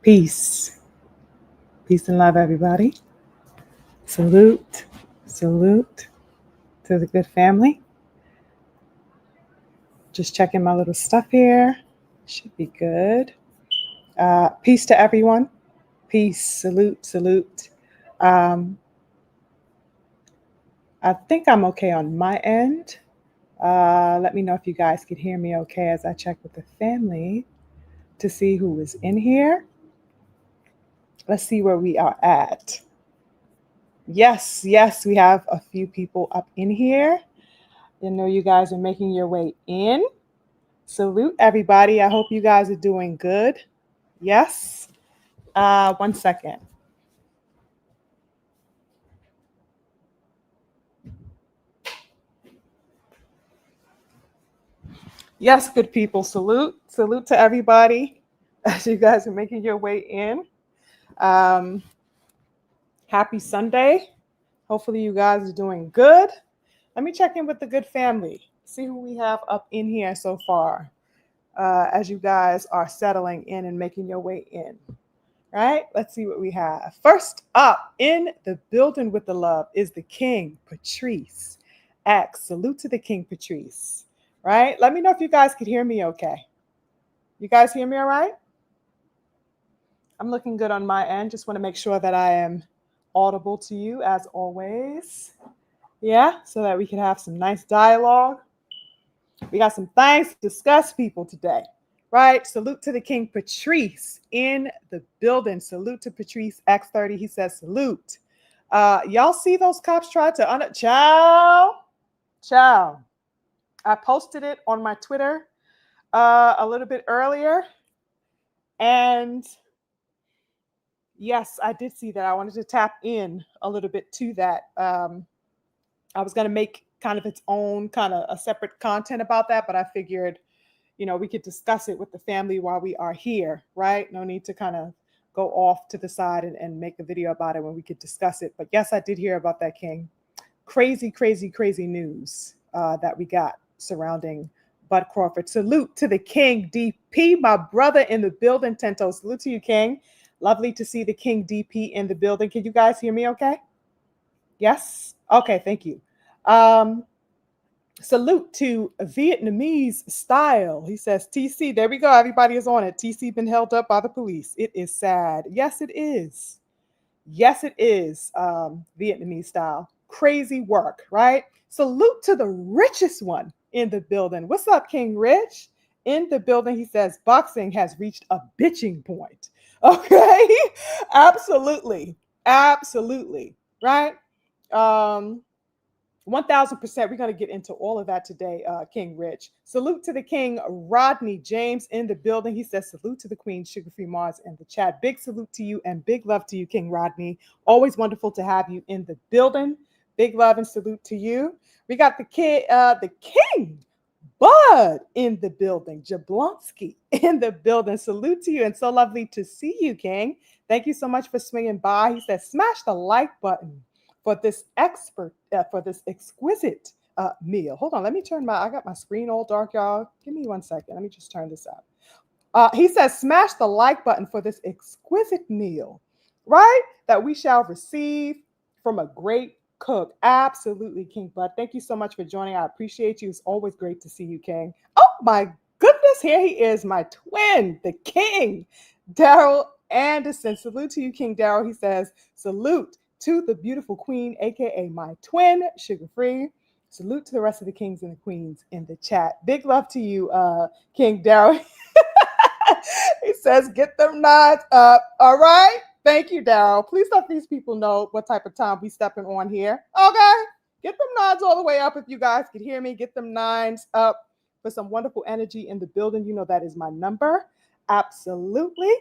Peace. Peace and love, everybody. Salute. Salute to the good family. Just checking my little stuff here. Should be good. Peace to everyone. Peace. Salute. Salute. I think I'm okay on my end. Let me know if you guys could hear me okay as I check with the family to see who is in here. Let's see where we are at. Yes, we have a few people up in here. I know you guys are making your way in. Salute, everybody. I hope you guys are doing good. Yes. 1 second. Yes, good people. Salute. Salute to everybody as you guys are making your way in. Happy Sunday. Hopefully you guys are doing good. Let me check in with the good family. See who we have up in here so far as you guys are settling in and making your way in. Right? Let's see what we have. First up in the building with the love is the King, Patrice X. Salute to the King, Patrice. Right? Let me know if you guys could hear me okay. You guys hear me all right? I'm looking good on my end. Just want to make sure that I am audible to you as always. Yeah, so that we can have some nice dialogue. We got some things to discuss, people, today. Right? Salute to the King, Patrice in the building. Salute to Patrice X30. He says salute. Y'all see those cops try to Ciao. I posted it on my Twitter a little bit earlier. And yes, I did see that. I wanted to tap in a little bit to that. I was going to make kind of its own kind of a separate content about that, but I figured, we could discuss it with the family while we are here, right? No need to kind of go off to the side and make a video about it when we could discuss it. But yes, I did hear about that, King. Crazy, crazy, crazy news that we got surrounding Bud Crawford. Salute to the King DP, my brother in the building, Tento. Salute to you, King. Lovely to see the King DP in the building. Can you guys hear me okay? Yes? Okay, thank you. Salute to Vietnamese style. He says, TC, there we go. Everybody is on it. TC been held up by the police. It is sad. Yes, it is. Yes, it is. Vietnamese style. Crazy work, right? Salute to the richest one in the building. What's up, King Rich? In the building, he says, boxing has reached a bitching point. Okay? Absolutely. Absolutely. Right? 1000%. We're going to get into all of that today, King Rich. Salute to the King, Rodney James in the building. He says, salute to the Queen, SugarFreeMars in the chat. Big salute to you and big love to you, King Rodney. Always wonderful to have you in the building. Big love and salute to you. We got the King, Bud in the building. Jablonski in the building. Salute to you and so lovely to see you, King. Thank you so much for swinging by. He says, smash the like button for this exquisite meal. Hold on, let me turn I got my screen all dark, y'all. Give me 1 second. Let me just turn this up. He says, smash the like button for this exquisite meal, right? That we shall receive from a great cook. Absolutely, King Bud. Thank you so much for joining. I appreciate you. It's always great to see you, King. Oh my goodness, here he is, my twin, the King, Daryl Anderson. Salute to you, King Daryl. He says, salute to the beautiful queen, aka my twin, Sugar Free. Salute to the rest of the kings and the queens in the chat. Big love to you, King Daryl. He says, get them nods up. All right. Thank you, Daryl. Please let these people know what type of time we stepping on here. Okay. Get them nods all the way up if you guys could hear me. Get them nines up for some wonderful energy in the building. You know that is my number. Absolutely.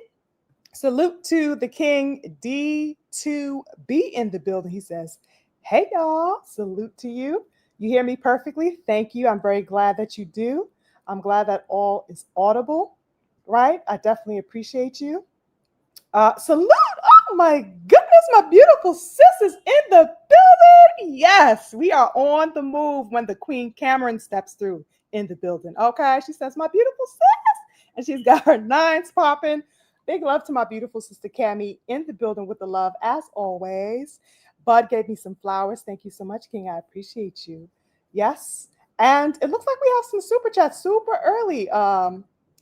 Salute to the King D2B in the building. He says, hey, y'all. Salute to you. You hear me perfectly? Thank you. I'm very glad that you do. I'm glad that all is audible, right? I definitely appreciate you. Salute. Oh, my goodness. My beautiful sis is in the building. Yes, we are on the move when the Queen Cameron steps through in the building. Okay. She says, my beautiful sis. And she's got her nines popping. Big love to my beautiful sister Cammie in the building with the love as always. Bud gave me some flowers. Thank you so much, King. I appreciate you. Yes. And it looks like we have some super chats super early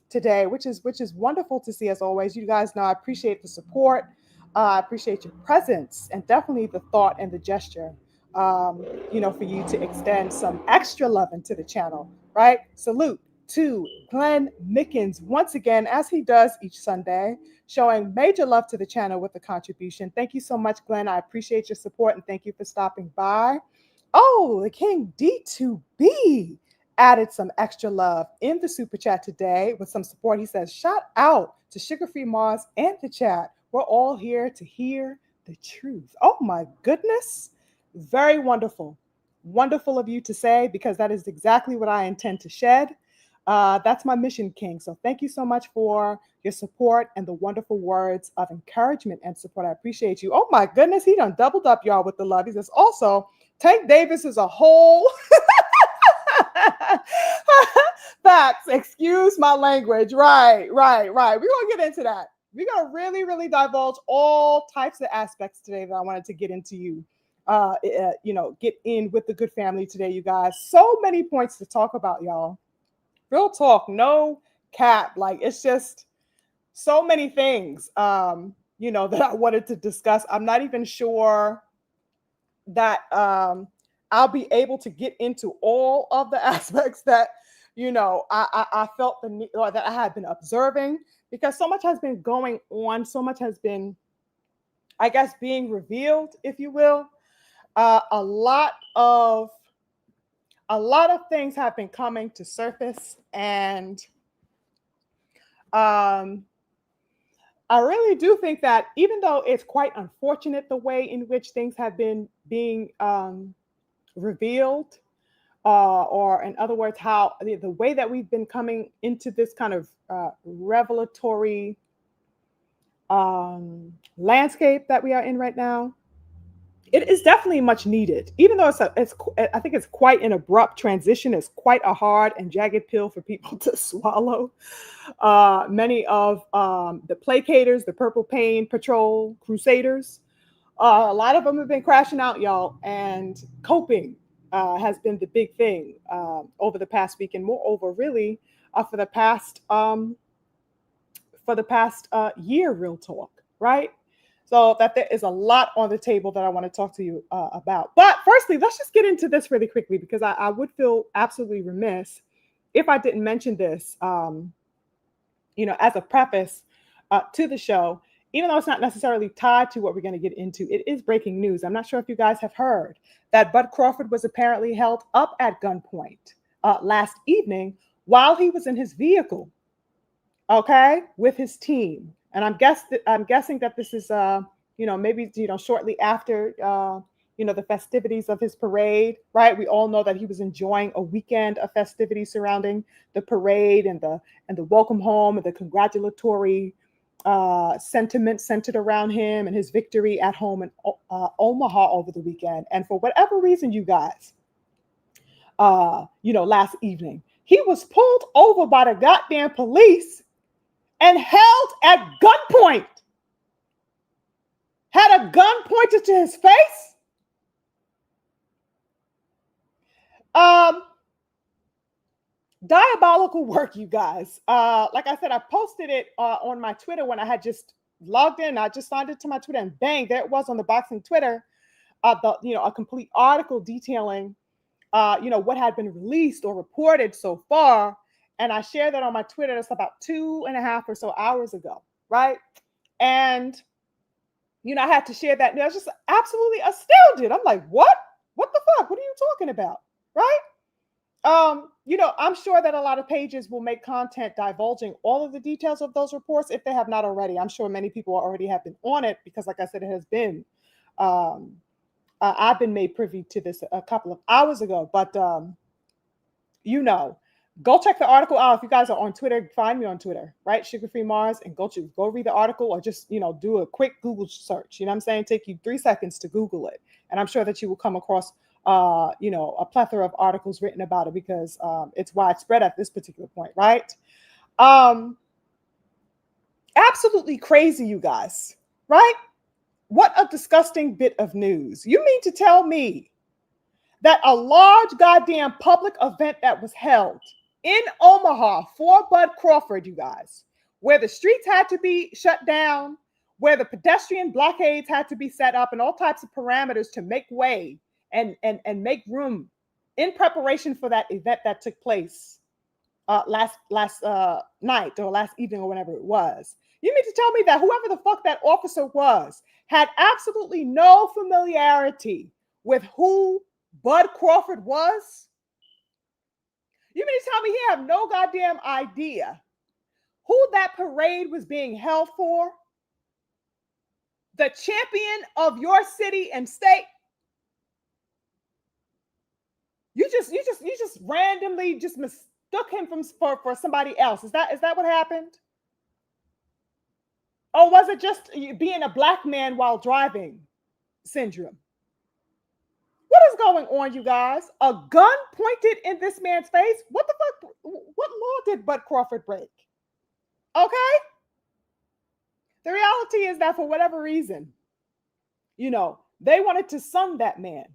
today, which is wonderful to see as always. You guys know I appreciate the support. I appreciate your presence and definitely the thought and the gesture. For you to extend some extra love into the channel, right? Salute to Glenn Mickens once again, as he does each Sunday, showing major love to the channel with the contribution. Thank you so much, Glenn. I appreciate your support and thank you for stopping by. Oh, the King D2B added some extra love in the super chat today with some support. He says, shout out to Sugar Free Mars and the chat. We're all here to hear the truth. Oh my goodness. Very wonderful. Wonderful of you to say, because that is exactly what I intend to shed. That's my mission, King. So thank you so much for your support and the wonderful words of encouragement and support. I appreciate you. Oh my goodness, he done doubled up y'all with the love. He says, also, Tank Davis is a whole facts. Excuse my language. Right. We're going to get into that. We're going to really, really divulge all types of aspects today that I wanted to get into get in with the good family today, you guys. So many points to talk about, y'all. Real talk, no cap. Like, it's just so many things, that I wanted to discuss. I'm not even sure that I'll be able to get into all of the aspects that, I felt the need, or that I had been observing, because so much has been going on. So much has been, I guess, being revealed, if you will. A lot of things have been coming to surface, and I really do think that even though it's quite unfortunate the way in which things have been being revealed, or in other words, how the way that we've been coming into this kind of revelatory landscape that we are in right now, it is definitely much needed, even though I think it's quite an abrupt transition. It's quite a hard and jagged pill for people to swallow. Many of the placaters, the Purple Pain Patrol Crusaders, a lot of them have been crashing out, y'all, and coping has been the big thing over the past week, and moreover, really, for the past year, real talk, right? So that there is a lot on the table that I want to talk to you about. But firstly, let's just get into this really quickly, because I would feel absolutely remiss if I didn't mention this, as a preface to the show, even though it's not necessarily tied to what we're going to get into. It is breaking news. I'm not sure if you guys have heard that Bud Crawford was apparently held up at gunpoint last evening while he was in his vehicle, okay, with his team. And I'm guessing that this is, maybe, shortly after, the festivities of his parade, right? We all know that he was enjoying a weekend of festivities surrounding the parade and the welcome home and the congratulatory sentiment centered around him and his victory at home in Omaha over the weekend. And for whatever reason, you guys, last evening, he was pulled over by the goddamn police and held at gunpoint. Had a gun pointed to his face. Diabolical work, you guys. Like I said, I posted it on my Twitter when I had just logged in. I just signed it to my Twitter, and bang, there it was on the boxing Twitter. A complete article detailing, what had been released or reported so far. And I shared that on my Twitter. That's about 2.5 or so hours ago, right? And, I had to share that. And I was just absolutely astounded. I'm like, what? What the fuck? What are you talking about? Right? I'm sure that a lot of pages will make content divulging all of the details of those reports if they have not already. I'm sure many people already have been on it because, like I said, it has been, I've been made privy to this a couple of hours ago, but, go check the article out. If you guys are on Twitter, find me on Twitter, right? SugarFreeMars, and go read the article, or just, do a quick Google search. You know what I'm saying? Take you 3 seconds to Google it. And I'm sure that you will come across, a plethora of articles written about it, because it's widespread at this particular point, right? Absolutely crazy, you guys, right? What a disgusting bit of news. You mean to tell me that a large goddamn public event that was held in Omaha for Bud Crawford, you guys, where the streets had to be shut down, where the pedestrian blockades had to be set up, and all types of parameters to make way and make room in preparation for that event that took place last night or last evening or whenever it was. You mean to tell me that whoever the fuck that officer was had absolutely no familiarity with who Bud Crawford was? You mean to tell me he had no goddamn idea who that parade was being held for? The champion of your city and state? You just randomly just mistook him for somebody else. Is that what happened? Or was it just being a black man while driving syndrome? What is going on, you guys? A gun pointed in this man's face? What the fuck? What law did Bud Crawford break? Okay? The reality is that for whatever reason, they wanted to sun that man.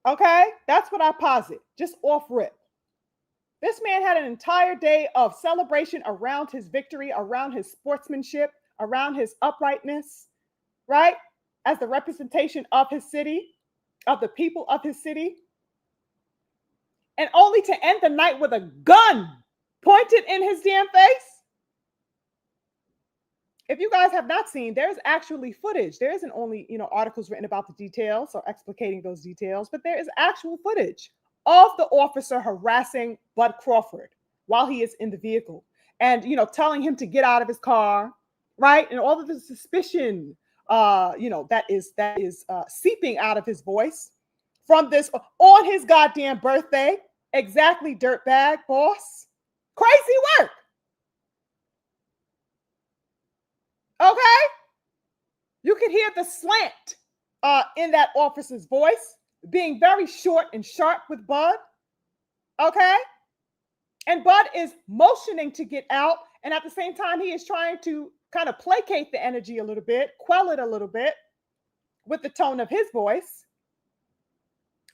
Okay? That's what I posit, just off rip. This man had an entire day of celebration around his victory, around his sportsmanship, around his uprightness, right? As the representation of his city, of the people of his city. And only to end the night with a gun pointed in his damn face. If you guys have not seen, there's actually footage. There isn't only, articles written about the details or explicating those details, but there is actual footage of the officer harassing Bud Crawford while he is in the vehicle and, telling him to get out of his car, right? And all of the suspicion, that is seeping out of his voice from this on his goddamn birthday. Exactly, dirtbag boss. Crazy work. Okay? You can hear the slant in that officer's voice, being very short and sharp with Bud. Okay? And Bud is motioning to get out. And at the same time, he is trying to kind of placate the energy a little bit, quell it a little bit with the tone of his voice.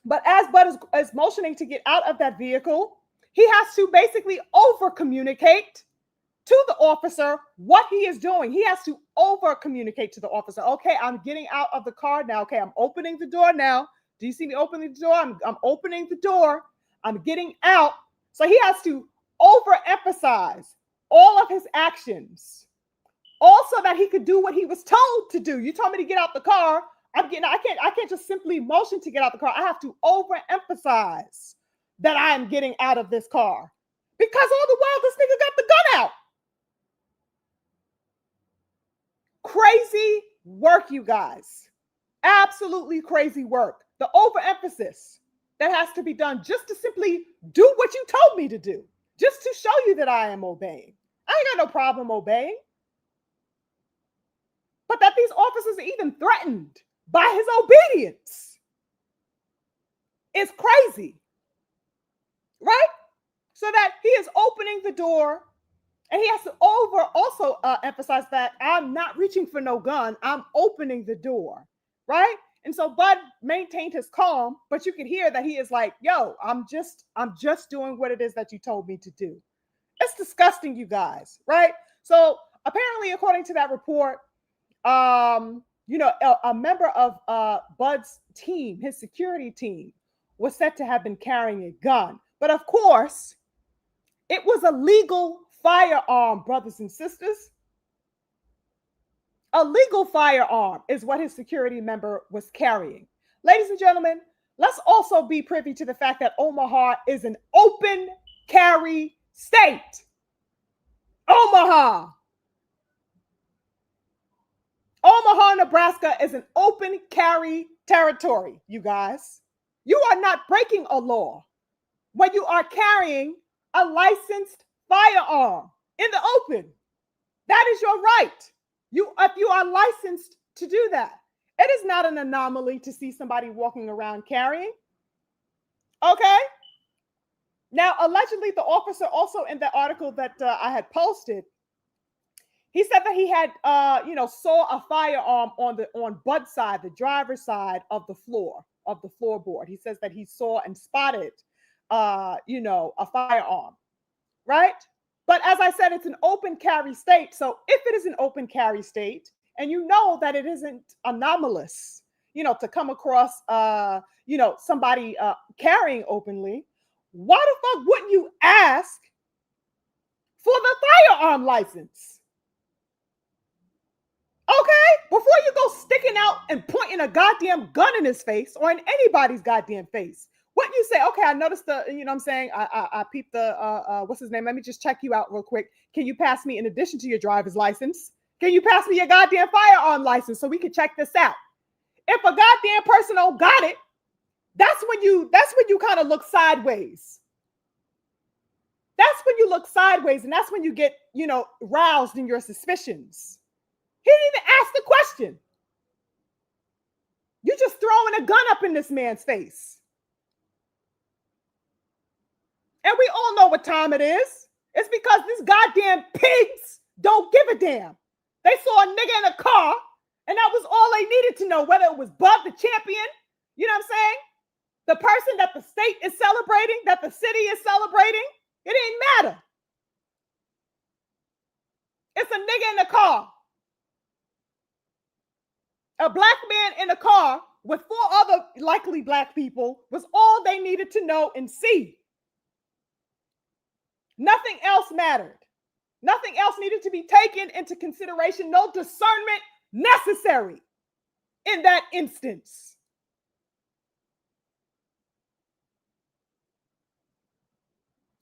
But as Bud is motioning to get out of that vehicle, he has to basically over communicate to the officer what he is doing. He has to over communicate to the officer. Okay, I'm getting out of the car now. Okay, I'm opening the door now. Do you see me opening the door? I'm opening the door. I'm getting out. So he has to overemphasize all of his actions, also that he could do what he was told to do. You told me to get out the car. I can't just simply motion to get out the car. I have to overemphasize that I am getting out of this car because all the while this nigga got the gun out. Crazy work, you guys. Absolutely crazy work. The overemphasis that has to be done just to simply do what you told me to do, just to show you that I am obeying. I ain't got no problem obeying. But that these officers are even threatened by his obedience is crazy, right? So that he is opening the door. And he has to also emphasize that I'm not reaching for no gun. I'm opening the door, right? And so Bud maintained his calm, but you could hear that he is like, yo, I'm just doing what it is that you told me to do. It's disgusting, you guys, right? So apparently, according to that report, a member of Bud's team, his security team, was said to have been carrying a gun. But of course, it was a legal firearm, brothers and sisters. A legal firearm is what his security member was carrying. Ladies and gentlemen, let's also be privy to the fact that Omaha is an open carry state. Omaha, Nebraska is an open carry territory, you guys. You are not breaking a law when you are carrying a licensed firearm in the open. That is your right. If you are licensed to do that. It is not an anomaly to see somebody walking around carrying. Okay? Now, allegedly, the officer also in the article that I had posted, He said that he had, saw a firearm on Bud's side, the driver's side of the floorboard. He says that he saw and spotted, a firearm, right? But as I said, it's an open carry state. So if it is an open carry state, and you know that it isn't anomalous, to come across, somebody carrying openly, why the fuck wouldn't you ask for the firearm license? Okay, before you go sticking out and pointing a goddamn gun in his face or in anybody's goddamn face, wouldn't you say, okay, I noticed I peeped the, what's his name? Let me just check you out real quick. Can you pass me, in addition to your driver's license, can you pass me your goddamn firearm license so we can check this out? If a goddamn person don't got it, that's when you kind of look sideways. That's when you look sideways, and that's when you get, roused in your suspicions. He didn't even ask the question. You're just throwing a gun up in this man's face. And we all know what time it is. It's because these goddamn pigs don't give a damn. They saw a nigga in a car, and that was all they needed to know, whether it was Bud the champion, you know what I'm saying? The person that the state is celebrating, that the city is celebrating, it ain't matter. It's a nigga in the car. A black man in a car with 4 other likely black people was all they needed to know and see. Nothing else mattered. Nothing else needed to be taken into consideration. No discernment necessary in that instance.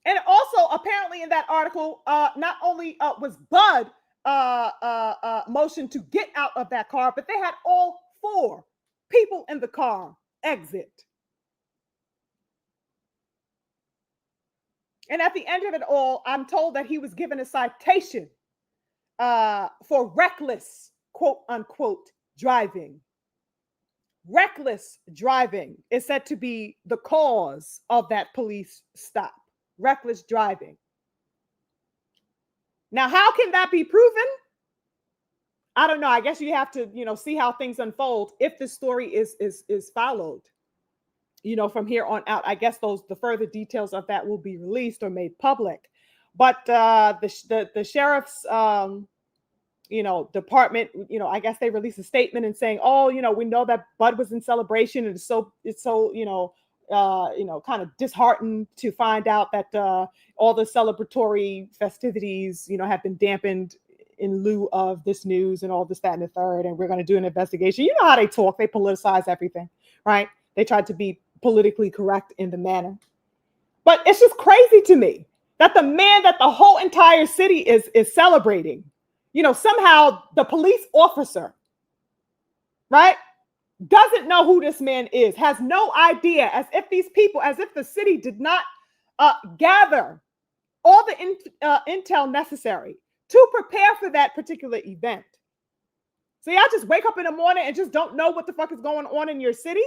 And also, apparently in that article, not only was Bud motion to get out of that car, but they had all 4 people in the car exit. And at the end of it all, I'm told that he was given a citation for reckless, quote unquote, driving. Reckless driving is said to be the cause of that police stop. Reckless driving. Now, how can that be proven? I don't know. I guess you have to, see how things unfold if the story is followed, from here on out. I guess the further details of that will be released or made public. But the sheriff's, department, I guess they released a statement and saying, oh, we know that Bud was in celebration, and it's so kind of disheartened to find out that all the celebratory festivities, have been dampened in lieu of this news and all this, that, and the third. And we're going to do an investigation. You know how they talk. They politicize everything, right? They tried to be politically correct in the manner. But it's just crazy to me that the man that the whole entire city is celebrating, somehow the police officer, right, doesn't know who this man is, has no idea, as if the city did not gather all the intel necessary to prepare for that particular event. So y'all just wake up in the morning and just don't know what the fuck is going on in your city?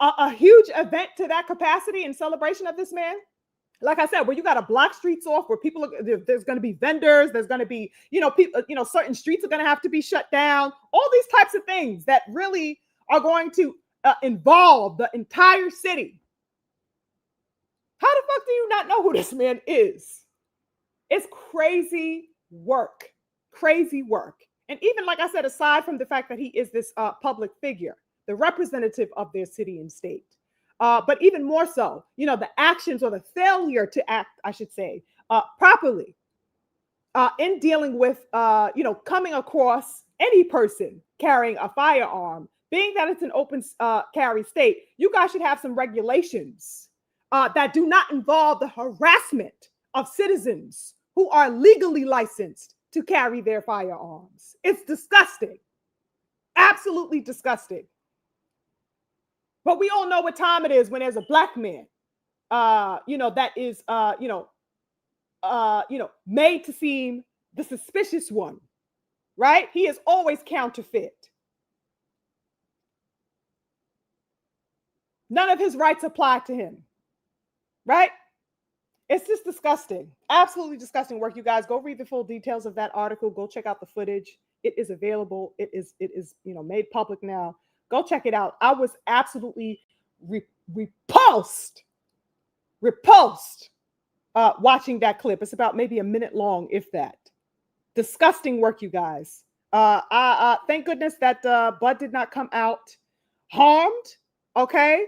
A huge event to that capacity in celebration of this man? Like I said, where you got to block streets off, where there's going to be vendors, there's going to be, people, certain streets are going to have to be shut down. All these types of things that really are going to involve the entire city. How the fuck do you not know who this man is? It's crazy work. And even, like I said, aside from the fact that he is this public figure, the representative of their city and state, but even more so, the actions or the failure to act, I should say, properly in dealing with, coming across any person carrying a firearm, being that it's an open carry state, you guys should have some regulations that do not involve the harassment of citizens who are legally licensed to carry their firearms. It's disgusting. Absolutely disgusting. But we all know what time it is when there's a black man, that is, made to seem the suspicious one, right? He is always counterfeit. None of his rights apply to him, right? It's just disgusting. Absolutely disgusting work, you guys. Go read the full details of that article. Go check out the footage. It is available. It is made public now. Go check it out. I was absolutely repulsed, repulsed watching that clip. It's about maybe a minute long, if that. Disgusting work, you guys. Thank goodness that Bud did not come out harmed. Okay,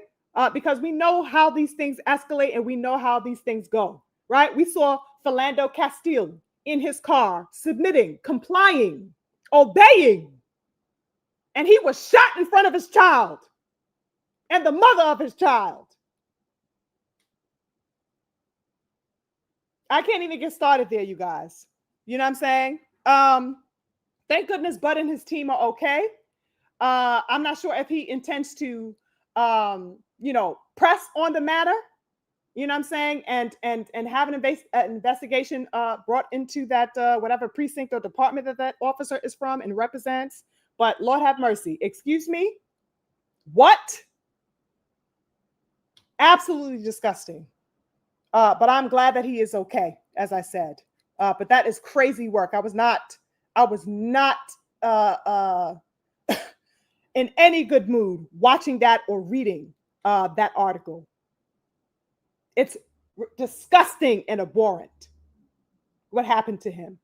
because we know how these things escalate and we know how these things go, right? We saw Philando Castile in his car, submitting, complying, obeying, and he was shot in front of his child and the mother of his child. I can't even get started there, you guys. You know what I'm saying? Thank goodness Bud and his team are okay. I'm not sure if he intends to press on the matter, you know what I'm saying, and have an investigation brought into that whatever precinct or department that officer is from and represents. But Lord have mercy. Excuse me? What? Absolutely disgusting. But I'm glad that he is okay, as I said. But that is crazy work. I was not in any good mood watching that or reading that article. It's disgusting and abhorrent what happened to him.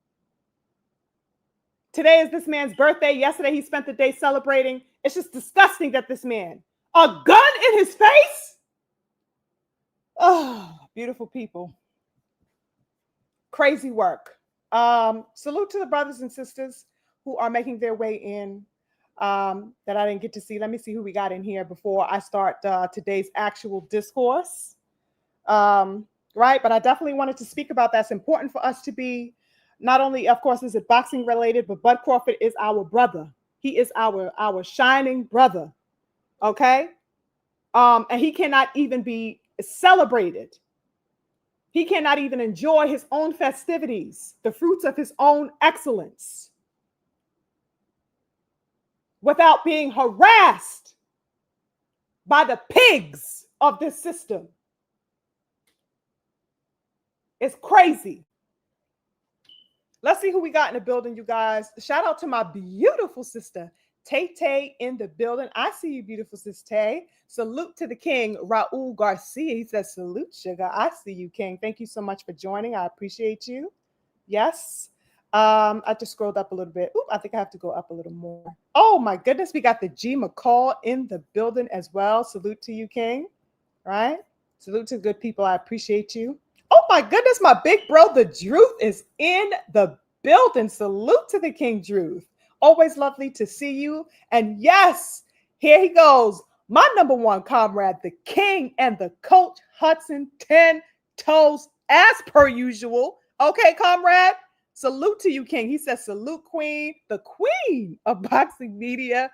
Today is this man's birthday. Yesterday he spent the day celebrating. It's just disgusting that this man, a gun in his face. Oh, beautiful people. Crazy work. Salute to the brothers and sisters who are making their way in that I didn't get to see. Let me see who we got in here before I start today's actual discourse. Right, but I definitely wanted to speak about that. It's important for us to be, not only, of course, is it boxing related, but Bud Crawford is our brother. He is our shining brother. Okay, and he cannot even be celebrated. He cannot even enjoy his own festivities, the fruits of his own excellence, without being harassed by the pigs of this system. It's crazy. Let's see who we got in the building, you guys. Shout out to my beautiful sister, Tay in the building. I see you, beautiful sister Tay. Salute to the king, Raul Garcia. He says, salute, sugar. I see you, king. Thank you so much for joining. I appreciate you. Yes. I just scrolled up a little bit. Oop, I think I have to go up a little more. Oh, my goodness. We got the G McCall in the building as well. Salute to you, king. Right? Salute to good people. I appreciate you. Oh, my goodness. My big bro, the Druth, is in the building. Salute to the king, Druth. Always lovely to see you. And yes, here he goes. My number one comrade, the king and the coach, Hudson, 10 toes as per usual. Okay, comrade. Salute to you, king. He says, salute, queen, the queen of boxing media.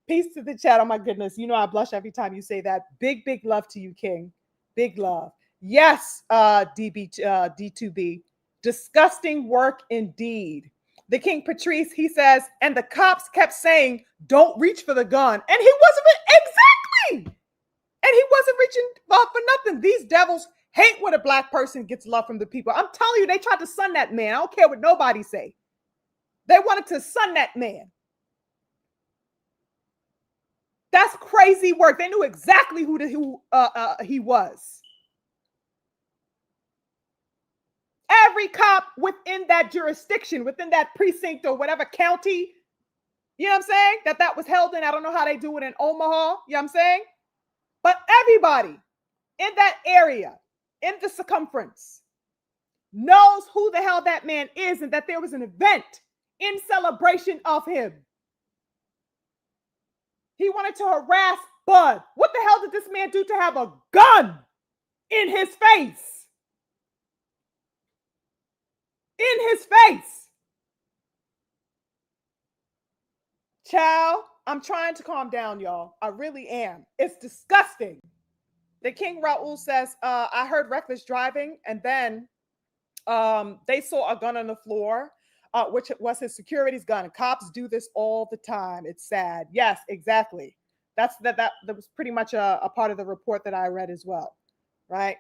Peace to the chat. Oh, my goodness. You know, I blush every time you say that. Big, big love to you, king. Big love. Yes, D2B. Disgusting work indeed. The King Patrice, he says, and the cops kept saying, don't reach for the gun. And he wasn't, exactly. And he wasn't reaching for nothing. These devils hate when a black person gets love from the people. I'm telling you, they tried to sun that man. I don't care what nobody say. They wanted to sun that man. That's crazy work. They knew exactly who he was. Every cop within that jurisdiction, within that precinct or whatever county, you know what I'm saying, that was held in. I don't know how they do it in Omaha, you know what I'm saying? But everybody in that area, in the circumference, knows who the hell that man is and that there was an event in celebration of him. He wanted to harass Bud. What the hell did this man do to have a gun in his face? In his face. Child, I'm trying to calm down, y'all. I really am. It's disgusting. The King Raul says, I heard reckless driving, and then they saw a gun on the floor, which was his security's gun. Cops do this all the time. It's sad. Yes, exactly. That was pretty much a part of the report that I read as well, right?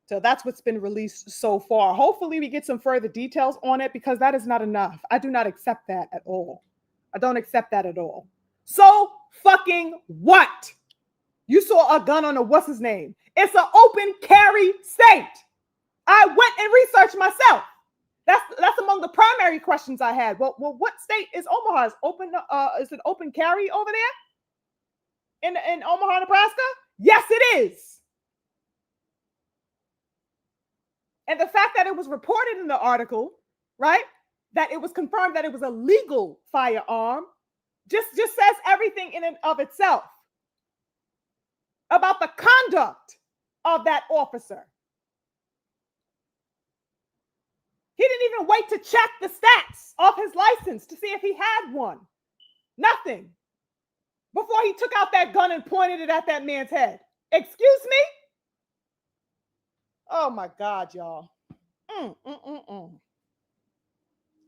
So that's what's been released so far. Hopefully, we get some further details on it because that is not enough. I do not accept that at all. I don't accept that at all. So fucking what? You saw a gun on a what's his name? It's an open carry state. I went and researched myself. That's among the primary questions I had. Well, what state is Omaha? Is it open carry over there in Omaha, Nebraska? Yes, it is. And the fact that it was reported in the article, right, that it was confirmed that it was a legal firearm, just says everything in and of itself about the conduct of that officer. He didn't even wait to check the stats of his license to see if he had one. Nothing. Before he took out that gun and pointed it at that man's head. Excuse me? Oh my God, y'all.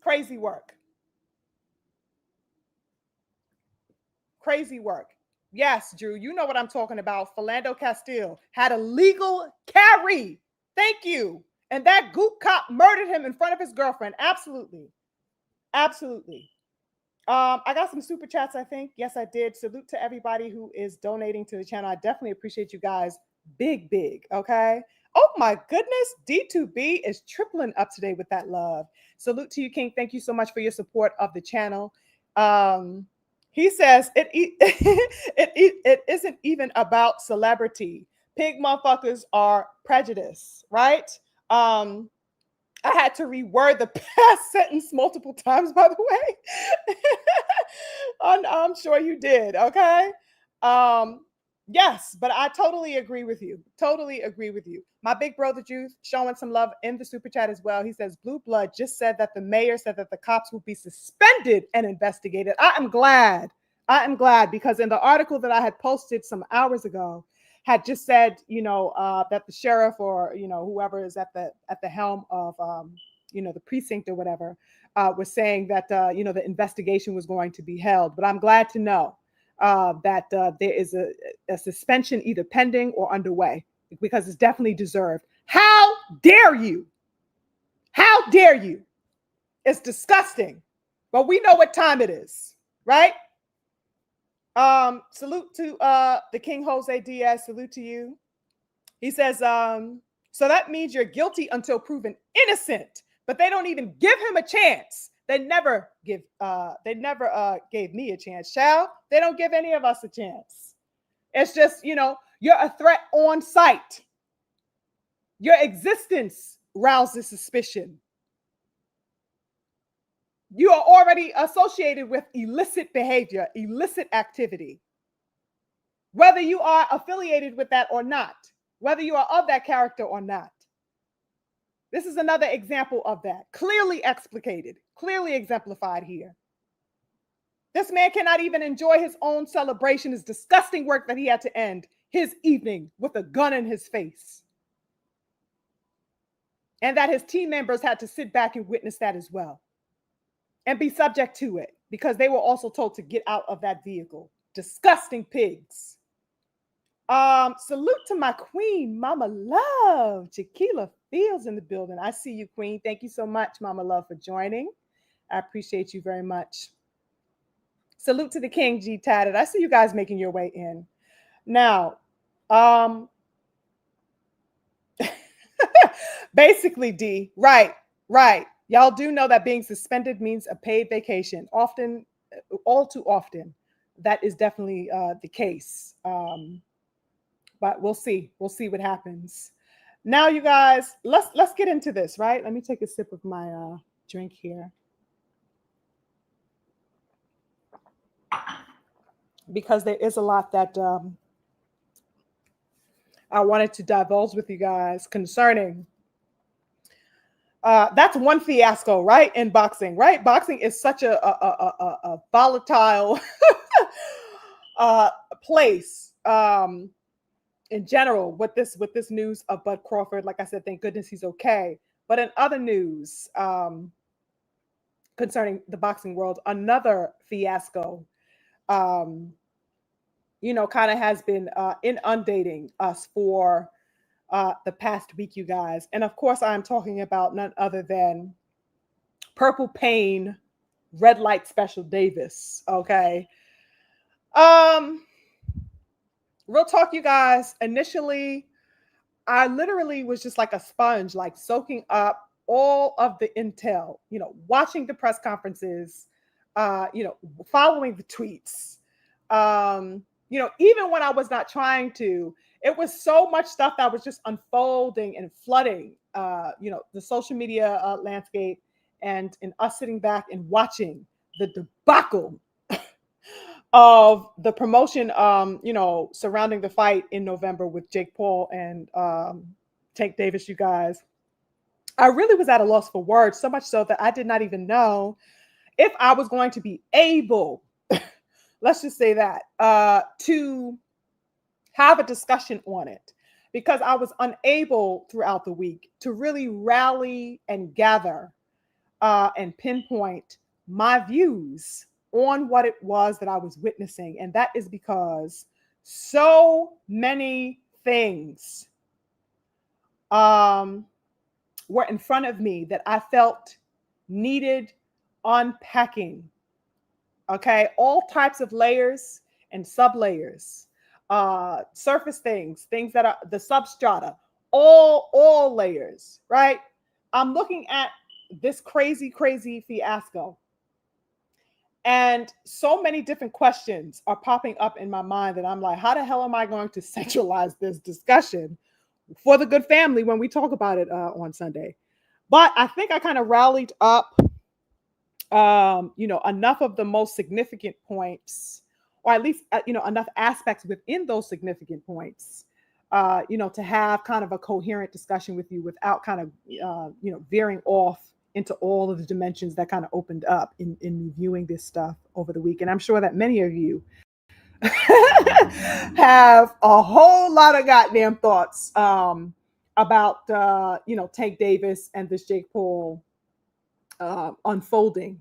Crazy work. Crazy work. Yes, Drew, you know what I'm talking about. Philando Castile had a legal carry. Thank you. And that goop cop murdered him in front of his girlfriend. Absolutely. Absolutely. I got some super chats, I think. Yes, I did. Salute to everybody who is donating to the channel. I definitely appreciate you guys. Big. Okay. Oh my goodness. D2B is tripling up today with that love. Salute to you, King. Thank you so much for your support of the channel. He says it isn't even about celebrity. Pig motherfuckers are prejudice, right? I had to reword the past sentence multiple times, by the way. I'm sure you did. Okay. Yes, but I totally agree with you. Totally agree with you. My big brother Juice showing some love in the super chat as well. He says Blue Blood just said that the mayor said that the cops will be suspended and investigated. I am glad because in the article that I had posted some hours ago had just said, that the sheriff or, whoever is at the helm of, the precinct or whatever, was saying that, the investigation was going to be held. But I'm glad to know that there is a suspension either pending or underway because it's definitely deserved. How dare you? How dare you? It's disgusting. But we know what time it is, right? Salute to the King Jose Diaz. Salute to you. He says, so that means you're guilty until proven innocent, but they don't even give him a chance. They never gave me a chance, child. They don't give any of us a chance. It's just, you're a threat on sight. Your existence rouses suspicion. You are already associated with illicit behavior, illicit activity. Whether you are affiliated with that or not, whether you are of that character or not. This is another example of that. Clearly explicated, clearly exemplified here. This man cannot even enjoy his own celebration. His disgusting work that he had to end his evening with a gun in his face. And that his team members had to sit back and witness that as well. And be subject to it because they were also told to get out of that vehicle. Disgusting pigs. Salute to my queen, Mama Love. Jaquila Fields in the building. I see you, queen. Thank you so much, Mama Love, for joining. I appreciate you very much. Salute to the King, G Tatted. I see you guys making your way in. Now, basically, D, right. Y'all do know that being suspended means a paid vacation. Often, all too often, that is definitely the case. But we'll see. We'll see what happens. Now, you guys, let's get into this, right? Let me take a sip of my drink here. Because there is a lot that I wanted to divulge with you guys concerning. That's one fiasco, right? In boxing, right? Boxing is such a volatile place. In general, with this news of Bud Crawford, like I said, thank goodness he's okay. But in other news concerning the boxing world, another fiasco, kind of has been inundating us for the past week, you guys. And of course, I'm talking about none other than Purple Pain, Red Light Special Davis. Okay. Um, Real talk, you guys. Initially, I literally was just like a sponge, like soaking up all of the intel, watching the press conferences, following the tweets. Even when I was not trying to, it was so much stuff that was just unfolding and flooding, the social media landscape, and in us sitting back and watching the debacle of the promotion, surrounding the fight in November with Jake Paul and Tank Davis, you guys. I really was at a loss for words, so much so that I did not even know if I was going to be able, let's just say that, to have a discussion on it, because I was unable throughout the week to really rally and gather and pinpoint my views on what it was that I was witnessing. And that is because so many things were in front of me that I felt needed unpacking. Okay, all types of layers and sub layers, surface things that are the substrata, all layers, right? I'm looking at this crazy fiasco, and so many different questions are popping up in my mind that I'm like, how the hell am I going to centralize this discussion for the good family when we talk about it on Sunday? But I think I kind of rallied up, enough of the most significant points, or at least, enough aspects within those significant points, to have kind of a coherent discussion with you without kind of, veering off into all of the dimensions that kind of opened up in viewing this stuff over the week. And I'm sure that many of you have a whole lot of goddamn thoughts about, Tank Davis and this Jake Paul unfolding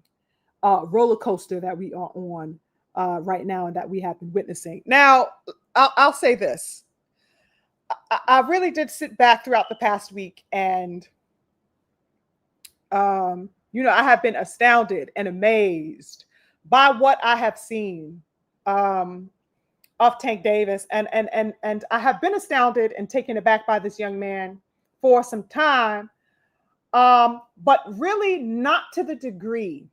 roller coaster that we are on right now and that we have been witnessing. Now, I'll say this. I really did sit back throughout the past week and, I have been astounded and amazed by what I have seen of Tank Davis. And I have been astounded and taken aback by this young man for some time, but really not to the degree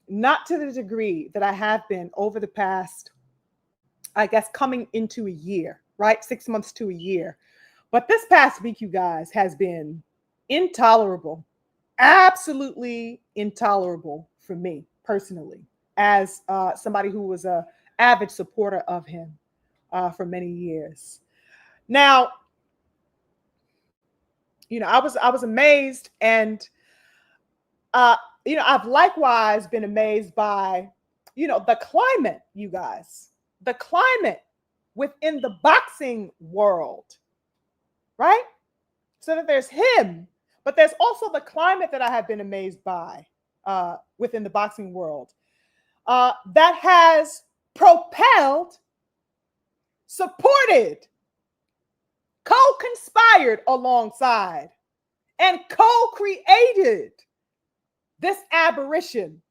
that I have been over the past, I guess, coming into a year, right? 6 months to a year. But this past week, you guys, has been intolerable, absolutely intolerable for me personally, as somebody who was a avid supporter of him for many years. Now, I was amazed, and I've likewise been amazed by, the climate, you guys, the climate within the boxing world, right? So that there's him, but there's also the climate that I have been amazed by within the boxing world that has propelled, supported, co-conspired alongside, and co-created this aberration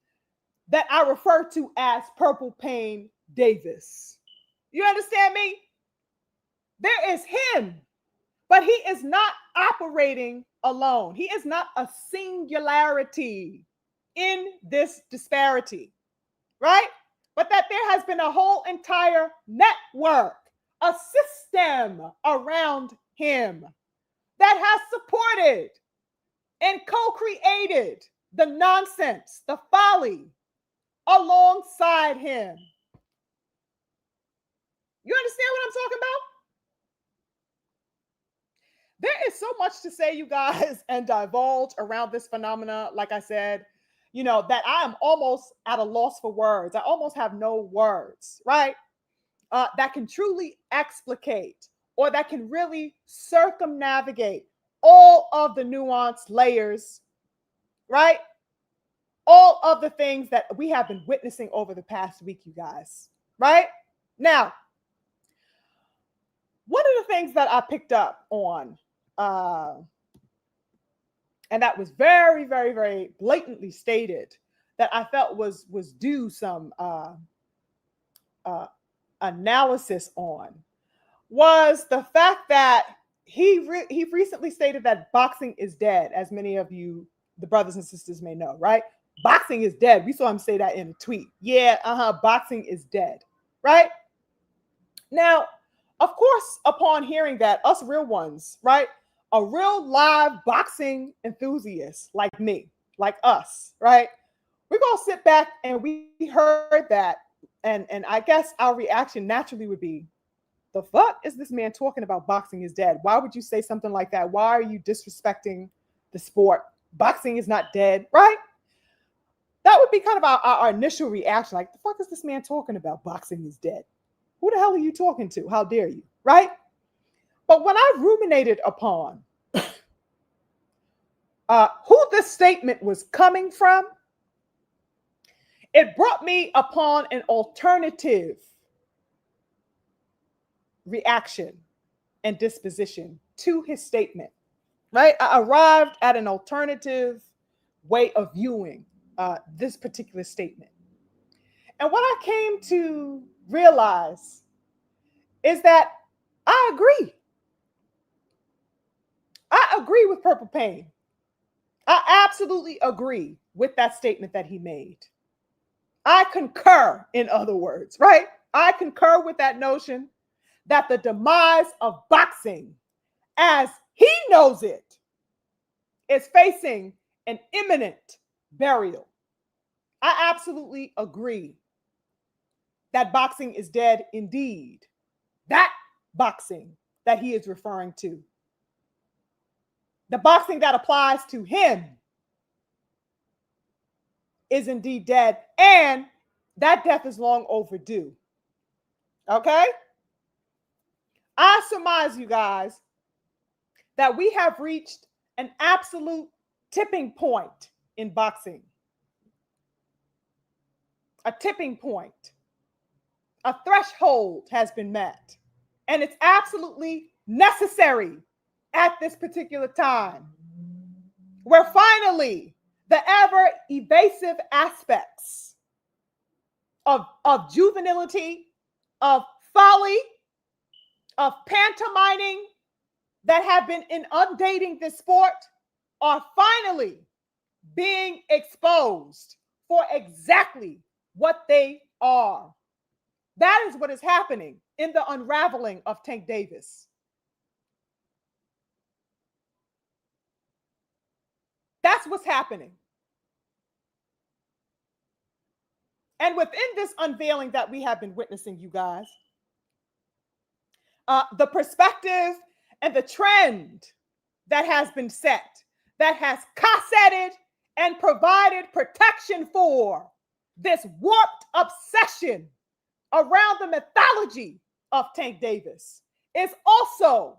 that I refer to as Purple Pain Davis. You understand me? There is him, but he is not operating alone. He is not a singularity in this disparity, right? But that there has been a whole entire network, a system around him that has supported and co-created the nonsense, the folly alongside him. You understand what I'm talking about? There is so much to say, you guys, and divulge around this phenomena, like I said, that I am almost at a loss for words. I almost have no words, right? That can truly explicate, or that can really circumnavigate all of the nuanced layers, right? All of the things that we have been witnessing over the past week, you guys, right? Now, One of the things that I picked up on, uh, and that was very, very, very blatantly stated, that I felt was due some uh, analysis on, was the fact that he recently stated that boxing is dead, as many of you, the brothers and sisters, may know, right? Boxing is dead. We saw him say that in a tweet. Yeah, boxing is dead, right? Now, of course, upon hearing that, us real ones, right? A real live boxing enthusiast like me, like us, right? We're gonna sit back and we heard that, and I guess our reaction naturally would be, the fuck is this man talking about boxing is dead? Why would you say something like that? Why are you disrespecting the sport? Boxing is not dead, right? That would be kind of our initial reaction. Like, the fuck is this man talking about? Boxing is dead. Who the hell are you talking to? How dare you, right? But when I ruminated upon who this statement was coming from, it brought me upon an alternative reaction and disposition to his statement, right? I arrived at an alternative way of viewing this particular statement. And what I came to realize is that I agree. I agree with Purple Pain. I absolutely agree with that statement that he made. I concur, in other words, right? I concur with that notion that the demise of boxing, as he knows it, is facing an imminent burial. I absolutely agree that boxing is dead indeed. That boxing that he is referring to, the boxing that applies to him, is indeed dead, and that death is long overdue. Okay? I surmise, you guys, that we have reached an absolute tipping point in boxing. A tipping point. A threshold has been met. And it's absolutely necessary at this particular time, where finally the ever evasive aspects of juvenility, of folly, of pantomiming that have been inundating this sport are finally being exposed for exactly what they are. That is what is happening in the unraveling of Tank Davis. That's what's happening. And within this unveiling that we have been witnessing, you guys, the perspective and the trend that has been set, that has cassetted and provided protection for this warped obsession around the mythology of Tank Davis, is also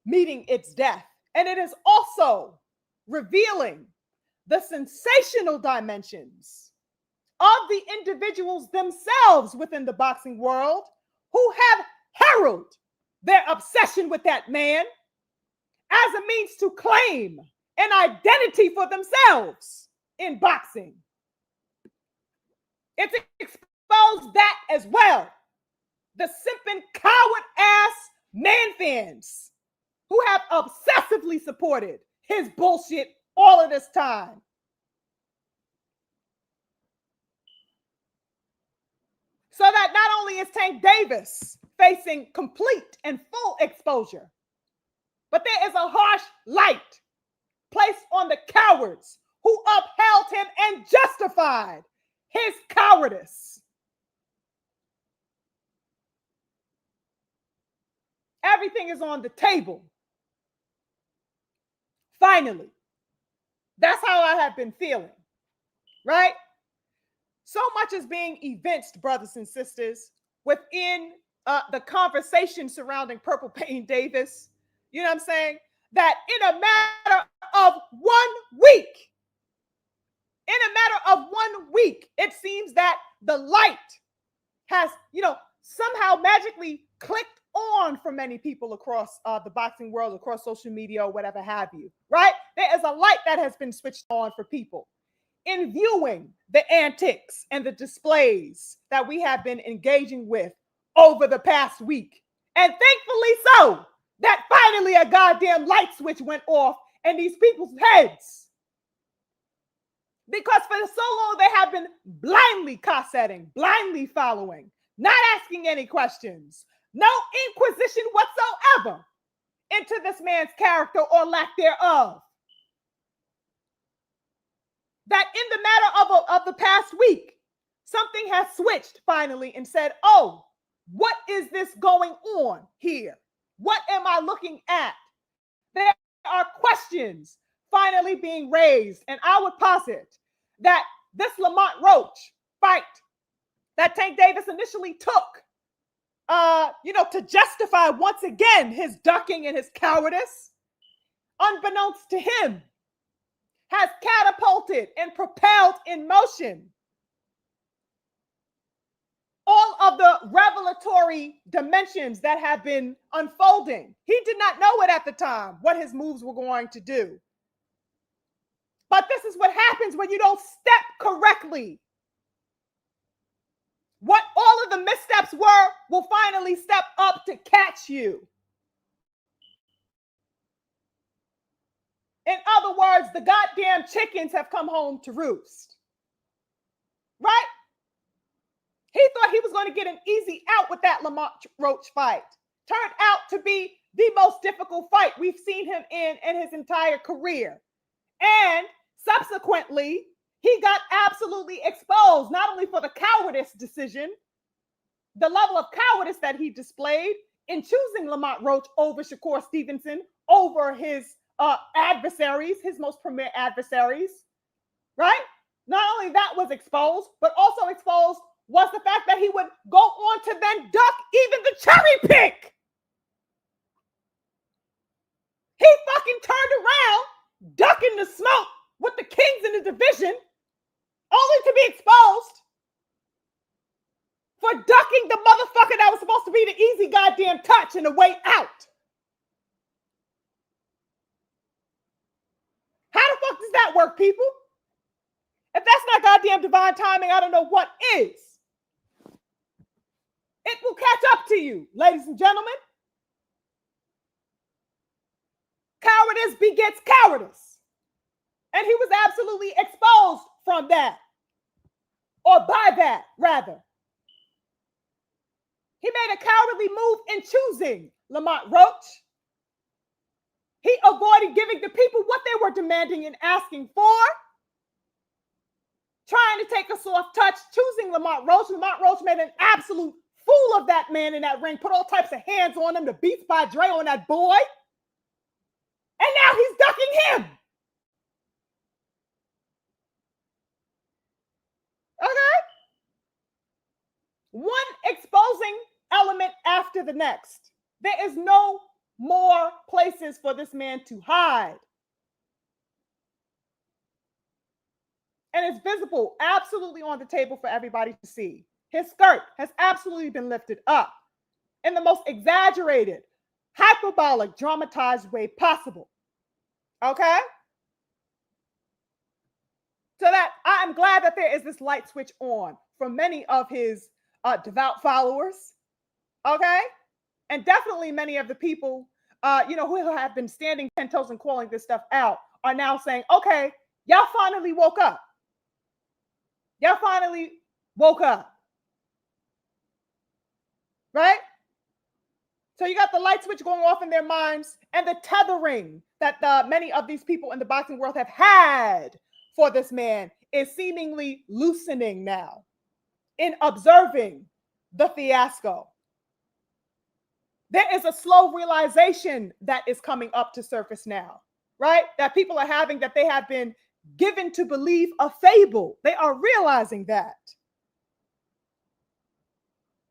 meeting its death. And it is also revealing the sensational dimensions of the individuals themselves within the boxing world who have heralded their obsession with that man as a means to claim an identity for themselves in boxing. It's exposed that as well. The simping coward-ass man fans who have obsessively supported his bullshit all of this time. So that not only is Tank Davis facing complete and full exposure, but there is a harsh light placed on the cowards who upheld him and justified his cowardice. Everything is on the table. Finally. That's how I have been feeling, right? So much is being evinced, brothers and sisters, within the conversation surrounding Purple Pain Davis. You know what I'm saying? That in a matter of 1 week, it seems that the light has, somehow magically clicked on for many people across the boxing world, across social media, or whatever have you, right? There is a light that has been switched on for people in viewing the antics and the displays that we have been engaging with over the past week. And thankfully so, that finally a goddamn light switch went off in these people's heads. Because for so long they have been blindly cossetting, blindly following, not asking any questions, no inquisition whatsoever into this man's character or lack thereof. That in the matter of the past week, something has switched finally and said, oh, what is this going on here? What am I looking at? There are questions finally being raised. And I would posit that this Lamont Roach fight that Tank Davis initially took, to justify once again his ducking and his cowardice, unbeknownst to him, has catapulted and propelled in motion all of the revelatory dimensions that have been unfolding. He did not know it at the time, what his moves were going to do. But this is what happens when you don't step correctly. What all of the missteps were will finally step up to catch you. In other words, the goddamn chickens have come home to roost. Right? He thought he was going to get an easy out with that Lamont Roach fight. Turned out to be the most difficult fight we've seen him in his entire career. And subsequently, he got absolutely exposed, not only for the cowardice decision, the level of cowardice that he displayed in choosing Lamont Roach over Shakur Stevenson, over his adversaries, his most premier adversaries, right? Not only that was exposed, but also exposed was the fact that he would go on to then duck even the cherry pick. He fucking turned around, ducking the smoke with the kings in the division, only to be exposed for ducking the motherfucker that was supposed to be the easy goddamn touch and the way out. How the fuck does that work, people? If that's not goddamn divine timing, I don't know what is. It will catch up to you, ladies and gentlemen. Cowardice begets cowardice. And he was absolutely exposed from that. Or by that, rather. He made a cowardly move in choosing Lamont Roach. He avoided giving the people what they were demanding and asking for. Trying to take a soft touch, choosing Lamont Roach. Lamont Roach made an absolute fool of that man in that ring, put all types of hands on him, the Beats by Dre on that boy. And now he's ducking him. Okay? One exposing element after the next. There is no more places for this man to hide. And it's visible, absolutely on the table for everybody to see. His skirt has absolutely been lifted up in the most exaggerated, hyperbolic, dramatized way possible. Okay? So that I'm glad that there is this light switch on for many of his devout followers. Okay? And definitely many of the people, who have been standing 10 toes and calling this stuff out are now saying, okay, y'all finally woke up. Y'all finally woke up. Right? So you got the light switch going off in their minds and the tethering that many of these people in the boxing world have had for this man is seemingly loosening now in observing the fiasco. There is a slow realization that is coming up to surface now, right? That people are having, that they have been given to believe a fable. They are realizing that.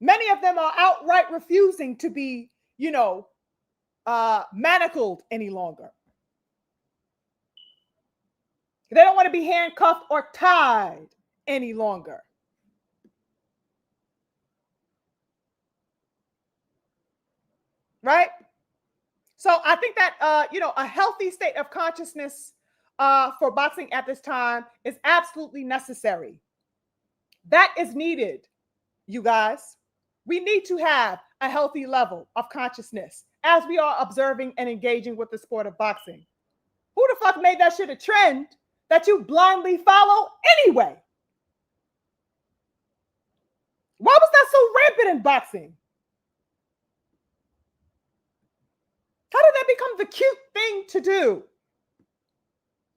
Many of them are outright refusing to be, manacled any longer. They don't want to be handcuffed or tied any longer. right? So I think that a healthy state of consciousness for boxing at this time is absolutely necessary. That is needed, you guys. We need to have a healthy level of consciousness as we are observing and engaging with the sport of boxing. Who the fuck made that shit a trend that you blindly follow anyway? Why was that so rampant in boxing? How did that become the cute thing to do?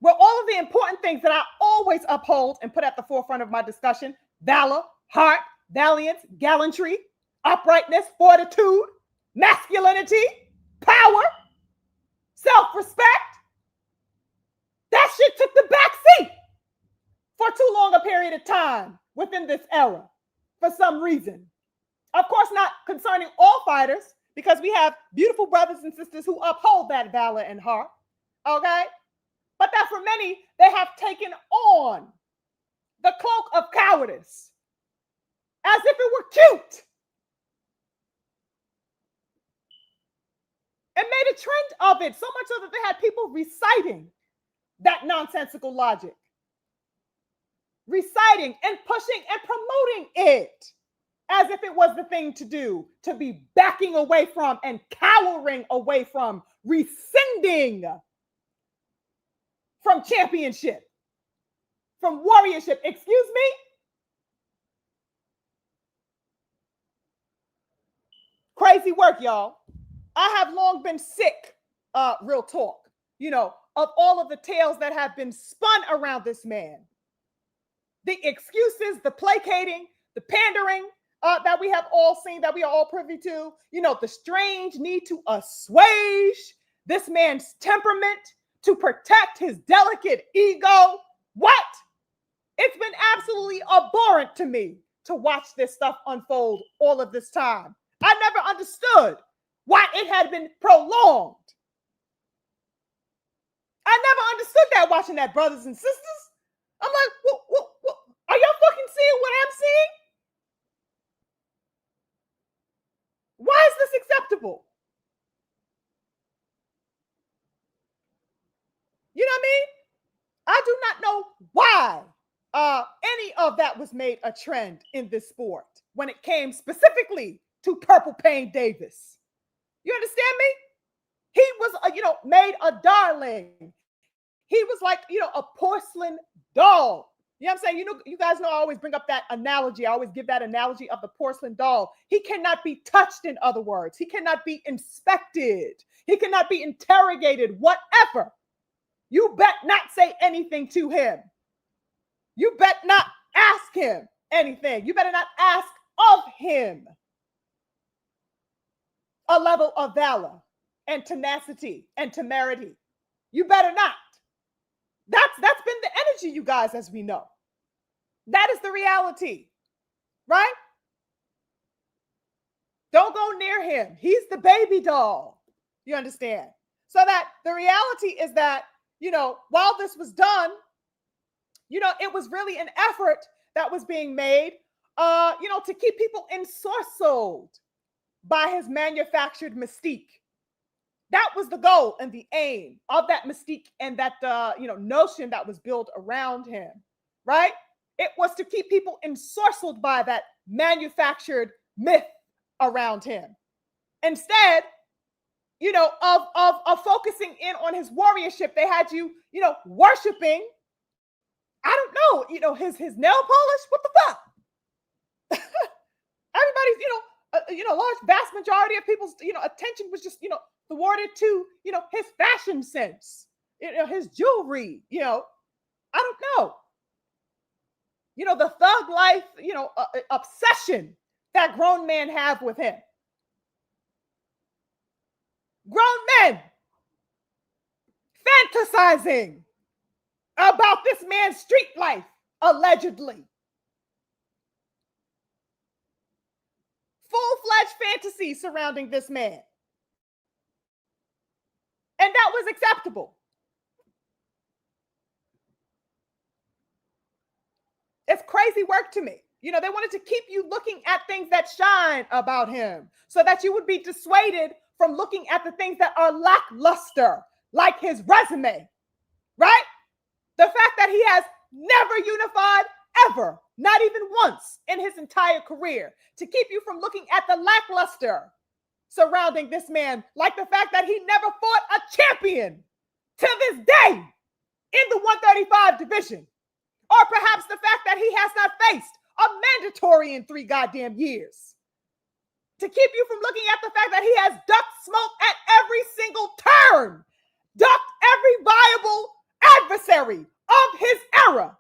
Well, all of the important things that I always uphold and put at the forefront of my discussion: valor, heart, valiance, gallantry, uprightness, fortitude, masculinity, power, self-respect. That shit took the back seat for too long a period of time within this era for some reason. Of course, not concerning all fighters, because we have beautiful brothers and sisters who uphold that valor and heart, okay? But that for many, they have taken on the cloak of cowardice as if it were cute and made a trend of it, so much so that they had people reciting that nonsensical logic, reciting and pushing and promoting it as if it was the thing to do, to be backing away from and cowering away from, rescinding from championship, from warriorship. Excuse me? Crazy work, y'all. I have long been sick, real talk, of all of the tales that have been spun around this man. The excuses, the placating, the pandering that we have all seen, that we are all privy to, the strange need to assuage this man's temperament to protect his delicate ego. What? It's been absolutely abhorrent to me to watch this stuff unfold all of this time. I never understood why it had been prolonged. I never understood that watching that, brothers and sisters. I'm like, what, are y'all fucking seeing what I'm seeing? Why is this acceptable? You know what I mean? I do not know why any of that was made a trend in this sport when it came specifically to Purple Pain Davis. You understand me? He was, made a darling. He was like, a porcelain doll. You know what I'm saying? You guys know I always bring up that analogy. I always give that analogy of the porcelain doll. He cannot be touched, in other words. He cannot be inspected. He cannot be interrogated, whatever. You bet not say anything to him. You bet not ask him anything. You better not ask of him a level of valor and tenacity and temerity. You better not. That's been the energy, you guys, as we know. That is the reality, right? Don't go near him. He's the baby doll. You understand? So that the reality is that, while this was done, it was really an effort that was being made, to keep people ensorcelled by his manufactured mystique. That was the goal and the aim of that mystique and that, notion that was built around him, right? It was to keep people ensorcelled by that manufactured myth around him. Instead, of focusing in on his warriorship, they had you, worshiping, I don't know, his nail polish. What the fuck? Everybody's, large, vast majority of people's, attention was just, thwarted to, his fashion sense, his jewelry, I don't know. The thug life, obsession that grown men have with him. Grown men fantasizing about this man's street life, allegedly. Full-fledged fantasy surrounding this man. And that was acceptable. It's crazy work to me. They wanted to keep you looking at things that shine about him so that you would be dissuaded from looking at the things that are lackluster, like his resume, right? The fact that he has never unified ever, not even once in his entire career, to keep you from looking at the lackluster surrounding this man, like the fact that he never fought a champion to this day in the 135 division, or perhaps the fact that he has not faced a mandatory in 3 goddamn years, to keep you from looking at the fact that he has ducked smoke at every single turn, ducked every viable adversary of his era.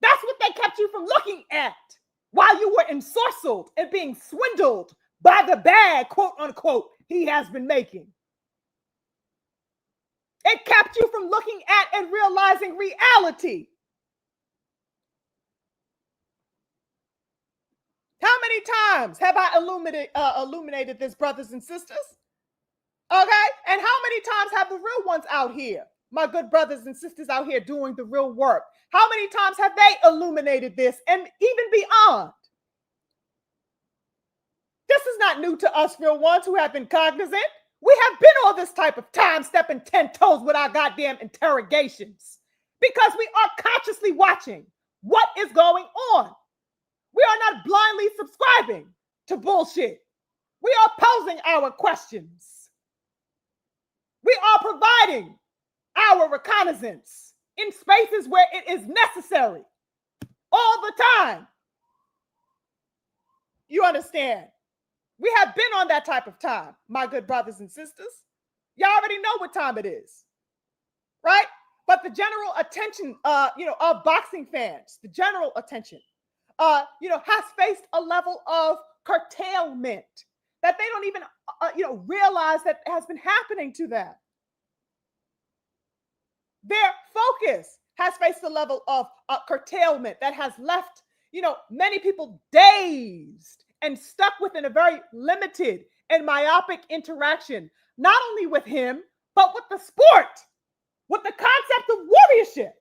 That's what they kept you from looking at while you were ensorcelled and being swindled by the bag, quote unquote, he has been making. It kept you from looking at and realizing reality. How many times have I illuminated this, brothers and sisters? Okay? And how many times have the real ones out here, my good brothers and sisters out here doing the real work, how many times have they illuminated this and even beyond? This is not new to us real ones who have been cognizant. We have been on this type of time stepping 10 toes with our goddamn interrogations because we are consciously watching what is going on. We are not blindly subscribing to bullshit. We are posing our questions. We are providing our reconnaissance in spaces where it is necessary all the time. You understand? We have been on that type of time, my good brothers and sisters. Y'all already know what time it is, right? But the general attention, of boxing fans, the general attention, has faced a level of curtailment that they don't even, realize that has been happening to them. Their focus has faced a level of curtailment that has left, many people dazed and stuck within a very limited and myopic interaction, not only with him, but with the sport, with the concept of warriorship.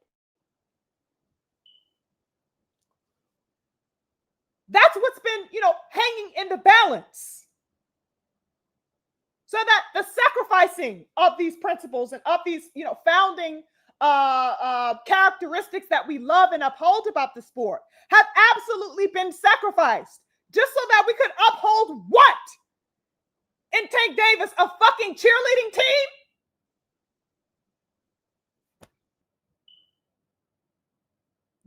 That's what's been, hanging in the balance. So that the sacrificing of these principles and of these, founding characteristics that we love and uphold about the sport have absolutely been sacrificed just so that we could uphold what? In Tank Davis, a fucking cheerleading team?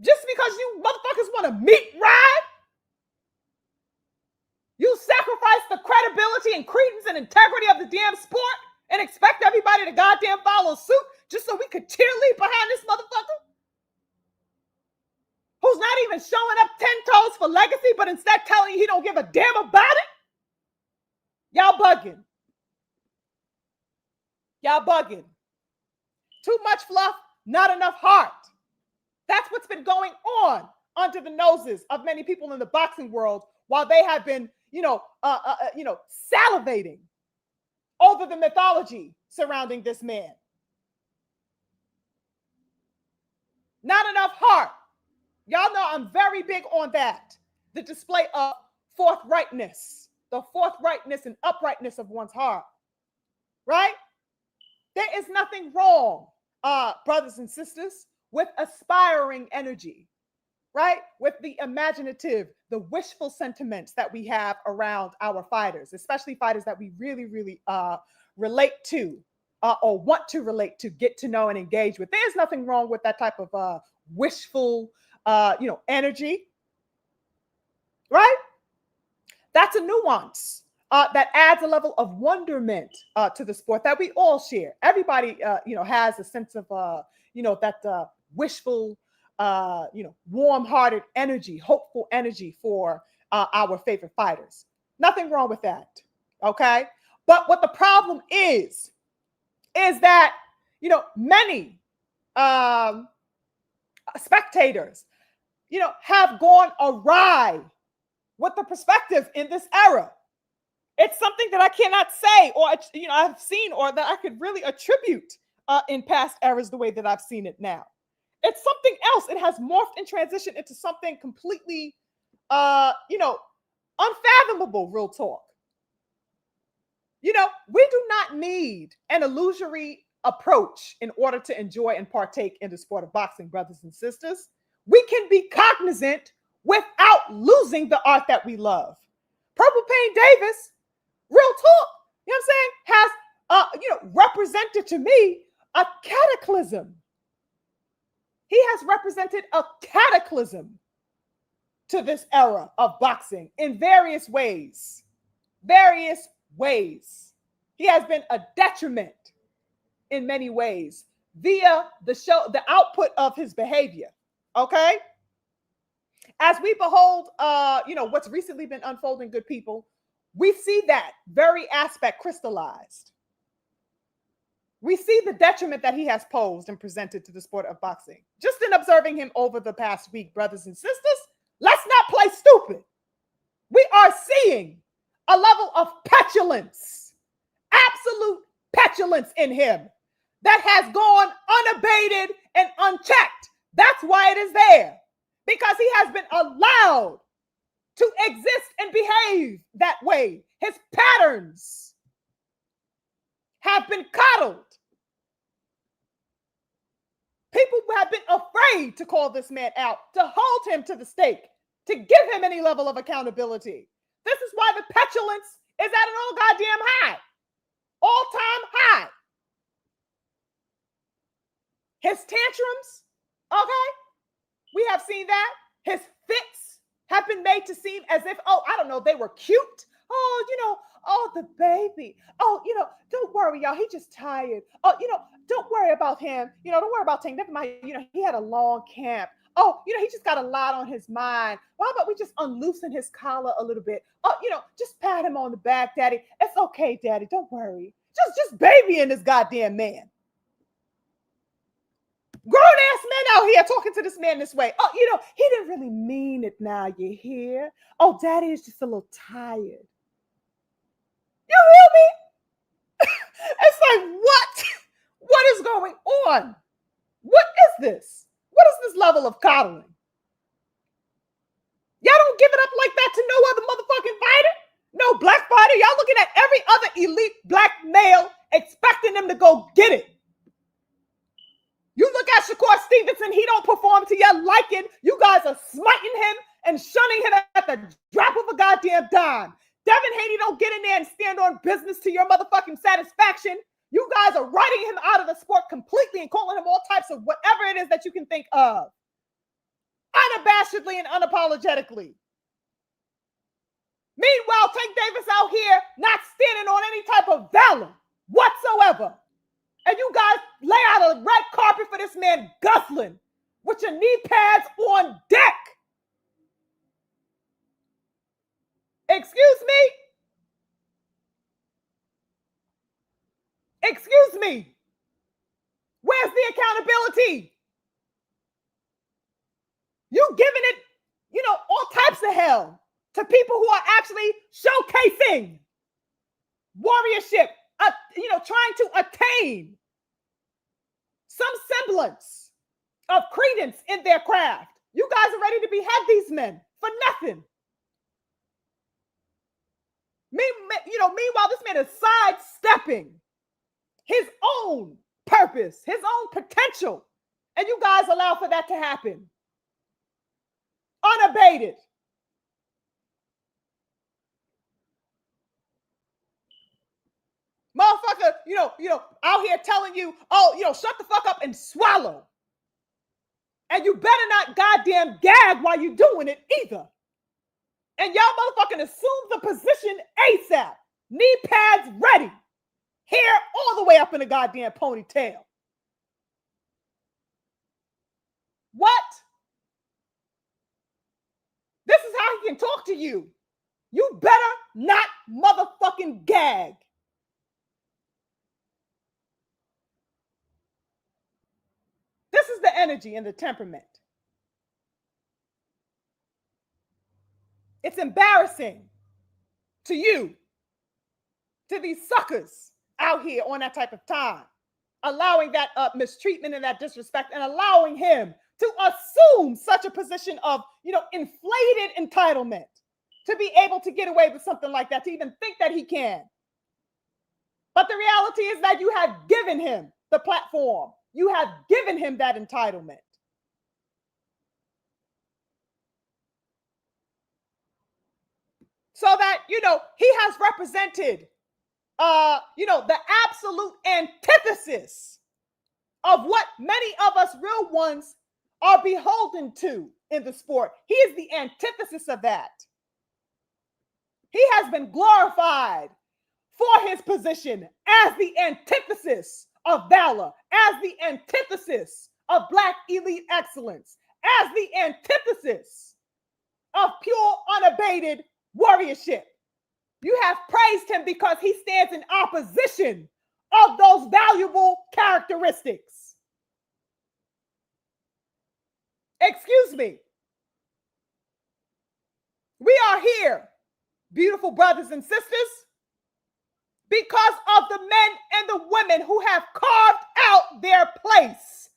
Just because you motherfuckers want to meat ride? You sacrifice the credibility and credence and integrity of the damn sport and expect everybody to goddamn follow suit just so we could cheerlead behind this motherfucker? Who's not even showing up 10 toes for legacy, but instead telling you he don't give a damn about it? Y'all bugging. Y'all bugging. Too much fluff, not enough heart. That's what's been going on under the noses of many people in the boxing world while they have been, salivating over the mythology surrounding this man. Not enough heart. Y'all know I'm very big on that. The display of forthrightness, the forthrightness and uprightness of one's heart, right? There is nothing wrong, brothers and sisters, with aspiring energy, right? With the imaginative, the wishful sentiments that we have around our fighters, especially fighters that we really, really relate to or want to relate to, get to know and engage with. There's nothing wrong with that type of wishful, energy, right? That's a nuance that adds a level of wonderment to the sport that we all share. Everybody, has a sense of, that wishful, warm-hearted energy, hopeful energy for our favorite fighters. Nothing wrong with that, okay? But what the problem is that, many spectators, have gone awry with the perspective in this era. It's something that I cannot say, or, I've seen, or that I could really attribute in past eras the way that I've seen it now. It's something else. It has morphed and transitioned into something completely, unfathomable, real talk. We do not need an illusory approach in order to enjoy and partake in the sport of boxing, brothers and sisters. We can be cognizant without losing the art that we love. Purple Pain Davis, real talk, you know what I'm saying, has represented to me a cataclysm. He has represented a cataclysm to this era of boxing in various ways. Various ways. He has been a detriment in many ways via the output of his behavior. Okay? As we behold, what's recently been unfolding, good people, we see that very aspect crystallized. We see the detriment that he has posed and presented to the sport of boxing. Just in observing him over the past week, brothers and sisters, let's not play stupid. We are seeing a level of petulance, absolute petulance in him that has gone unabated and unchecked. That's why it is there, because he has been allowed to exist and behave that way. His patterns have been coddled. People have been afraid to call this man out, to hold him to the stake, to give him any level of accountability. This is why the petulance is at an all goddamn high, all-time high. His tantrums, okay, we have seen that. His fits have been made to seem as if, they were cute. The baby. Don't worry, y'all. He just tired. Don't worry about him. Don't worry about Tank. Never mind. He had a long camp. He just got a lot on his mind. Why about we just unloosen his collar a little bit? Just pat him on the back, Daddy. It's okay, Daddy. Don't worry. Just babying this goddamn man. Grown-ass men out here talking to this man this way. He didn't really mean it now, you hear? Daddy is just a little tired. You hear me? It's like, what? What is going on? What is this? What is this level of coddling? Y'all don't give it up like that to no other motherfucking fighter? No black fighter? Y'all looking at every other elite black male expecting them to go get it. You look at Shakur Stevenson, he don't perform to your liking. You guys are smiting him and shunning him at the drop of a goddamn dime. Devin Haney don't get in there and stand on business to your motherfucking satisfaction. You guys are writing him out of the sport completely and calling him all types of whatever it is that you can think of. Unabashedly and unapologetically. Meanwhile, Tank Davis out here not standing on any type of valor whatsoever. And you guys lay out a red carpet for this man Gusling with your knee pads on deck. Excuse me? Excuse me. Where's the accountability? You giving it, all types of hell to people who are actually showcasing warriorship, trying to attain some semblance of credence in their craft. You guys are ready to behead these men for nothing. Meanwhile, this man is sidestepping his own purpose, his own potential. And you guys allow for that to happen. Unabated. Motherfucker, out here telling you, shut the fuck up and swallow. And you better not goddamn gag while you're doing it either. And y'all motherfucking assume the position ASAP. Knee pads ready. Hair all the way up in the goddamn ponytail. What? This is how he can talk to you. You better not motherfucking gag. This is the energy and the temperament. It's embarrassing to you, to these suckers out here on that type of time, allowing that mistreatment and that disrespect and allowing him to assume such a position of, inflated entitlement, to be able to get away with something like that, to even think that he can. But the reality is that you have given him the platform. You have given him that entitlement. So that, he has represented, the absolute antithesis of what many of us real ones are beholden to in the sport. He is the antithesis of that. He has been glorified for his position as the antithesis of valor, as the antithesis of Black elite excellence, as the antithesis of pure, unabated warriorship. You have praised him because he stands in opposition of those valuable characteristics. Excuse me. We are here, beautiful brothers and sisters, because of the men and the women who have carved out their place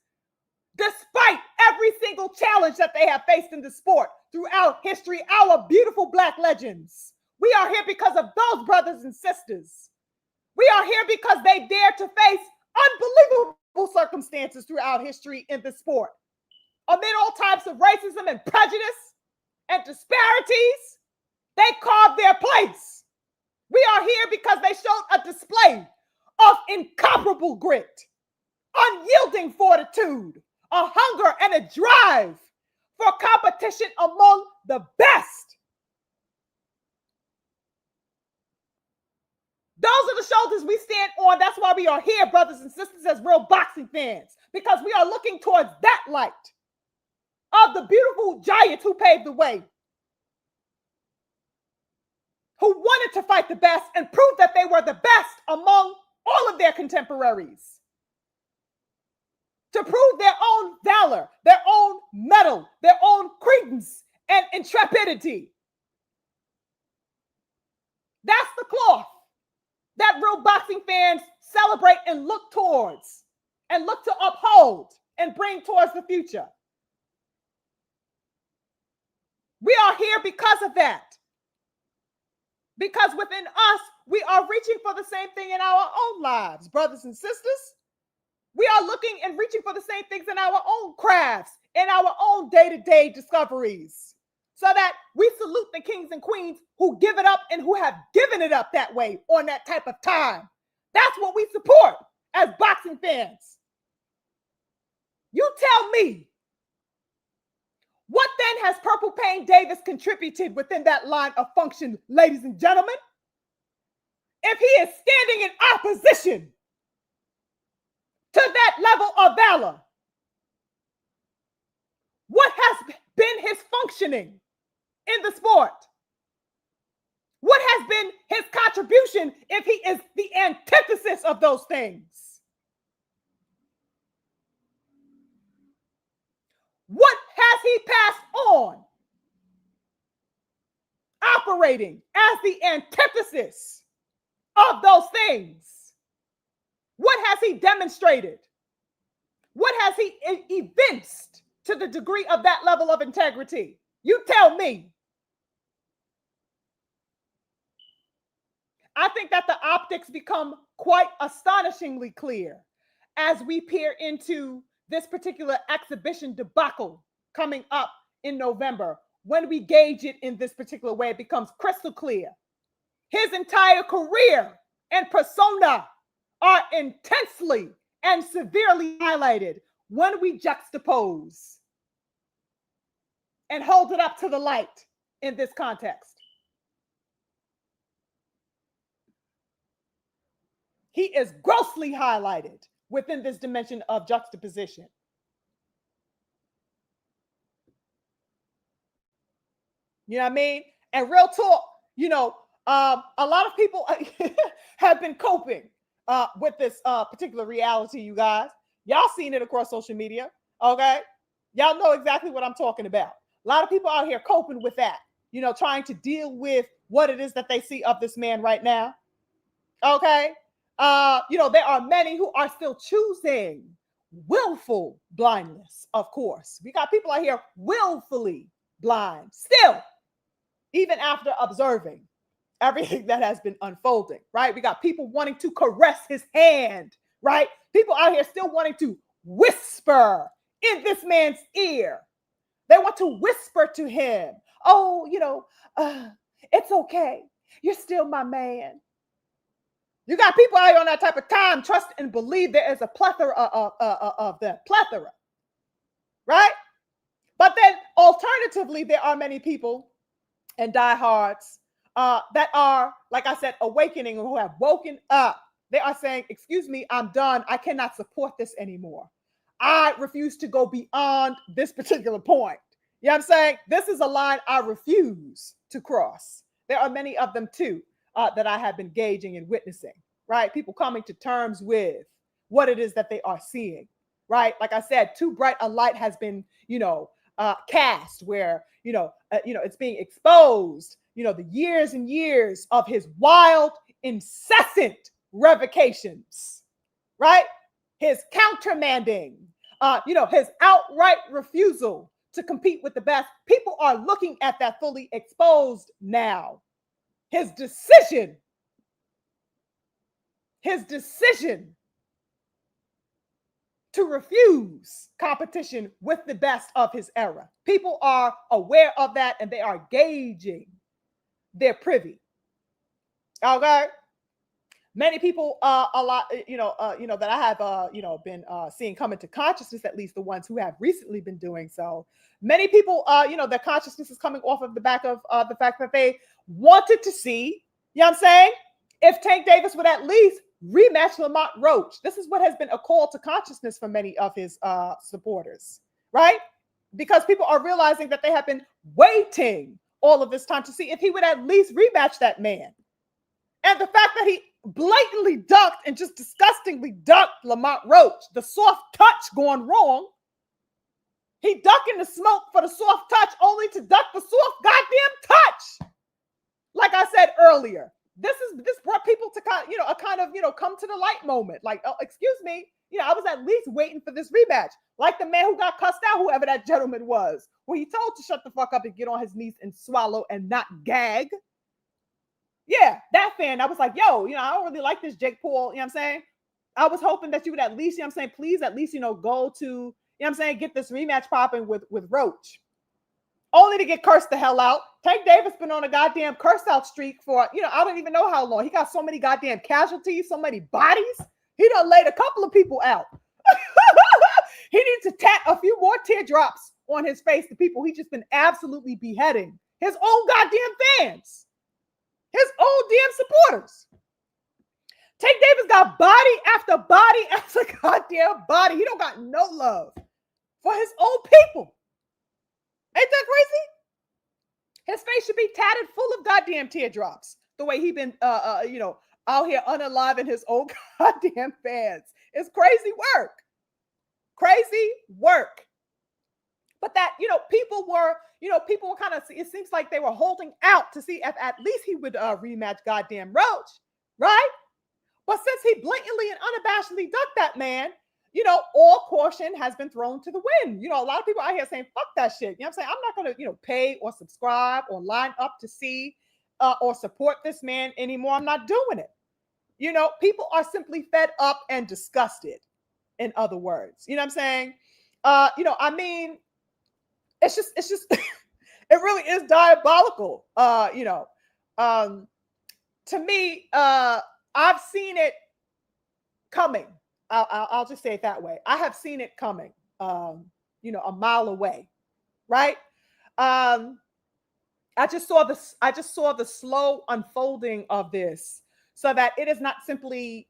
despite every single challenge that they have faced in the sport throughout history, our beautiful Black legends. We are here because of those brothers and sisters. We are here because they dared to face unbelievable circumstances throughout history in the sport. Amid all types of racism and prejudice and disparities, they carved their place. We are here because they showed a display of incomparable grit, unyielding fortitude, a hunger and a drive for competition among the best. Those are the shoulders we stand on. That's why we are here, brothers and sisters, as real boxing fans, because we are looking towards that light of the beautiful giants who paved the way, who wanted to fight the best and prove that they were the best among all of their contemporaries, to prove their own valor, their own mettle, their own credence and intrepidity. That's the cloth that real boxing fans celebrate and look towards and look to uphold and bring towards the future. We are here because of that. Because within us, we are reaching for the same thing in our own lives, brothers and sisters. We are looking and reaching for the same things in our own crafts, in our own day-to-day discoveries, so that we salute the kings and queens who give it up and who have given it up that way on that type of time. That's what we support as boxing fans. You tell me, what then has Purple Pain Davis contributed within that line of function, ladies and gentlemen? If he is standing in opposition to that level of valor, what has been his functioning in the sport? What has been his contribution if he is the antithesis of those things? What has he passed on, operating as the antithesis of those things? What has he demonstrated? What has he evinced to the degree of that level of integrity? You tell me. I think that the optics become quite astonishingly clear as we peer into this particular exhibition debacle coming up in November. When we gauge it in this particular way, it becomes crystal clear. His entire career and persona are intensely and severely highlighted when we juxtapose and hold it up to the light in this context. He is grossly highlighted within this dimension of juxtaposition. You know what I mean? And real talk, a lot of people have been coping with this particular reality, you guys. Y'all seen it across social media, okay? Y'all know exactly what I'm talking about. A lot of people out here coping with that, trying to deal with what it is that they see of this man right now, okay? There are many who are still choosing willful blindness, of course. We got people out here willfully blind still, even after observing everything that has been unfolding, right? We got people wanting to caress his hand, right? People out here still wanting to whisper in this man's ear. They want to whisper to him, oh, it's okay. You're still my man. You got people out here on that type of time, trust and believe there is a plethora of them, plethora, right? But then alternatively, there are many people and diehards that are, like I said, awakening, who have woken up. They are saying, excuse me, I'm done. I cannot support this anymore. I refuse to go beyond this particular point. You know what I'm saying? This is a line I refuse to cross. There are many of them too that I have been gauging and witnessing, right? People coming to terms with what it is that they are seeing, right? Like I said, too bright a light has been, cast where, it's being exposed, the years and years of his wild, incessant revocations, right? His countermanding, his outright refusal to compete with the best. People are looking at that fully exposed now. His decision to refuse competition with the best of his era. People are aware of that and they are gauging their privy. Okay. Many people, a lot, that I have, been seeing come into consciousness, at least the ones who have recently been doing so. Many people, their consciousness is coming off of the back of the fact that they wanted to see, I'm saying, if Tank Davis would at least rematch Lamont Roach. This is what has been a call to consciousness for many of his supporters, right? Because people are realizing that they have been waiting all of this time to see if he would at least rematch that man. And the fact that he blatantly ducked and just disgustingly ducked Lamont Roach, the soft touch going wrong. He ducking the smoke for the soft touch only to duck the soft goddamn touch. Like I said earlier, this brought people to come to the light moment. Like, oh, excuse me, I was at least waiting for this rematch. Like the man who got cussed out, whoever that gentleman was, where he told to shut the fuck up and get on his knees and swallow and not gag. Yeah, that fan, I was like, yo, I don't really like this Jake Paul, you know what I'm saying? I was hoping that you would at least, please at least, go to, get this rematch popping with Roach. Only to get cursed the hell out. Tank Davis been on a goddamn curse out streak for, I don't even know how long. He got so many goddamn casualties, so many bodies. He done laid a couple of people out. He needs to tap a few more teardrops on his face to people he just been absolutely beheading. His own goddamn fans. His own damn supporters. Tank Davis got body after body after goddamn body. He don't got no love for his own people. Ain't that crazy? His face should be tatted full of goddamn teardrops. The way he been, out here unaliving his own goddamn fans. It's crazy work. Crazy work. But that, people were kind of, it seems like they were holding out to see if at least he would rematch goddamn Roach, right? But since he blatantly and unabashedly ducked that man, all caution has been thrown to the wind. A lot of people out here saying, fuck that shit. I'm saying? I'm not going to, pay or subscribe or line up to see or support this man anymore. I'm not doing it. People are simply fed up and disgusted, in other words. You know what I'm saying? It's just, it really is diabolical. To me, I've seen it coming. I'll just say it that way. I have seen it coming, a mile away, right? I just saw the slow unfolding of this, so that it is not simply,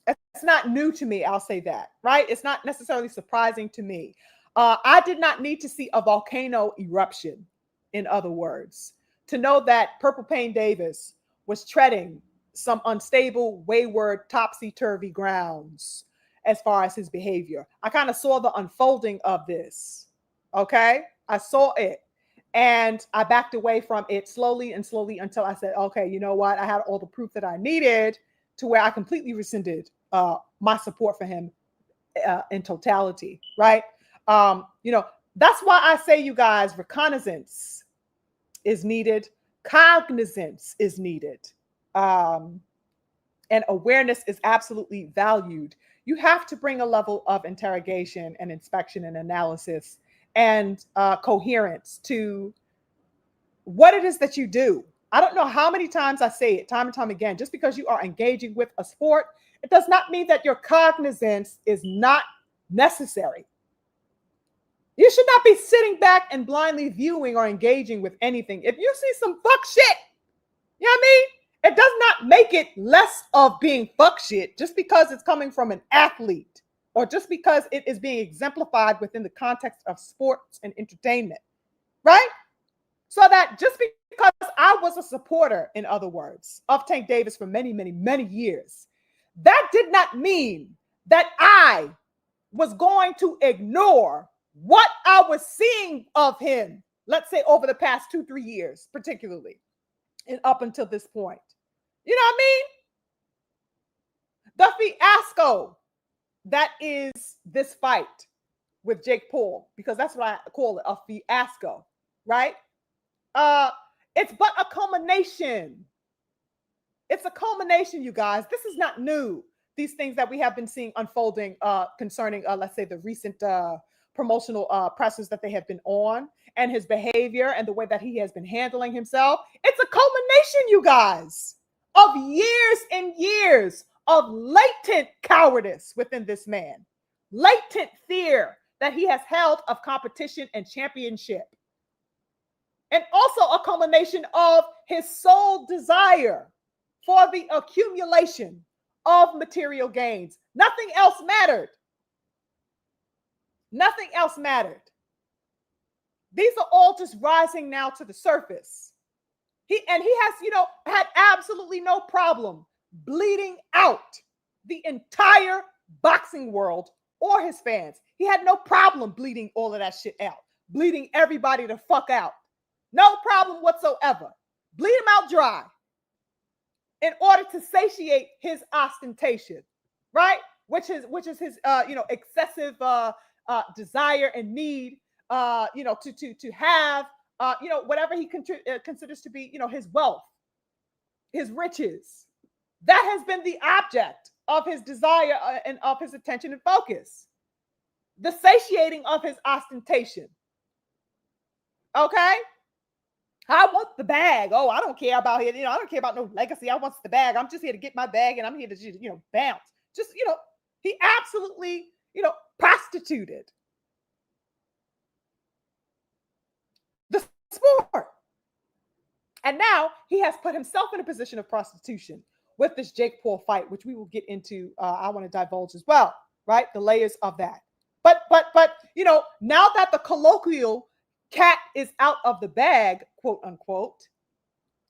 it's not new to me. I'll say that, right? It's not necessarily surprising to me. I did not need to see a volcano eruption, in other words, to know that Purple Pain Davis was treading some unstable, wayward, topsy-turvy grounds as far as his behavior. I kind of saw the unfolding of this. Okay. I saw it and I backed away from it slowly until I said, okay, you know what? I had all the proof that I needed to where I completely rescinded my support for him in totality. Right. That's why I say, you guys, reconnaissance is needed. Cognizance is needed. Um, and awareness is absolutely valued. You have to bring a level of interrogation and inspection and analysis and coherence to what it is that you do. I don't know how many times I say it, time and time again. Just because you are engaging with a sport, it does not mean that your cognizance is not necessary. You should not be sitting back and blindly viewing or engaging with anything. If you see some fuck shit, you know what I mean? It does not make it less of being fuck shit just because it's coming from an athlete or just because it is being exemplified within the context of sports and entertainment, right? So that just because I was a supporter, in other words, of Tank Davis for many, many, many years, that did not mean that I was going to ignore what I was seeing of him, let's say over the past 2-3 years, particularly, and up until this point. You know what I mean? The fiasco that is this fight with Jake Paul, because that's what I call it, a fiasco, right? It's but a culmination. It's a culmination, you guys. This is not new. These things that we have been seeing unfolding concerning, let's say, the recent promotional presses that they have been on, and his behavior and the way that he has been handling himself. It's a culmination, you guys, of years and years of latent cowardice within this man, latent fear that he has held of competition and championship, and also a culmination of his sole desire for the accumulation of material gains. Nothing else mattered. Nothing else mattered. These are all just rising now to the surface. He has, had absolutely no problem bleeding out the entire boxing world or his fans. He had no problem bleeding all of that shit out, bleeding everybody the fuck out. No problem whatsoever. Bleed him out dry in order to satiate his ostentation, right? Which is his excessive desire and need to have whatever he considers to be his wealth, his riches. That has been the object of his desire and of his attention and focus. The satiating of his ostentation. Okay? I want the bag. Oh, I don't care about it. I don't care about no legacy. I want the bag. I'm just here to get my bag and I'm here to, bounce. Just, he absolutely, prostituted the sport. And now he has put himself in a position of prostitution with this Jake Paul fight, which we will get into. I want to divulge as well, right? The layers of that. But, now that the colloquial cat is out of the bag, quote unquote,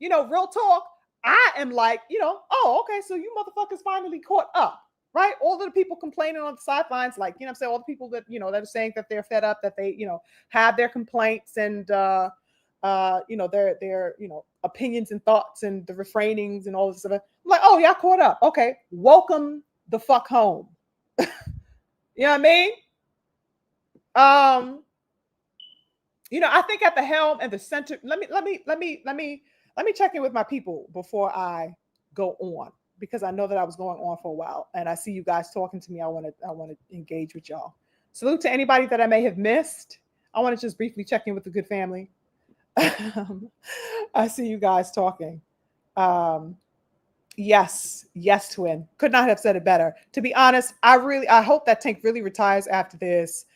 real talk, I am like, oh, okay, so you motherfuckers finally caught up, right? All of the people complaining on the sidelines, like, I'm saying, all the people that, that are saying that they're fed up, that they, have their complaints and, their opinions and thoughts and the refrainings and all this stuff. I'm like, oh, y'all caught up. Okay, welcome the fuck home. You know what I mean? I think at the helm and the center. Let me check in with my people before I go on, because I know that I was going on for a while and I see you guys talking to me. I want to engage with y'all. Salute to anybody that I may have missed. I want to just briefly check in with the good family. I see you guys talking. Yes, twin. Could not have said it better. To be honest, I hope that Tank really retires after this.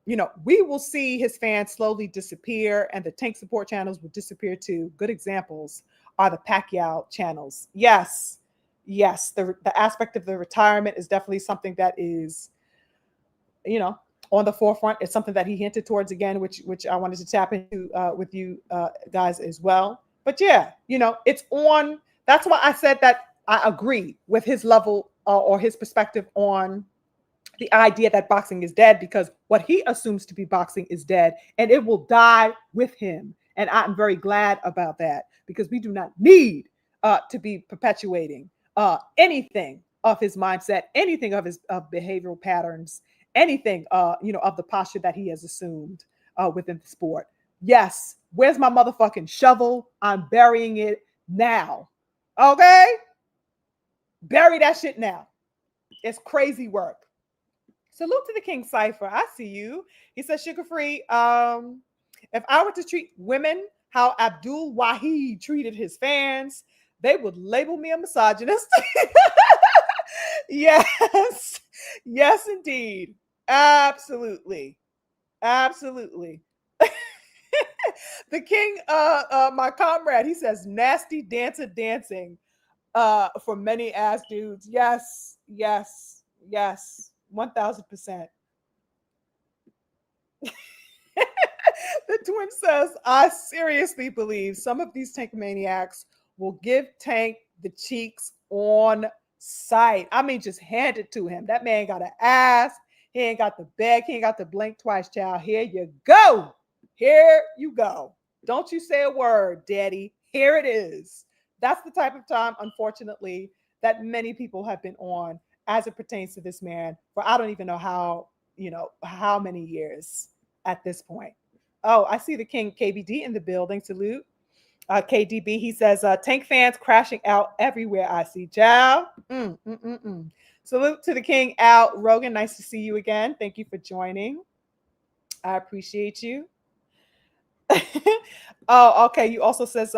We will see his fans slowly disappear and the Tank support channels will disappear too. Good examples are the Pacquiao channels. Yes. The aspect of the retirement is definitely something that is, on the forefront. It's something that he hinted towards again, which I wanted to tap into with you guys as well. But yeah, it's on. That's why I said that I agree with his level or his perspective on the idea that boxing is dead, because what he assumes to be boxing is dead and it will die with him. And I'm very glad about that, because we do not need to be perpetuating anything of his mindset, anything of his behavioral patterns, anything, of the posture that he has assumed within the sport. Yes. Where's my motherfucking shovel? I'm burying it now. Okay? Bury that shit now. It's crazy work. Salute to the King Cipher. I see you. He says, Sugar Free, if I were to treat women how Abdul Wahid treated his fans, they would label me a misogynist. Yes. Yes, indeed. Absolutely. Absolutely. The king, my comrade, he says, nasty dancer dancing for many ass dudes. Yes, yes, yes. 1000%. The twin says, I seriously believe some of these tank maniacs will give Tank the cheeks on sight. I mean, just hand it to him. That man got to ask. He ain't got to beg. He ain't got to blink twice, child. Here you go. Here you go. Don't you say a word, daddy. Here it is. That's the type of time, unfortunately, that many people have been on as it pertains to this man for I don't even know how many years at this point. Oh, I see the King KBD in the building. Salute. KDB, he says, tank fans crashing out everywhere. I see. Ciao. Salute to the King Al Rogan. Nice to see you again. Thank you for joining. I appreciate you. Oh, okay. You also says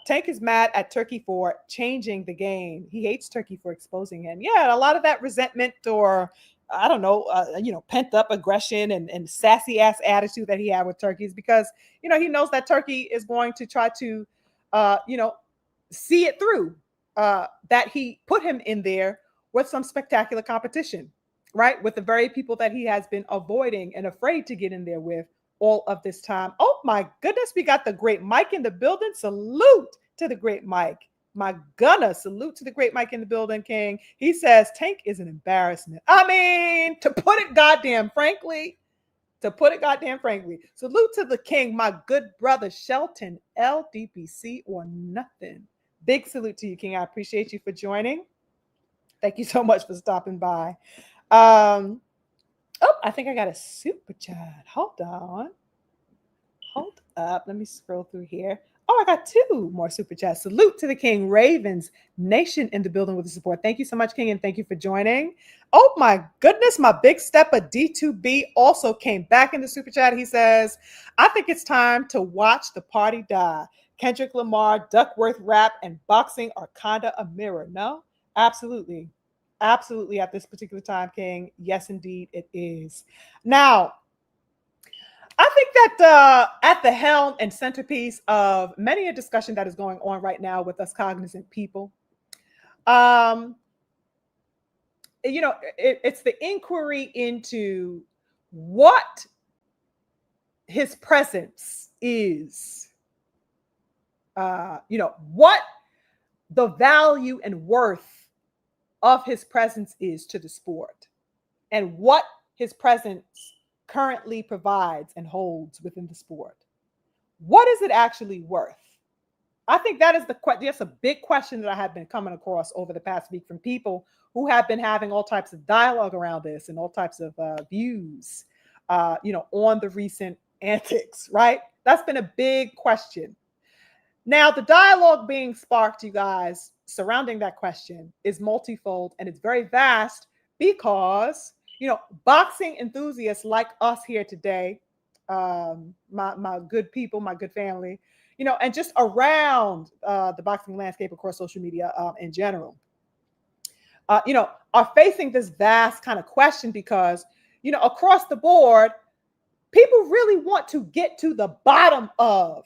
Tank is mad at Turkey for changing the game. He hates Turkey for exposing him. Yeah, a lot of that resentment or I don't know, pent up aggression and sassy ass attitude that he had with Turkey is because he knows that Turkey is going to try to see it through. That he put him in there with some spectacular competition, right? With the very people that he has been avoiding and afraid to get in there with all of this time. Oh my goodness, we got the great Mike in the building. Salute to the great Mike. My gunna, salute to the great Mike in the building, King. He says Tank is an embarrassment. I mean, to put it goddamn frankly, salute to the King, my good brother Shelton, LDPC or nothing. Big salute to you, King. I appreciate you for joining. Thank you so much for stopping by. I think I got a super chat. Hold on. Hold up. Let me scroll through here. Oh, I got 2 more super chats. Salute to the King Ravens Nation in the building with the support. Thank you so much, King, and thank you for joining. Oh my goodness, my big stepper D2B also came back in the super chat. He says, I think it's time to watch the party die. Kendrick Lamar, Duckworth rap, and boxing are kinda a mirror. No? Absolutely. Absolutely at this particular time, King. Yes, indeed, it is. Now, I think that at the helm and centerpiece of many a discussion that is going on right now with us cognizant people, it's the inquiry into what his presence is, what the value and worth of his presence is to the sport and what his presence currently provides and holds within the sport. What is it actually worth? I think that is that's a big question that I have been coming across over the past week from people who have been having all types of dialogue around this and all types of views, on the recent antics, right? That's been a big question. Now, the dialogue being sparked, you guys, surrounding that question is multifold and it's very vast because boxing enthusiasts like us here today, my good people, my good family, and just around the boxing landscape across social media in general, are facing this vast kind of question because, across the board, people really want to get to the bottom of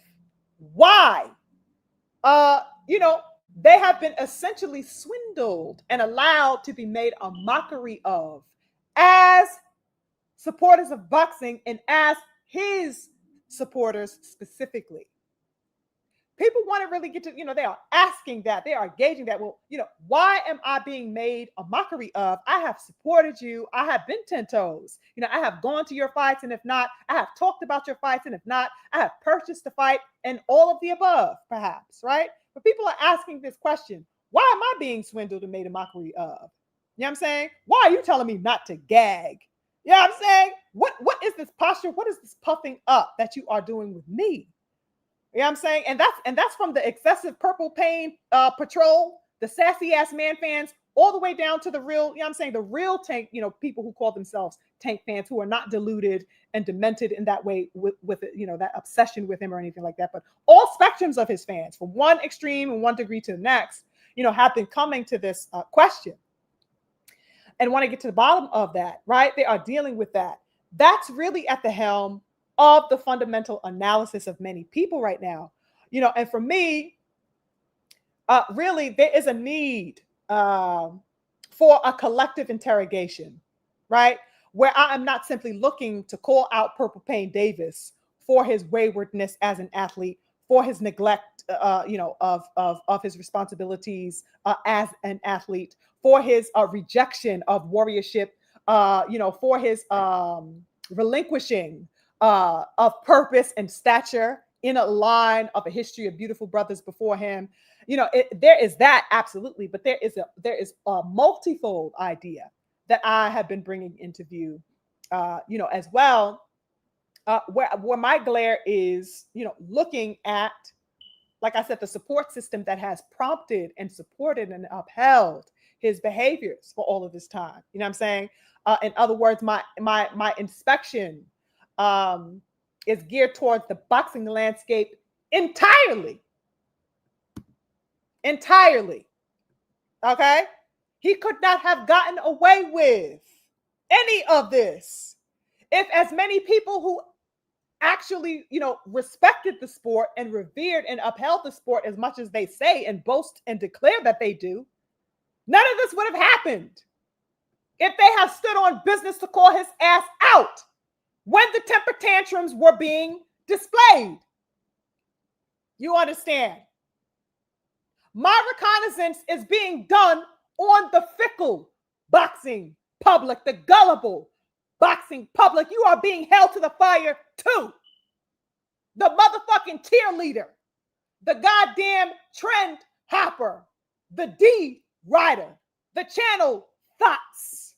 why, they have been essentially swindled and allowed to be made a mockery of as supporters of boxing and as his supporters specifically. People want to really get to, they are asking that, they are gauging that. Well, why am I being made a mockery of? I have supported you. I have been 10 toes. I have gone to your fights. And if not, I have talked about your fights. And if not, I have purchased the fight and all of the above, perhaps, right? But people are asking this question. Why am I being swindled and made a mockery of? You know what I'm saying? Why are you telling me not to gag? You know what I'm saying? What is this posture? What is this puffing up that you are doing with me? You know what I'm saying? And that's from the excessive purple pain patrol, the sassy ass man fans, all the way down to the real, you know what I'm saying, the real tank, people who call themselves tank fans who are not deluded and demented in that way with that obsession with him or anything like that. But all spectrums of his fans, from one extreme and one degree to the next, have been coming to this question and want to get to the bottom of that, right? They are dealing with that. That's really at the helm of the fundamental analysis of many people right now. And for me, really, there is a need for a collective interrogation, right? Where I am not simply looking to call out Purple Pain Davis for his waywardness as an athlete, for his neglect, of his responsibilities as an athlete, for his rejection of warriorship, for his relinquishing of purpose and stature in a line of a history of beautiful brothers before him. There is that, absolutely, but there is a multifold idea that I have been bringing into view, as well, where my glare is, looking at, like I said, the support system that has prompted and supported and upheld his behaviors for all of this time. You know what I'm saying? In other words, my inspection is geared towards the boxing landscape entirely. Okay? He could not have gotten away with any of this if as many people who actually, respected the sport and revered and upheld the sport as much as they say and boast and declare that they do, none of this would have happened if they have stood on business to call his ass out when the temper tantrums were being displayed. You understand? My reconnaissance is being done on the fickle boxing public, the gullible boxing public. You are being held to the fire too. The motherfucking cheerleader, the goddamn trend hopper, the D rider, the channel thoughts,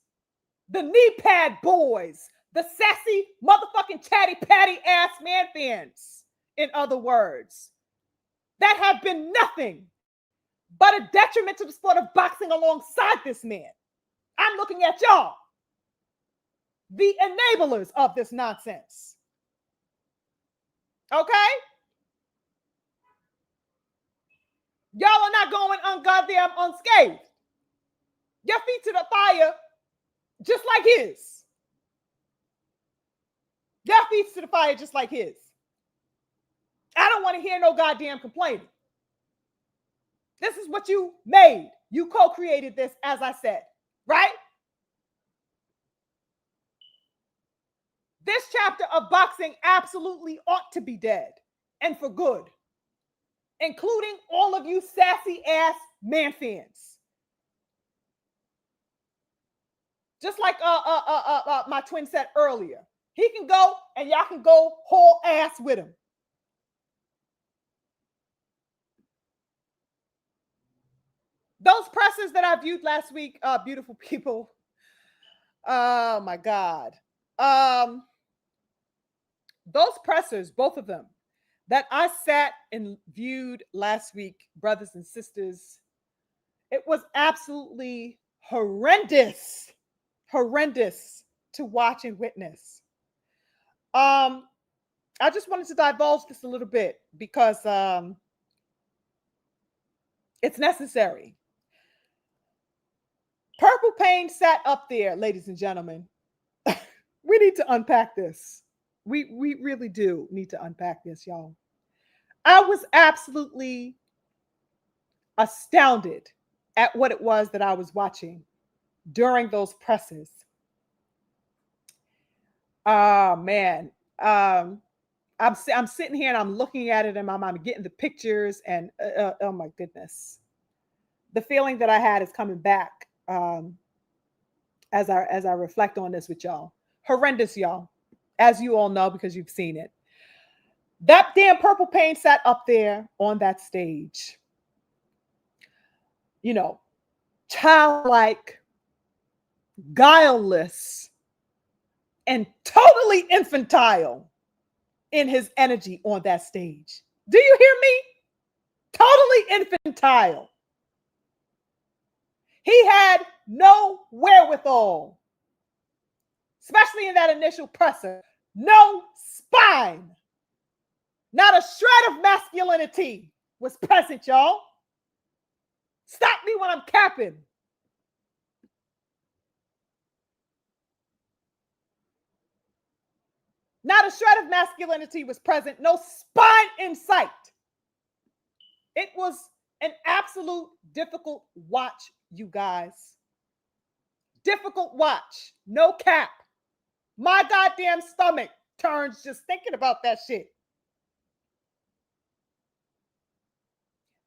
the knee pad boys, the sassy motherfucking chatty patty ass man fans, in other words, that have been nothing but a detriment to the sport of boxing alongside this man. I'm looking at y'all, the enablers of this nonsense. Okay? Y'all are not going ungoddamn unscathed. Your feet to the fire, just like his. Your feet to the fire, just like his. I don't want to hear no goddamn complaining. This is what you made. You co-created this, as I said, right? This chapter of boxing absolutely ought to be dead, and for good, including all of you sassy ass man fans. Just like my twin said earlier, he can go and y'all can go whole ass with him. Those pressers that I viewed last week, beautiful people. Oh my God. Those pressers, both of them, that I sat and viewed last week, brothers and sisters, it was absolutely horrendous to watch and witness. I just wanted to divulge this a little bit because it's necessary. Purple Pain sat up there, ladies and gentlemen. We need to unpack this. We really do need to unpack this, y'all. I was absolutely astounded at what it was that I was watching during those presses. Oh man. I'm sitting here and I'm looking at it and I'm getting the pictures and oh my goodness. The feeling that I had is coming back as I reflect on this with y'all. Horrendous, y'all, as you all know because you've seen it. That damn Purple Pain sat up there on that stage, childlike, guileless, and totally infantile in his energy on that stage. Do you hear me? Totally infantile. He had no wherewithal, especially in that initial presser. No spine. Not a shred of masculinity was present, y'all. Stop me when I'm capping. Not a shred of masculinity was present. No spine in sight. It was an absolute difficult watch, you guys. Difficult watch. No cap. My goddamn stomach turns just thinking about that shit.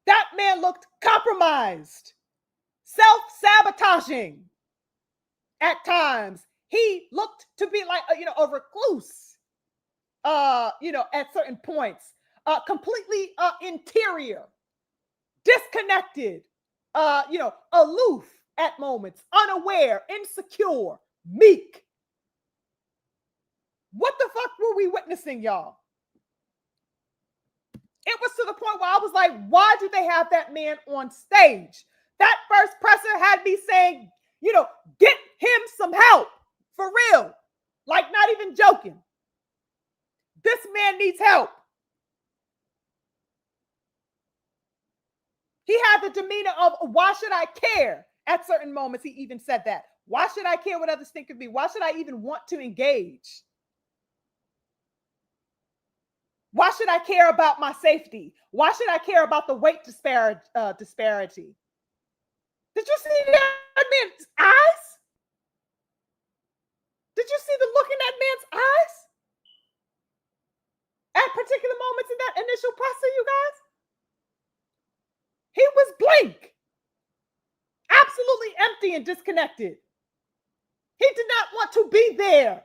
That man looked compromised, self-sabotaging at times. He looked to be like, a recluse, at certain points, completely interior, disconnected, aloof at moments, unaware, insecure, meek. What the fuck were we witnessing, y'all? It was to the point where I was like, why do they have that man on stage? That first presser had me saying, get him some help. For real. Like, not even joking. This man needs help. He had the demeanor of, why should I care? At certain moments, he even said that. Why should I care what others think of me? Why should I even want to engage? Why should I care about my safety? Why should I care about the weight disparity? Did you see that man's eyes? Did you see the look in that man's eyes? At particular moments in that initial presser, you guys? He was blank. Absolutely empty and disconnected. He did not want to be there.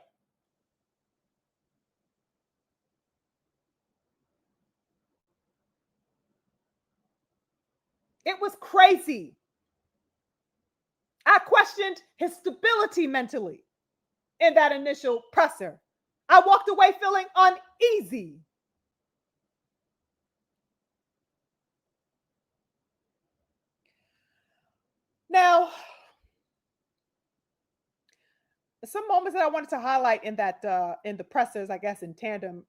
It was crazy. I questioned his stability mentally in that initial presser. I walked away feeling uneasy. Now, some moments that I wanted to highlight in that in the pressers, I guess in tandem,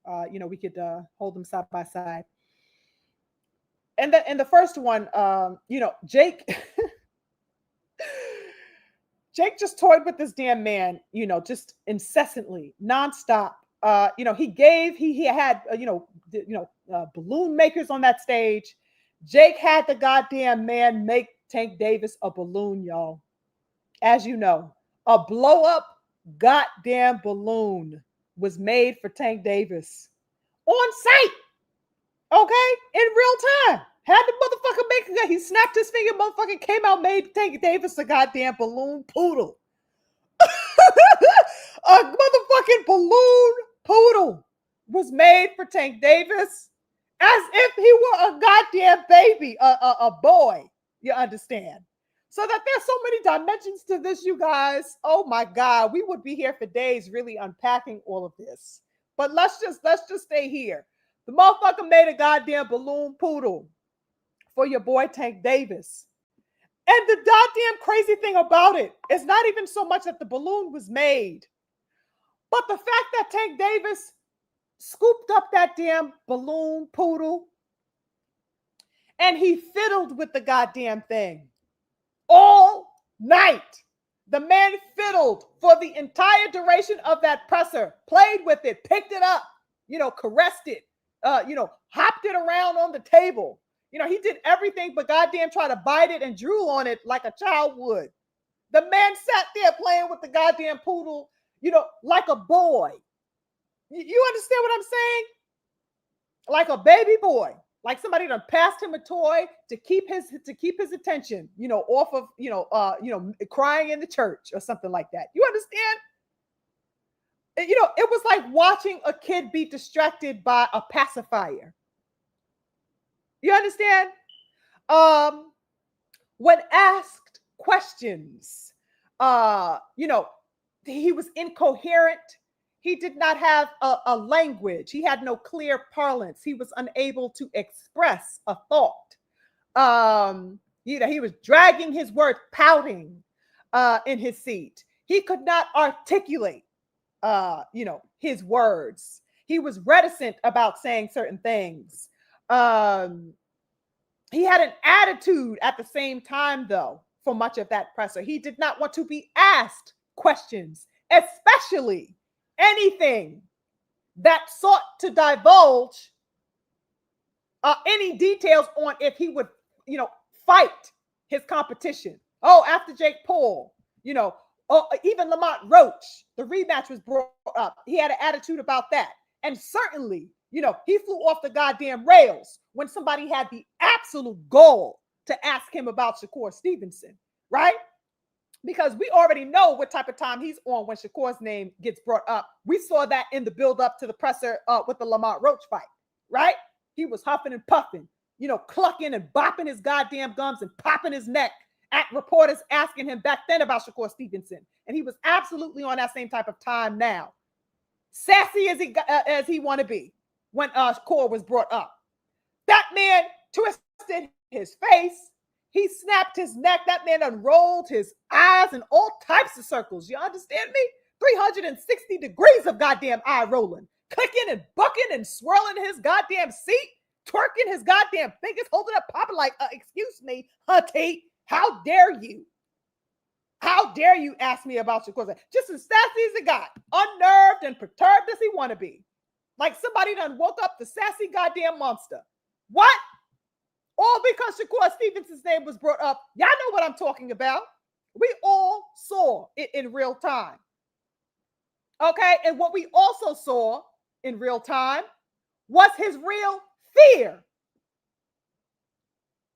we could hold them side by side. And then in the first one, Jake Jake just toyed with this damn man, just incessantly, nonstop. He had balloon makers on that stage. Jake had the goddamn man make Tank Davis a balloon, y'all. As you know, a blow up goddamn balloon was made for Tank Davis on site. Okay, in real time. Had the motherfucker make it. He snapped his finger, motherfucker came out, made Tank Davis a goddamn balloon poodle. A motherfucking balloon poodle was made for Tank Davis as if he were a goddamn baby, a boy. You understand? So that there's so many dimensions to this, you guys. Oh my God, we would be here for days really unpacking all of this. But let's just stay here. The motherfucker made a goddamn balloon poodle for your boy Tank Davis. And the goddamn crazy thing about it is not even so much that the balloon was made, but the fact that Tank Davis scooped up that damn balloon poodle and he fiddled with the goddamn thing all night. The man fiddled for the entire duration of that presser, played with it, picked it up, caressed it, hopped it around on the table. He did everything but goddamn try to bite it and drool on it like a child would. The man sat there playing with the goddamn poodle, like a boy. You understand what I'm saying? Like a baby boy. Like somebody done passed him a toy to keep his attention, off of, crying in the church or something like that. You understand? It was like watching a kid be distracted by a pacifier. You understand? When asked questions, he was incoherent. He did not have a language. He had no clear parlance. He was unable to express a thought. He was dragging his words, pouting in his seat. He could not articulate, his words. He was reticent about saying certain things. He had an attitude at the same time, though, for much of that presser. He did not want to be asked questions, especially anything that sought to divulge any details on if he would, fight his competition. Oh, after Jake Paul, even Lamont Roach, the rematch was brought up. He had an attitude about that. And certainly, he flew off the goddamn rails when somebody had the absolute gall to ask him about Shakur Stevenson, right? Because we already know what type of time he's on when Shakur's name gets brought up. We saw that in the build up to the presser with the Lamont Roach fight, right? He was huffing and puffing, clucking and bopping his goddamn gums and popping his neck at reporters asking him back then about Shakur Stevenson. And he was absolutely on that same type of time now. Sassy as he want to be when Shakur was brought up. That man twisted his face. He snapped his neck. That man unrolled his eyes in all types of circles. You understand me? 360 degrees of goddamn eye rolling, clicking and bucking and swirling his goddamn seat, twerking his goddamn fingers, holding up, popping like, excuse me, Hunty, how dare you? How dare you ask me about Shakur? Just as sassy as it got, unnerved and perturbed as he want to be. Like somebody done woke up the sassy goddamn monster. What? All because Shakur Stevenson's name was brought up. Y'all know what I'm talking about. We all saw it in real time. Okay, and what we also saw in real time was his real fear.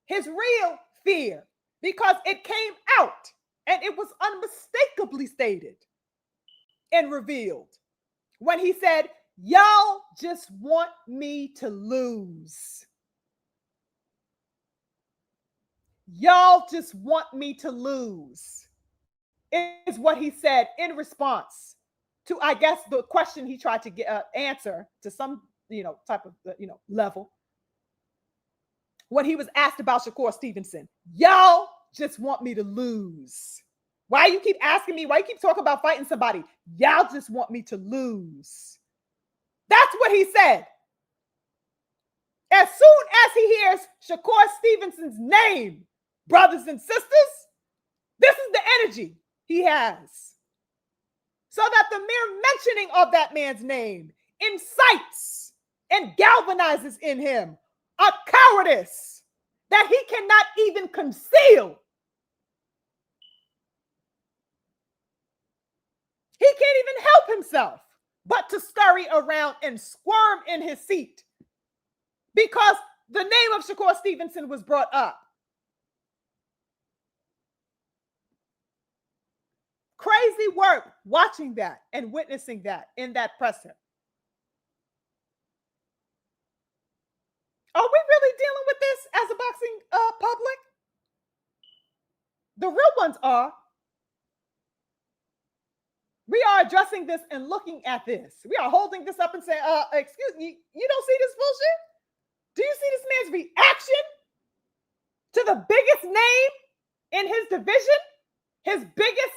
His real fear, because it came out and it was unmistakably stated and revealed when he said, y'all just want me to lose. Y'all just want me to lose, is what he said in response to, I guess, the question he tried to get answer to some, type of, level. When he was asked about Shakur Stevenson, y'all just want me to lose. Why you keep asking me? Why you keep talking about fighting somebody? Y'all just want me to lose. That's what he said. As soon as he hears Shakur Stevenson's name, brothers and sisters, this is the energy he has. So that the mere mentioning of that man's name incites and galvanizes in him a cowardice that he cannot even conceal. He can't even help himself but to scurry around and squirm in his seat because the name of Shakur Stevenson was brought up. Crazy work watching that and witnessing that in that presser. Are we really dealing with this as a boxing public? The real ones are. We are addressing this and looking at this. We are holding this up and saying, excuse me, you don't see this bullshit? Do you see this man's reaction to the biggest name in his division? His biggest,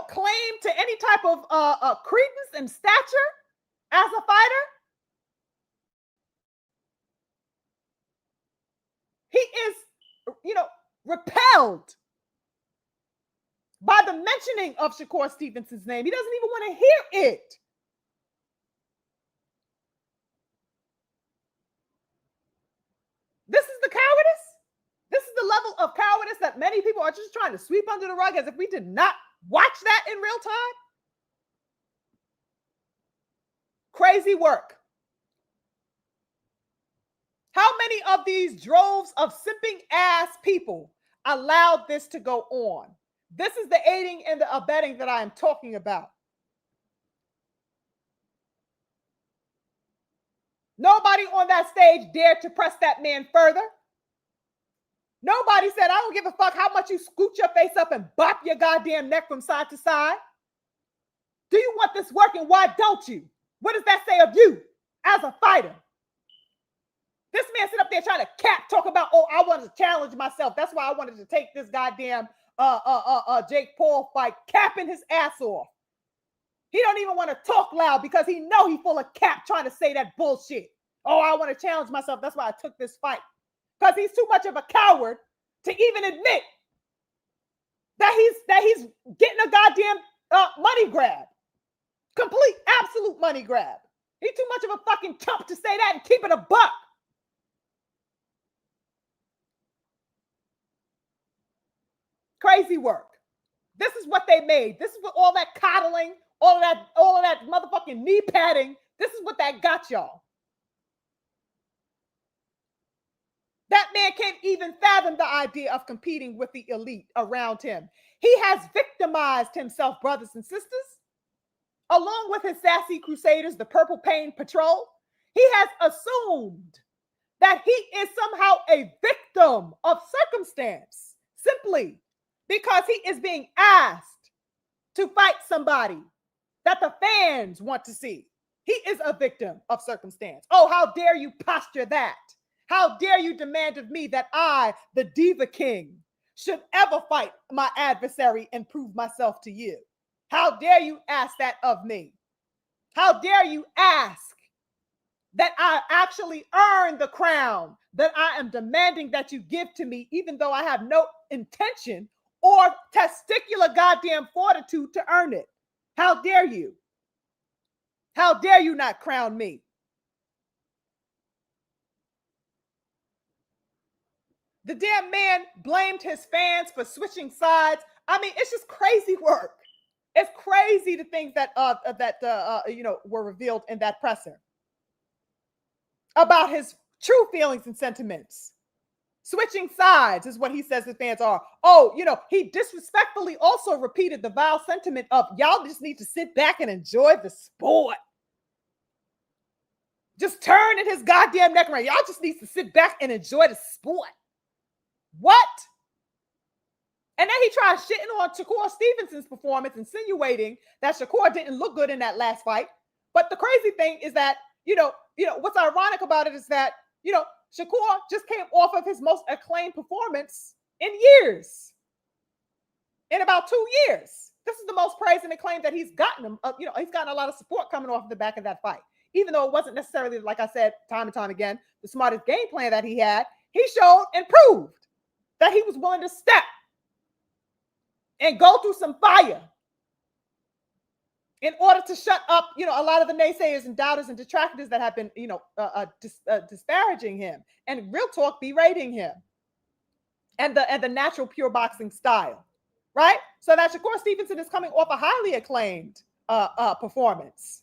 claim to any type of credence and stature as a fighter? He is, repelled by the mentioning of Shakur Stevenson's name. He doesn't even want to hear it. This is the cowardice. This is the level of cowardice that many people are just trying to sweep under the rug as if we did not watch that in real time. Crazy work. How many of these droves of simping ass people allowed this to go on? This is the aiding and the abetting that I am talking about. Nobody on that stage dared to press that man further. Nobody said, I don't give a fuck how much you scoot your face up and bop your goddamn neck from side to side. Do you want this working? Why don't you? What does that say of you as a fighter? This man sit up there trying to talk about, oh, I wanted to challenge myself. That's why I wanted to take this goddamn Jake Paul fight, capping his ass off. He don't even want to talk loud because he know he full of cap trying to say that bullshit. Oh, I want to challenge myself. That's why I took this fight. Because he's too much of a coward to even admit that he's getting a goddamn money grab. Complete, absolute money grab. He's too much of a fucking chump to say that and keep it a buck. Crazy work. This is what they made. This is what all that coddling, all of that motherfucking knee padding. This is what that got y'all. That man can't even fathom the idea of competing with the elite around him. He has victimized himself, brothers and sisters. Along with his sassy crusaders, the Purple Pain Patrol, he has assumed that he is somehow a victim of circumstance, simply because he is being asked to fight somebody that the fans want to see. He is a victim of circumstance. Oh, how dare you posture that? How dare you demand of me that I, the Diva King, should ever fight my adversary and prove myself to you? How dare you ask that of me? How dare you ask that I actually earn the crown that I am demanding that you give to me, even though I have no intention or testicular goddamn fortitude to earn it? How dare you? How dare you not crown me? The damn man blamed his fans for switching sides. I mean, it's just crazy work. It's crazy the things that were revealed in that presser about his true feelings and sentiments. Switching sides is what he says the fans are. Oh, he disrespectfully also repeated the vile sentiment of y'all just need to sit back and enjoy the sport. Just turning his goddamn neck around. Y'all just need to sit back and enjoy the sport. What? And then he tried shitting on Shakur Stevenson's performance, insinuating that Shakur didn't look good in that last fight. But the crazy thing is that, what's ironic about it is that, Shakur just came off of his most acclaimed performance in years. In about 2 years. This is the most praise and acclaim that he's gotten. He's gotten a lot of support coming off the back of that fight. Even though it wasn't necessarily, like I said, time and time again, the smartest game plan that he had, he showed and proved that he was willing to step and go through some fire in order to shut up, a lot of the naysayers and doubters and detractors that have been, disparaging him and real talk berating him and the natural pure boxing style, right? So that Shakur Stevenson is coming off a highly acclaimed performance.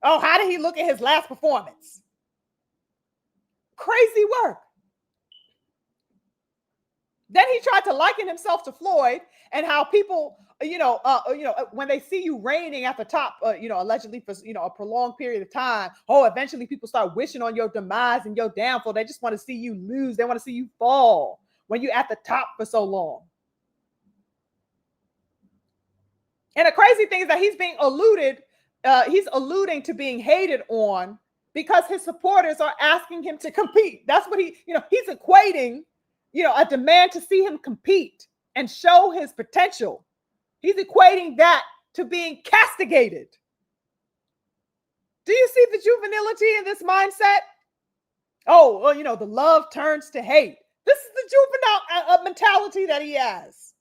Oh, how did he look at his last performance? Crazy work. Then he tried to liken himself to Floyd and how people, when they see you reigning at the top, allegedly for, a prolonged period of time, eventually people start wishing on your demise and your downfall. They just want to see you lose. They want to see you fall when you're at the top for so long. And the crazy thing is that he's alluding to being hated on because his supporters are asking him to compete. That's what he's equating, a demand to see him compete and show his potential. He's equating that to being castigated. Do you see the juvenility in this mindset? The love turns to hate. This is the juvenile mentality that he has.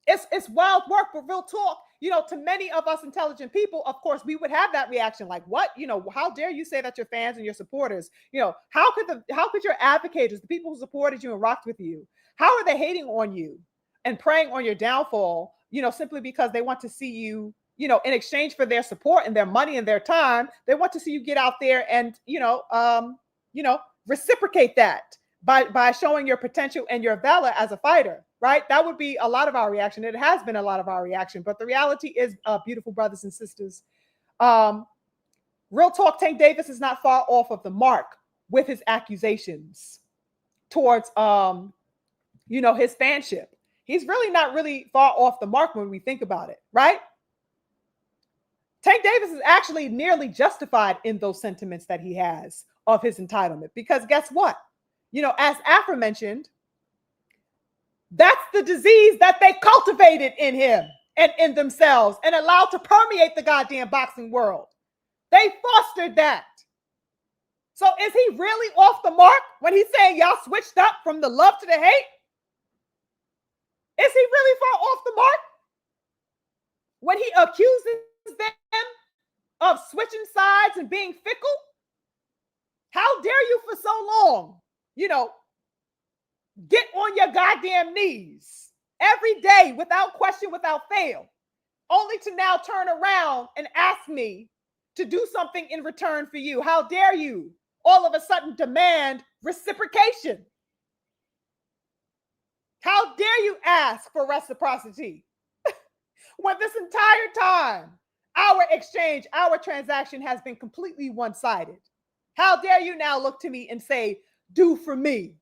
It's wild work, but real talk, to many of us intelligent people, of course, we would have that reaction like, what? How dare you say that your fans and your supporters, how could your advocates, the people who supported you and rocked with you, how are they hating on you and preying on your downfall, simply because they want to see you, in exchange for their support and their money and their time, they want to see you get out there and, reciprocate that by showing your potential and your valor as a fighter, right? That would be a lot of our reaction. It has been a lot of our reaction, but the reality is, beautiful brothers and sisters, real talk, Tank Davis is not far off of the mark with his accusations towards, his fanship. He's really not really far off the mark when we think about it, right? Tank Davis is actually nearly justified in those sentiments that he has of his entitlement. Because guess what? As aforementioned, that's the disease that they cultivated in him and in themselves and allowed to permeate the goddamn boxing world. They fostered that. So is he really off the mark when he's saying y'all switched up from the love to the hate? Is he really far off the mark when he accuses them of switching sides and being fickle? How dare you for so long, get on your goddamn knees every day without question, without fail, only to now turn around and ask me to do something in return for you? How dare you all of a sudden demand reciprocation? How dare you ask for reciprocity when this entire time our exchange, our transaction has been completely one-sided? How dare you now look to me and say, do for me?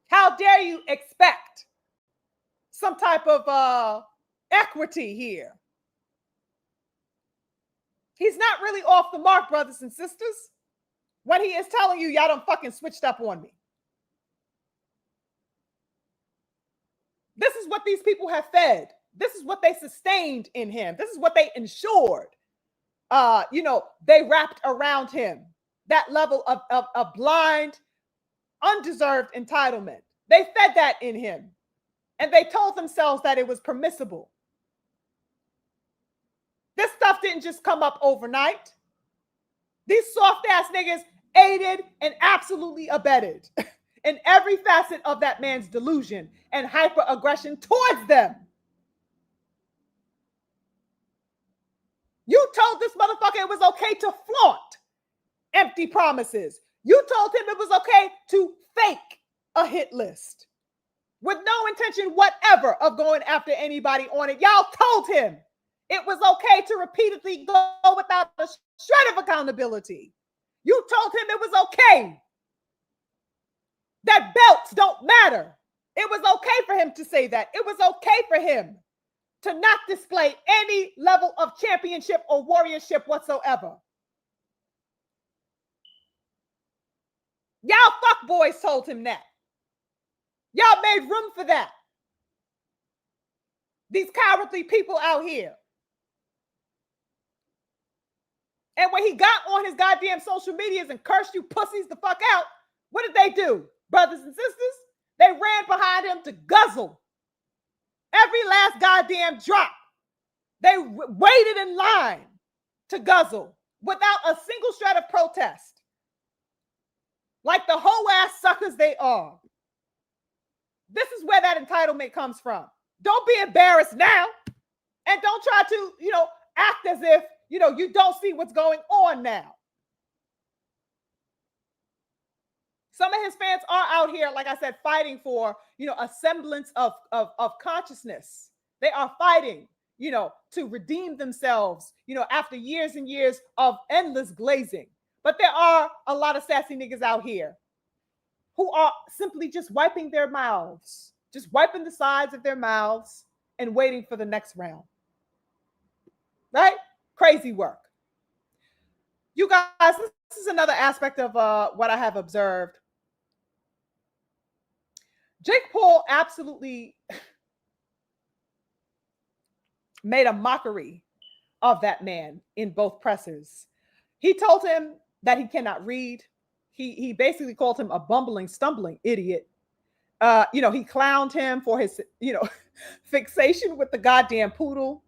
How dare you expect some type of equity here? He's not really off the mark, brothers and sisters, when he is telling you y'all done fucking switched up on me. This is what these people have fed. This is what they sustained in him. This is what they ensured. They wrapped around him that level of blind, undeserved entitlement. They fed that in him. And they told themselves that it was permissible. This stuff didn't just come up overnight. These soft ass niggas aided and absolutely abetted in every facet of that man's delusion and hyper-aggression towards them. You told this motherfucker it was okay to flaunt empty promises. You told him it was okay to fake a hit list with no intention whatever of going after anybody on it. Y'all told him it was okay to repeatedly go without a shred of accountability. You told him it was okay that belts don't matter. It was okay for him to say that. It was okay for him to not display any level of championship or warriorship whatsoever. Y'all fuckboys told him that. Y'all made room for that. These cowardly people out here. And when he got on his goddamn social medias and cursed you pussies the fuck out, what did they do, brothers and sisters? They ran behind him to guzzle every last goddamn drop. They waited in line to guzzle without a single shred of protest. Like the whole ass suckers they are. This is where that entitlement comes from. Don't be embarrassed now. And don't try to, act as if, you don't see what's going on now. Some of his fans are out here, like I said, fighting for, a semblance of consciousness. They are fighting, to redeem themselves, after years and years of endless glazing. But there are a lot of sassy niggas out here who are simply just wiping their mouths, just wiping the sides of their mouths and waiting for the next round. Right? Crazy work. You guys, this is another aspect of what I have observed. Jake Paul absolutely made a mockery of that man in both pressers. He told him that he cannot read. He basically called him a bumbling, stumbling idiot. He clowned him for his, fixation with the goddamn poodle.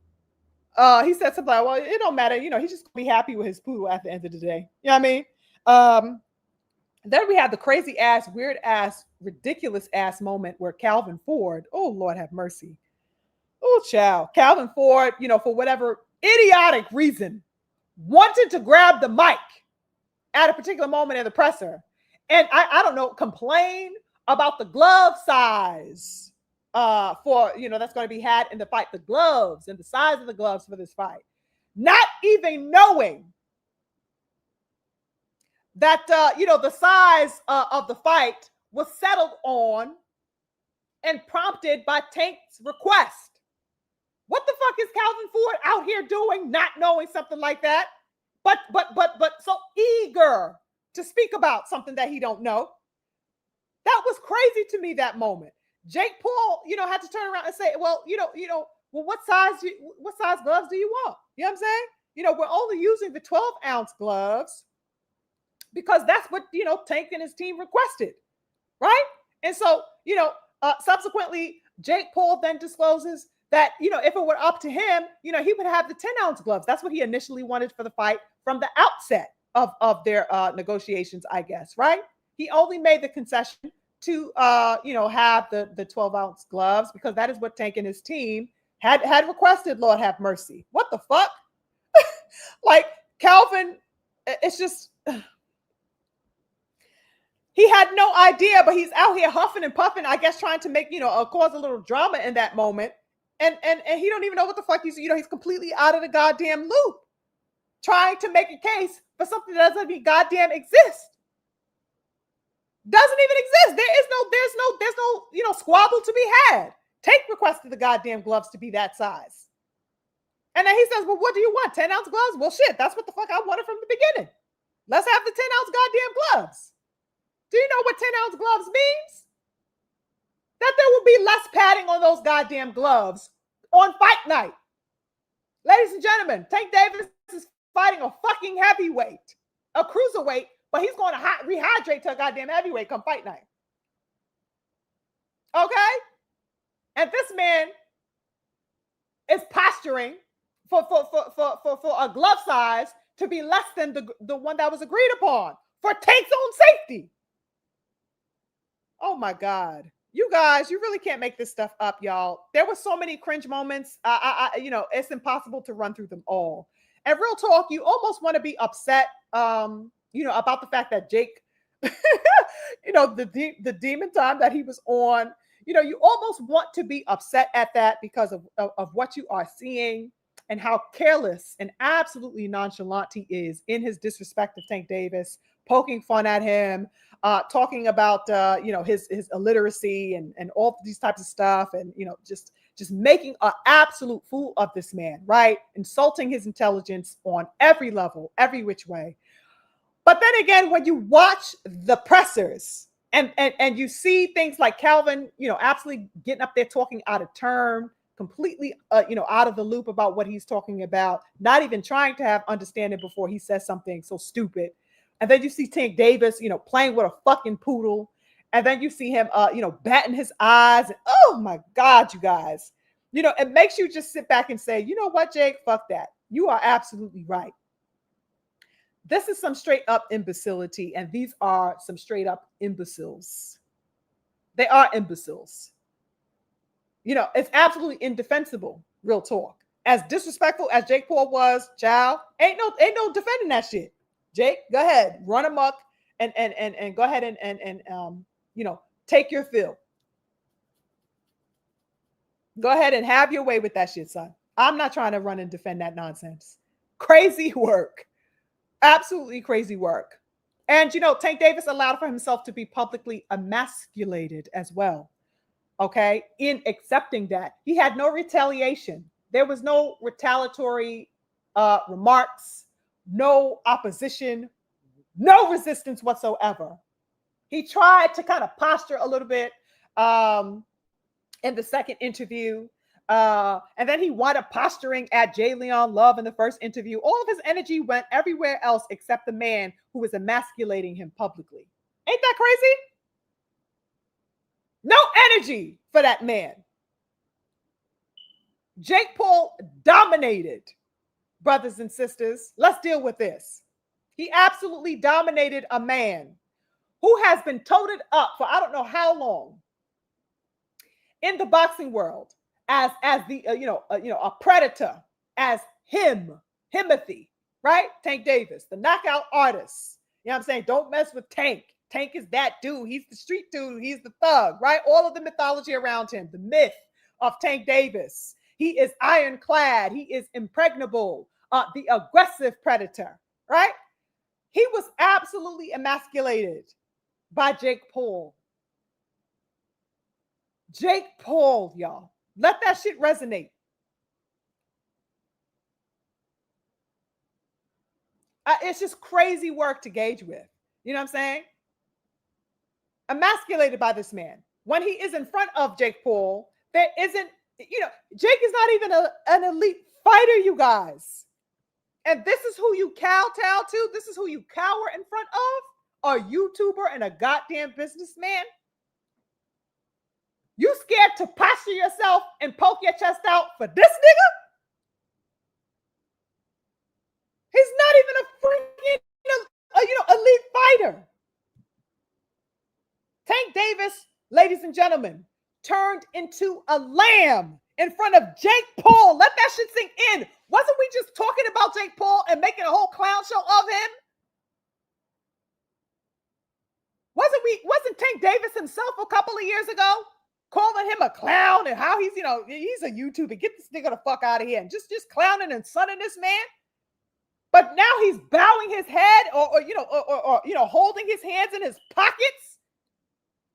He said something like, well, it don't matter. He's just gonna be happy with his poodle at the end of the day. You know what I mean? Then we have the crazy ass, weird ass, ridiculous ass moment where Calvin Ford, oh Lord have mercy. Oh, child. Calvin Ford, for whatever idiotic reason, wanted to grab the mic at a particular moment in the presser. And I don't know, complain about the glove size for, that's going to be had in the fight, the gloves and the size of the gloves for this fight. Not even knowing that, the size of the fight was settled on and prompted by Tank's request. What the fuck is Calvin Ford out here doing, not knowing something like that? But so eager to speak about something that he don't know. That was crazy to me, that moment. Jake Paul, had to turn around and say, well, well, what size gloves do you want? You know what I'm saying? We're only using the 12-ounce gloves because that's what, Tank and his team requested, right? And so, subsequently, Jake Paul then discloses that, if it were up to him, he would have the 10-ounce gloves. That's what he initially wanted for the fight from the outset of their negotiations, I guess, right? He only made the concession to, have the 12-ounce gloves because that is what Tank and his team had requested. Lord have mercy. What the fuck? Like, Calvin, it's just, he had no idea, but he's out here huffing and puffing, I guess, trying to make, cause a little drama in that moment. And he don't even know what the fuck he's completely out of the goddamn loop, trying to make a case for something that doesn't even goddamn exist. Doesn't even exist. There's no squabble to be had. Tank requested the goddamn gloves to be that size. And then he says, well, what do you want? 10-ounce gloves? Well, shit, that's what the fuck I wanted from the beginning. Let's have the 10-ounce goddamn gloves. Do you know what 10-ounce gloves means? That there will be less padding on those goddamn gloves on fight night. Ladies and gentlemen, Tank Davis is fighting a fucking heavyweight, a cruiserweight, but he's going to rehydrate to a goddamn heavyweight come fight night. Okay? And this man is posturing for a glove size to be less than the one that was agreed upon for Tank's own safety. Oh my God. You guys, you really can't make this stuff up, y'all. There were so many cringe moments. It's impossible to run through them all. And real talk, you almost want to be upset, about the fact that Jake, the demon time that he was on, you almost want to be upset at that because of what you are seeing and how careless and absolutely nonchalant he is in his disrespect of Tank Davis, poking fun at him, talking about his illiteracy and all these types of stuff, and just making an absolute fool of this man, right? Insulting his intelligence on every level, every which way. But then again, when you watch the pressers and you see things like Calvin, absolutely getting up there talking out of turn, completely out of the loop about what he's talking about, not even trying to have understanding before he says something so stupid. And then you see Tank Davis, playing with a fucking poodle. And then you see him, batting his eyes. And, oh my God, you guys, it makes you just sit back and say, you know what, Jake, fuck that. You are absolutely right. This is some straight up imbecility. And these are some straight up imbeciles. They are imbeciles. It's absolutely indefensible, real talk. As disrespectful as Jake Paul was, child, ain't no defending that shit. Jake, go ahead, run amok and go ahead and take your fill. Go ahead and have your way with that shit, son. I'm not trying to run and defend that nonsense. Crazy work. Absolutely crazy work. And, Tank Davis allowed for himself to be publicly emasculated as well. Okay, in accepting that. He had no retaliation. There was no retaliatory remarks, no opposition, no resistance whatsoever. He tried to kind of posture a little bit in the second interview. And then he wound up posturing at Jay Leon Love in the first interview. All of his energy went everywhere else except the man who was emasculating him publicly. Ain't that crazy? No energy for that man. Jake Paul dominated, brothers and sisters. Let's deal with this. He absolutely dominated a man who has been toted up for I don't know how long in the boxing world as the a predator, as Himothy, right? Tank Davis, the knockout artist. You know what I'm saying? Don't mess with Tank. Tank is that dude. He's the street dude. He's the thug, right? All of the mythology around him, the myth of Tank Davis. He is ironclad. He is impregnable, the aggressive predator, right? He was absolutely emasculated by Jake Paul. Jake Paul, y'all. Let that shit resonate. It's just crazy work to gauge with. You know what I'm saying? Emasculated by this man. When he is in front of Jake Paul, there isn't, Jake is not even an elite fighter, you guys. And this is who you kowtow to. This is who you cower in front of. A YouTuber and a goddamn businessman. You scared to posture yourself and poke your chest out for this nigga? He's not even a freaking, elite fighter. Tank Davis, ladies and gentlemen, turned into a lamb in front of Jake Paul. Let that shit sink in. Wasn't we just talking about Jake Paul and making a whole clown show of him? Wasn't Tank Davis himself a couple of years ago calling him a clown and how he's a YouTuber? Get this nigga the fuck out of here, and just clowning and sunning this man. But now he's bowing his head or holding his hands in his pockets,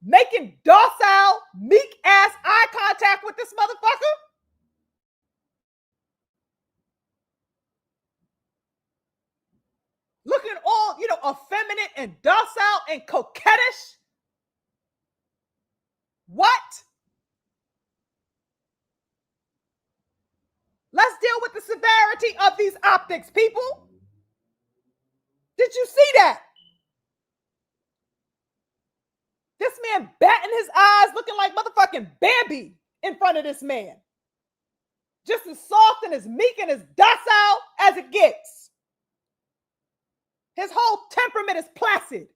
making docile, meek ass eye contact with this motherfucker. Looking all, effeminate and docile and coquettish. What? Let's deal with the severity of these optics, people. Did you see that? This man batting his eyes, looking like motherfucking Bambi in front of this man. Just as soft and as meek and as docile as it gets. His whole temperament is placid.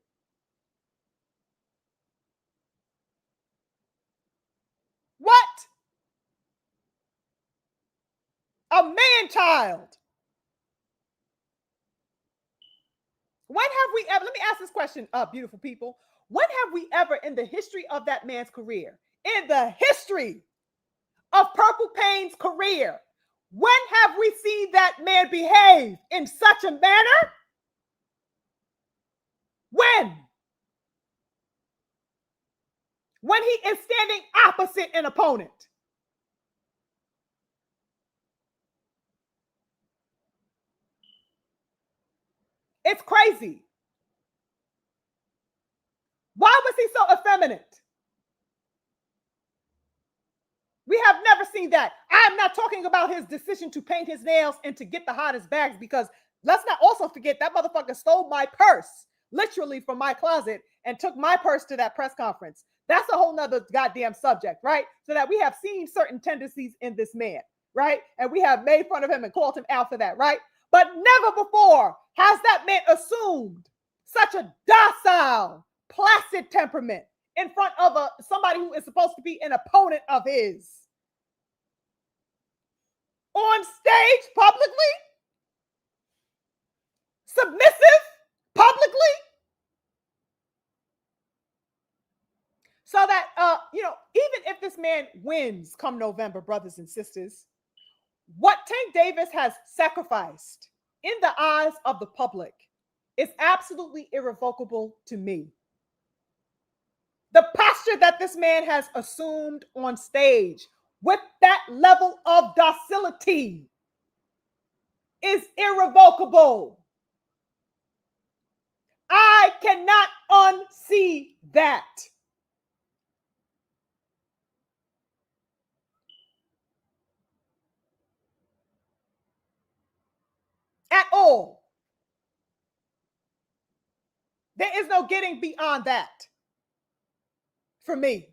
What? A man-child. When have we ever, let me ask this question, beautiful people. When have we ever in the history of that man's career, in the history of Purple Payne's career, when have we seen that man behave in such a manner? When? When he is standing opposite an opponent. It's crazy. Why was he so effeminate? We have never seen that. I'm not talking about his decision to paint his nails and to get the hottest bags, because let's not also forget that motherfucker stole my purse, literally from my closet, and took my purse to that press conference. That's a whole nother goddamn subject, right? So that we have seen certain tendencies in this man, right? And we have made fun of him and called him out for that, right? But never before has that man assumed such a docile, placid temperament in front of somebody who is supposed to be an opponent of his. On stage, publicly, submissive, publicly. So that, even if this man wins come November, brothers and sisters, what Tank Davis has sacrificed in the eyes of the public is absolutely irrevocable to me. The posture that this man has assumed on stage with that level of docility is irrevocable. I cannot unsee that. At all. There is no getting beyond that for me.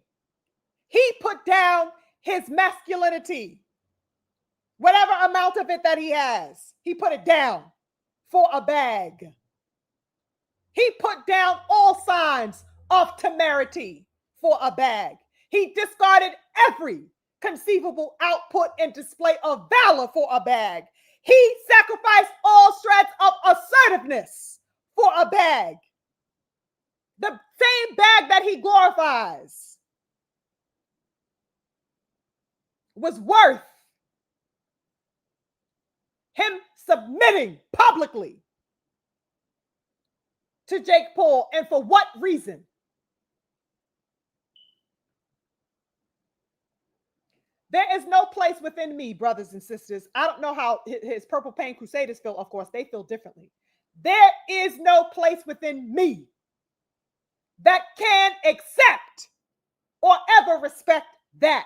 He put down his masculinity, whatever amount of it that he has, he put it down for a bag. He put down all signs of temerity for a bag. He discarded every conceivable output and display of valor for a bag. He sacrificed all shreds of assertiveness for a bag. The same bag that he glorifies was worth him submitting publicly to Jake Paul. And for what reason? There is no place within me, brothers and sisters. I don't know how his Purple Pain Crusaders feel. Of course, they feel differently. There is no place within me that can accept or ever respect that.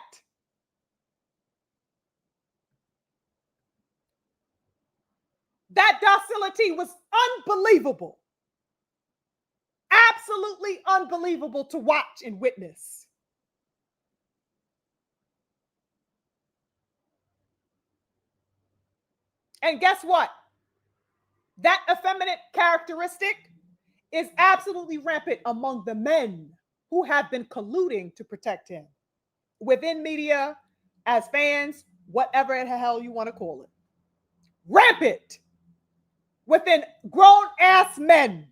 That docility was unbelievable. Absolutely unbelievable to watch and witness. And guess what? That effeminate characteristic is absolutely rampant among the men who have been colluding to protect him within media, as fans, whatever the hell you want to call it. Rampant within grown ass men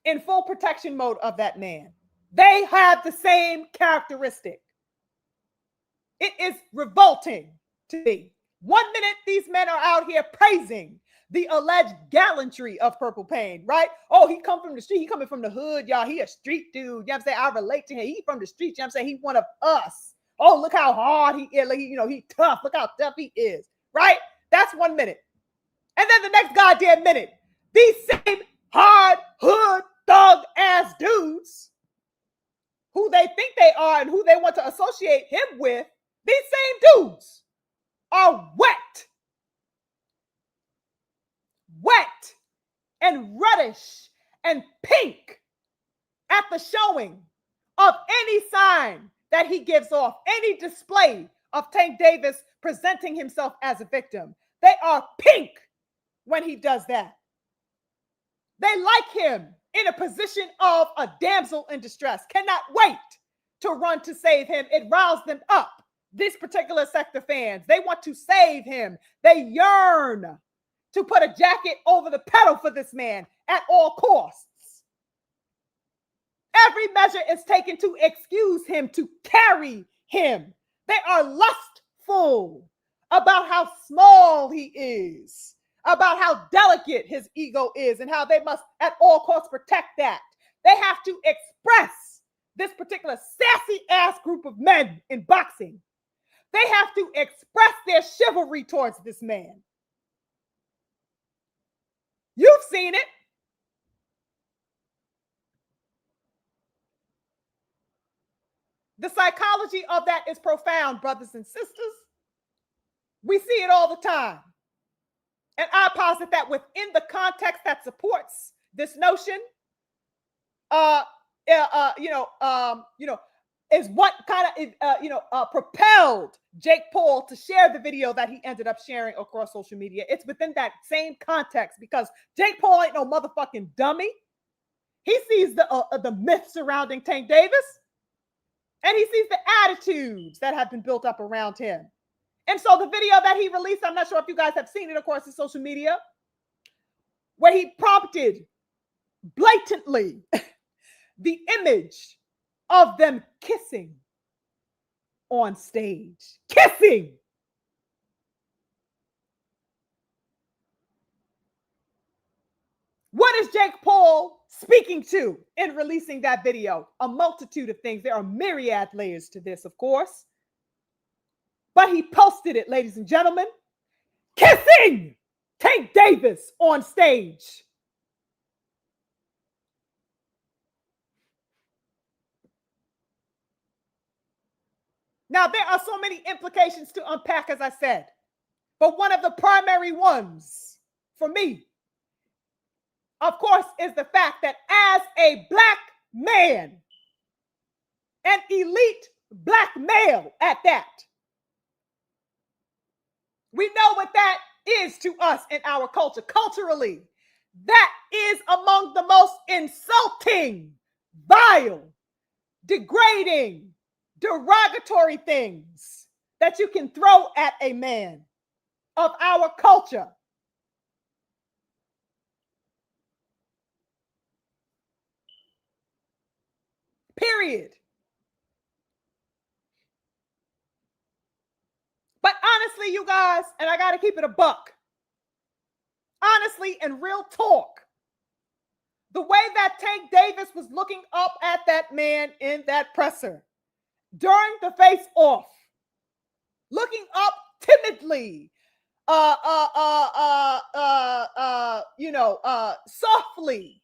in full protection mode of that man. They have the same characteristic. It is revolting to me. 1 minute, these men are out here praising the alleged gallantry of Purple Pain, right? Oh, he come from the street. He coming from the hood, y'all. He a street dude. You know what I'm saying? I relate to him. He from the street. You know what I'm saying? He one of us. Oh, look how hard he is. Like, he tough. Look how tough he is, right? That's 1 minute. And then the next goddamn minute, these same hard hood thug ass dudes who they think they are and who they want to associate him with, these same dudes are wet and reddish and pink at the showing of any sign that he gives off, any display of Tank Davis presenting himself as a victim. They are pink when he does that. They like him in a position of a damsel in distress, cannot wait to run to save him. It riles them up. This particular sector fans, they want to save him. They yearn to put a jacket over the pedal for this man at all costs. Every measure is taken to excuse him, to carry him. They are lustful about how small he is, about how delicate his ego is, and how they must at all costs protect that. They have to express, this particular sassy ass group of men in boxing, they have to express their chivalry towards this man. You've seen it. The psychology of that is profound, brothers and sisters. We see it all the time. And I posit that within the context that supports this notion, is what kind of propelled Jake Paul to share the video that he ended up sharing across social media. It's within that same context, because Jake Paul ain't no motherfucking dummy. He sees the myth surrounding Tank Davis, and he sees the attitudes that have been built up around him. And so the video that he released, I'm not sure if you guys have seen it across his social media, where he prompted blatantly the image of them kissing on stage. Kissing! What is Jake Paul speaking to in releasing that video? A multitude of things. There are myriad layers to this, of course. But he posted it, ladies and gentlemen. Kissing Tank Davis on stage. Now, there are so many implications to unpack, as I said. But one of the primary ones for me, of course, is the fact that as a black man, an elite black male at that, we know what that is to us in our culture. Culturally, that is among the most insulting, vile, degrading, derogatory things that you can throw at a man of our culture. Period. But honestly, you guys, and I got to keep it a buck, honestly and real talk, the way that Tank Davis was looking up at that man in that presser during the face-off, looking up timidly, softly.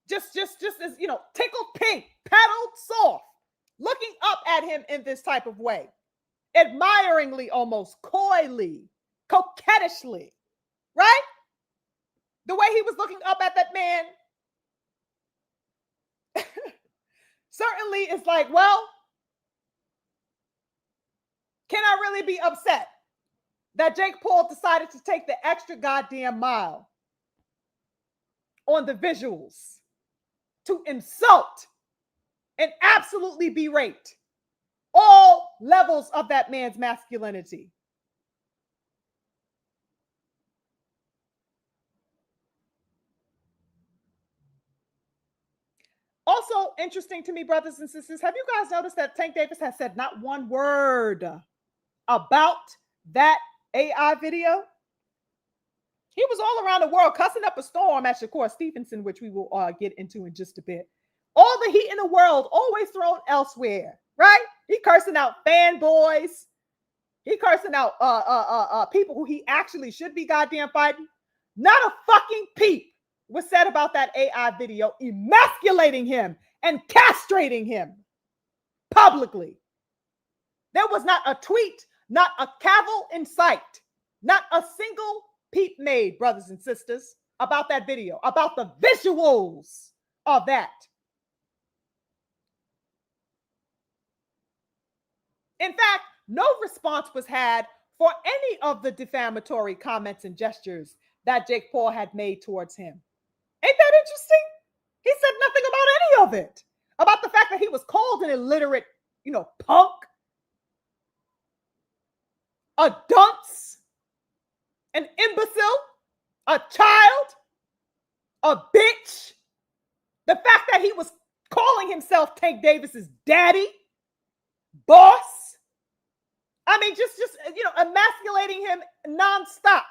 Just as, tickled pink, paddled soft, looking up at him in this type of way, admiringly, almost coyly, coquettishly, right? The way he was looking up at that man certainly is like, well, can I really be upset that Jake Paul decided to take the extra goddamn mile on the visuals to insult and absolutely berate all levels of that man's masculinity? Also interesting to me, brothers and sisters, have you guys noticed that Tank Davis has said not one word about that AI video? He was all around the world cussing up a storm at Shakur Stevenson, which we will get into in just a bit. All the heat in the world always thrown elsewhere, right? He cursing out fanboys. He cursing out people who he actually should be goddamn fighting. Not a fucking peep was said about that AI video, emasculating him and castrating him publicly. There was not a tweet, not a cavil in sight, not a single peep made, brothers and sisters, about that video, about the visuals of that. In fact, no response was had for any of the defamatory comments and gestures that Jake Paul had made towards him. Ain't that interesting? He said nothing about any of it. About the fact that he was called an illiterate, punk, a dunce, an imbecile, a child, a bitch. The fact that he was calling himself Tank Davis's daddy, boss. I mean, just emasculating him nonstop.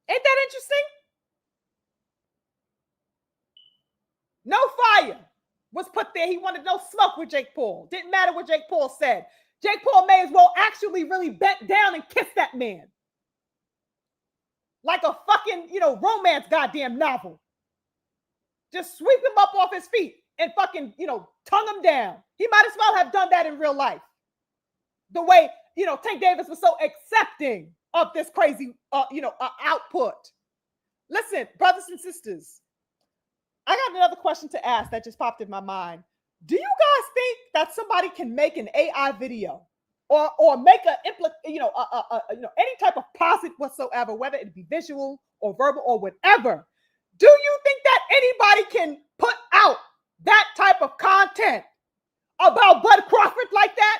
Ain't that interesting? No fire was put there. He wanted no smoke with Jake Paul. Didn't matter what Jake Paul said. Jake Paul may as well actually really bent down and kiss that man. Like a fucking, romance goddamn novel. Just sweep him up off his feet and fucking, tongue him down. He might as well have done that in real life. The way, Tank Davis was so accepting of this crazy, output. Listen, brothers and sisters, I got another question to ask that just popped in my mind. Do you guys think that somebody can make an AI video or make any type of posit whatsoever, whether it be visual or verbal or whatever? Do you think that anybody can put out that type of content about Bud Crawford like that?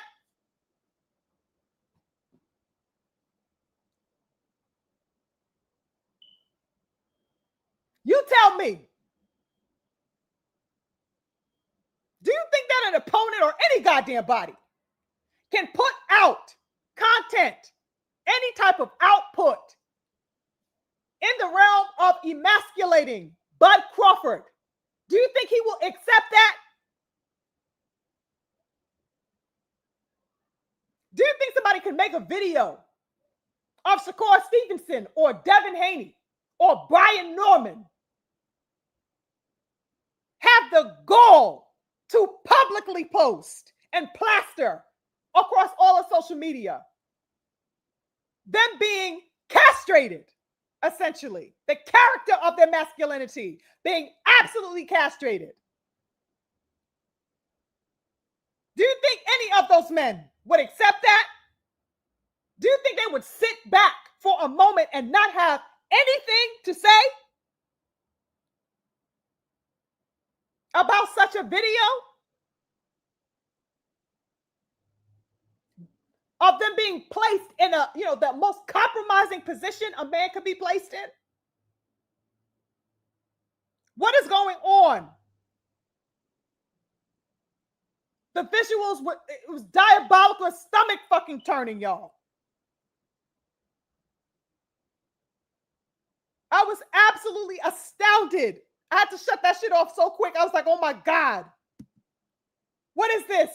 You tell me. Do you think that an opponent or any goddamn body can put out content, any type of output in the realm of emasculating Bud Crawford? Do you think he will accept that? Do you think somebody can make a video of Shakur Stevenson or Devin Haney or Brian Norman, have the gall to publicly post and plaster across all of social media them being castrated, essentially, the character of their masculinity being absolutely castrated? Do you think any of those men would accept that? Do you think they would sit back for a moment and not have anything to say about such a video of them being placed in the most compromising position a man could be placed in? What is going on? The visuals it was diabolical, stomach fucking turning, y'all. I was absolutely astounded. I had to shut that shit off so quick. I was like, oh my God. What is this?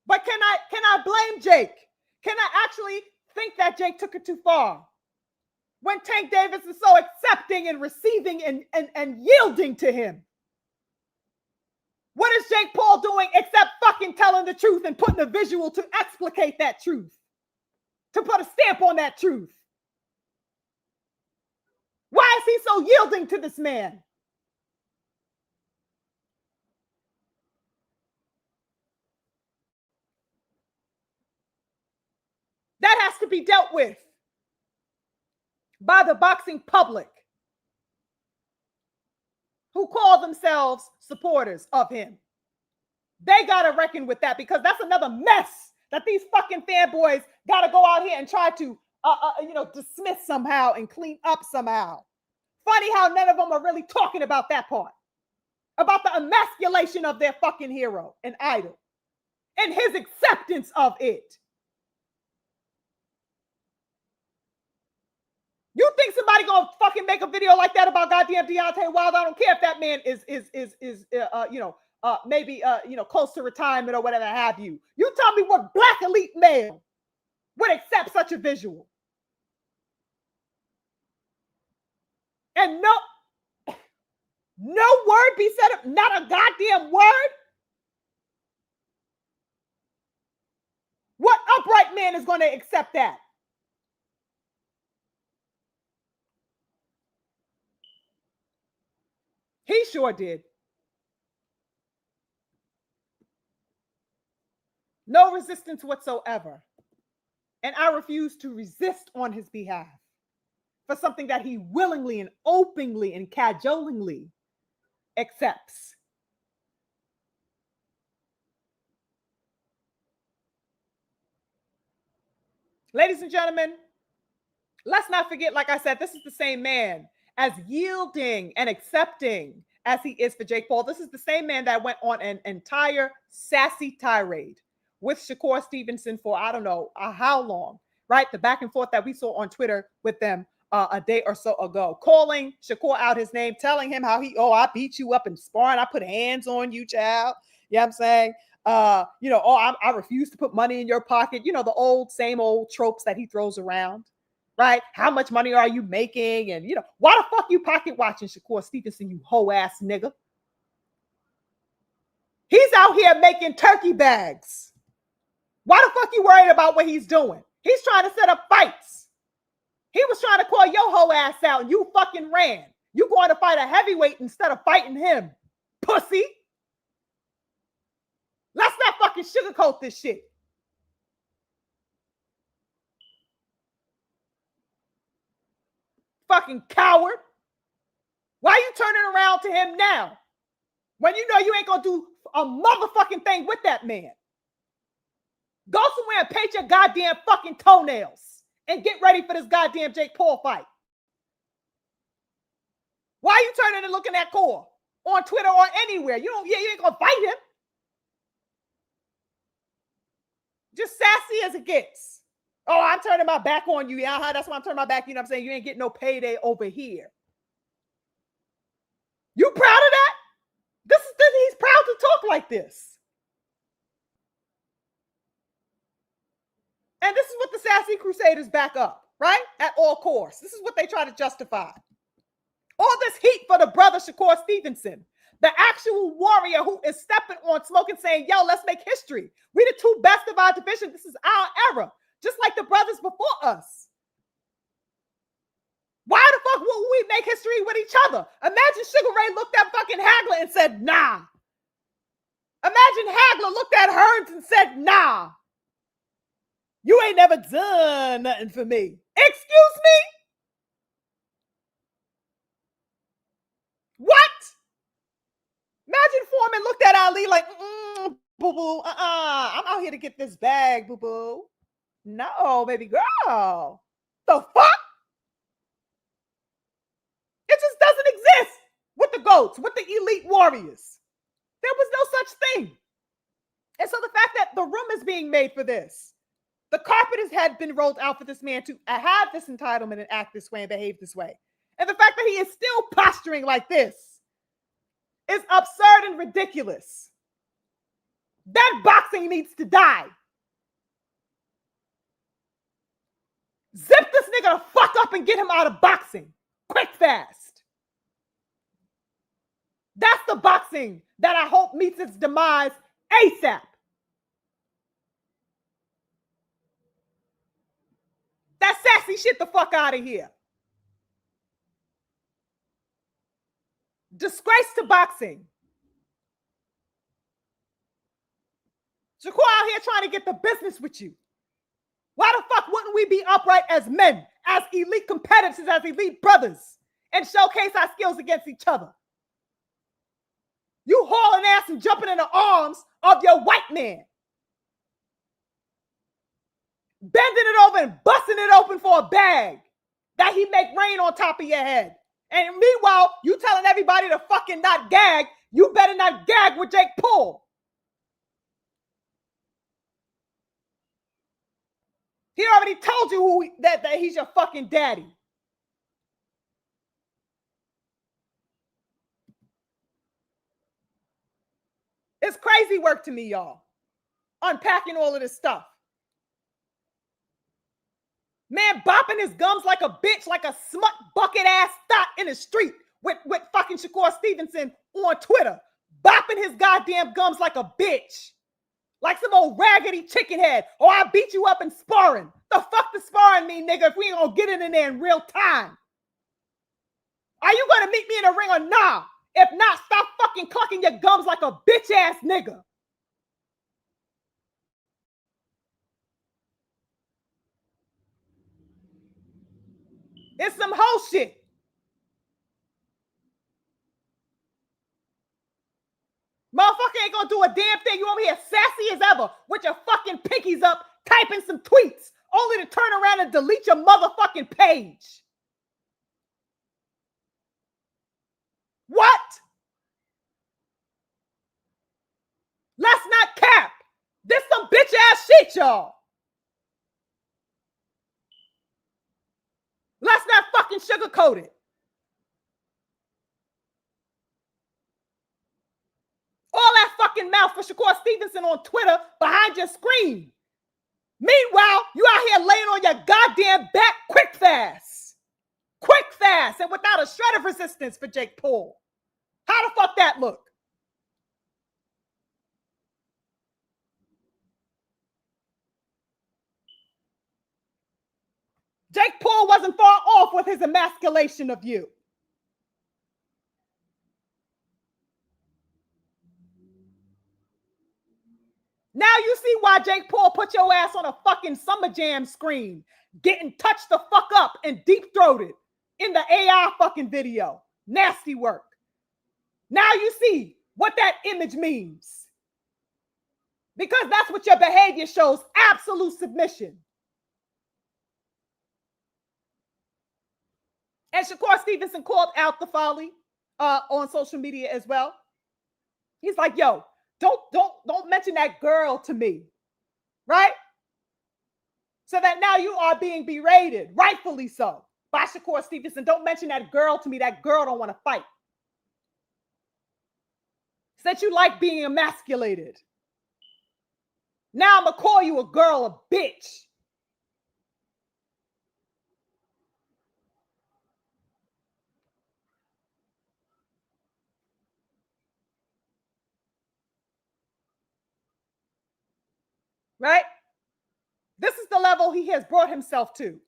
But can I blame Jake? Can I actually think that Jake took it too far? When Tank Davis is so accepting and receiving and yielding to him. What is Jake Paul doing except fucking telling the truth and putting a visual to explicate that truth? To put a stamp on that truth? Why is he so yielding to this man? That has to be dealt with by the boxing public who call themselves supporters of him. They got to reckon with that, because that's another mess that these fucking fanboys got to go out here and try to, dismiss somehow and clean up somehow. Funny how none of them are really talking about that part, about the emasculation of their fucking hero and idol and his acceptance of it. You think somebody gonna fucking make a video like that about goddamn Deontay Wilder? I don't care if that man is maybe close to retirement or whatever have you. You tell me what black elite male would accept such a visual. And no word be said up, not a goddamn word. What upright man is going to accept that? He sure did. No resistance whatsoever. And I refuse to resist on his behalf for something that he willingly and openly and cajolingly accepts. Ladies and gentlemen, let's not forget, like I said, this is the same man as yielding and accepting as he is for Jake Paul. This is the same man that went on an entire sassy tirade with Shakur Stevenson for, I don't know how long, right? The back and forth that we saw on Twitter with them a day or so ago, calling Shakur out his name, telling him how I beat you up in sparring. I put hands on you, child. You know what I'm saying? I refuse to put money in your pocket. You know, the same old tropes that he throws around, right? How much money are you making? And, why the fuck you pocket watching Shakur Stevenson, you hoe ass nigga? He's out here making turkey bags. Why the fuck you worried about what he's doing? He's trying to set up fights. He was trying to call your hoe ass out and you fucking ran. You going to fight a heavyweight instead of fighting him, pussy. Let's not fucking sugarcoat this shit. Fucking coward. Why are you turning around to him now when you know you ain't gonna do a motherfucking thing with that man? Go somewhere and paint your goddamn fucking toenails and get ready for this goddamn Jake Paul fight. Why are you turning and looking at Core on Twitter or anywhere? You ain't gonna fight him. Just sassy as it gets. Oh, I'm turning my back on you. Yeah, that's why I'm turning my back. You know what I'm saying? You ain't getting no payday over here. You proud of that? He's proud to talk like this. And this is what the Sassy Crusaders back up, right? At all costs. This is what they try to justify. All this heat for the brother Shakur Stevenson, the actual warrior who is stepping on smoke and saying, yo, let's make history. We the two best of our division. This is our era. Just like the brothers before us. Why the fuck would we make history with each other? Imagine Sugar Ray looked at fucking Hagler and said, nah. Imagine Hagler looked at Hearns and said, nah. You ain't never done nothing for me. Excuse me? What? Imagine Foreman looked at Ali like, boo-boo, I'm out here to get this bag, boo-boo. No, baby girl. The fuck? It just doesn't exist with the GOATs, with the elite warriors. There was no such thing. And so the fact that the room is being made for this, The carpet had been rolled out for this man to have this entitlement and act this way and behave this way. And the fact that he is still posturing like this is absurd and ridiculous. That boxing needs to die. Zip this nigga the fuck up and get him out of boxing. Quick, fast. That's the boxing that I hope meets its demise ASAP. That sassy shit the fuck out of here. Disgrace to boxing. Shakur out here trying to get the business with you. Why the fuck wouldn't we be upright as men, as elite competitors, as elite brothers, and showcase our skills against each other? You hauling ass and jumping in the arms of your white man. Bending it over and busting it open for a bag that he make rain on top of your head. And meanwhile, you telling everybody to fucking not gag. You better not gag with Jake Paul. He already told you that he's your fucking daddy. It's crazy work to me, y'all. Unpacking all of this stuff. Man bopping his gums like a bitch, like a smut bucket ass thot in the street with fucking Shakur Stevenson on Twitter. Bopping his goddamn gums like a bitch. Like some old raggedy chicken head. Or I beat you up in sparring. The fuck does sparring mean, nigga, if we ain't gonna get it in there in real time? Are you gonna meet me in the ring or nah? If not, stop fucking clucking your gums like a bitch ass nigga. It's some whole shit. Motherfucker ain't gonna do a damn thing. You over here sassy as ever with your fucking pinkies up, typing some tweets, only to turn around and delete your motherfucking page. What? Let's not cap. This some bitch ass shit, y'all. Let's not fucking sugarcoat it. All that fucking mouth for Shakur Stevenson on Twitter behind your screen. Meanwhile, you out here laying on your goddamn back quick fast. Quick fast and without a shred of resistance for Jake Paul. How the fuck that look? Jake Paul wasn't far off with his emasculation of you. Now you see why Jake Paul put your ass on a fucking Summer Jam screen, getting touched the fuck up and deep-throated in the AI fucking video. Nasty work. Now you see what that image means. Because that's what your behavior shows, absolute submission. And Shakur Stevenson called out the folly on social media as well. He's like, yo, don't mention that girl to me, right? So that now you are being berated, rightfully so, by Shakur Stevenson. Don't mention that girl to me. That girl don't want to fight. Said you like being emasculated. Now I'm going to call you a girl, a bitch. Right? This is the level he has brought himself to.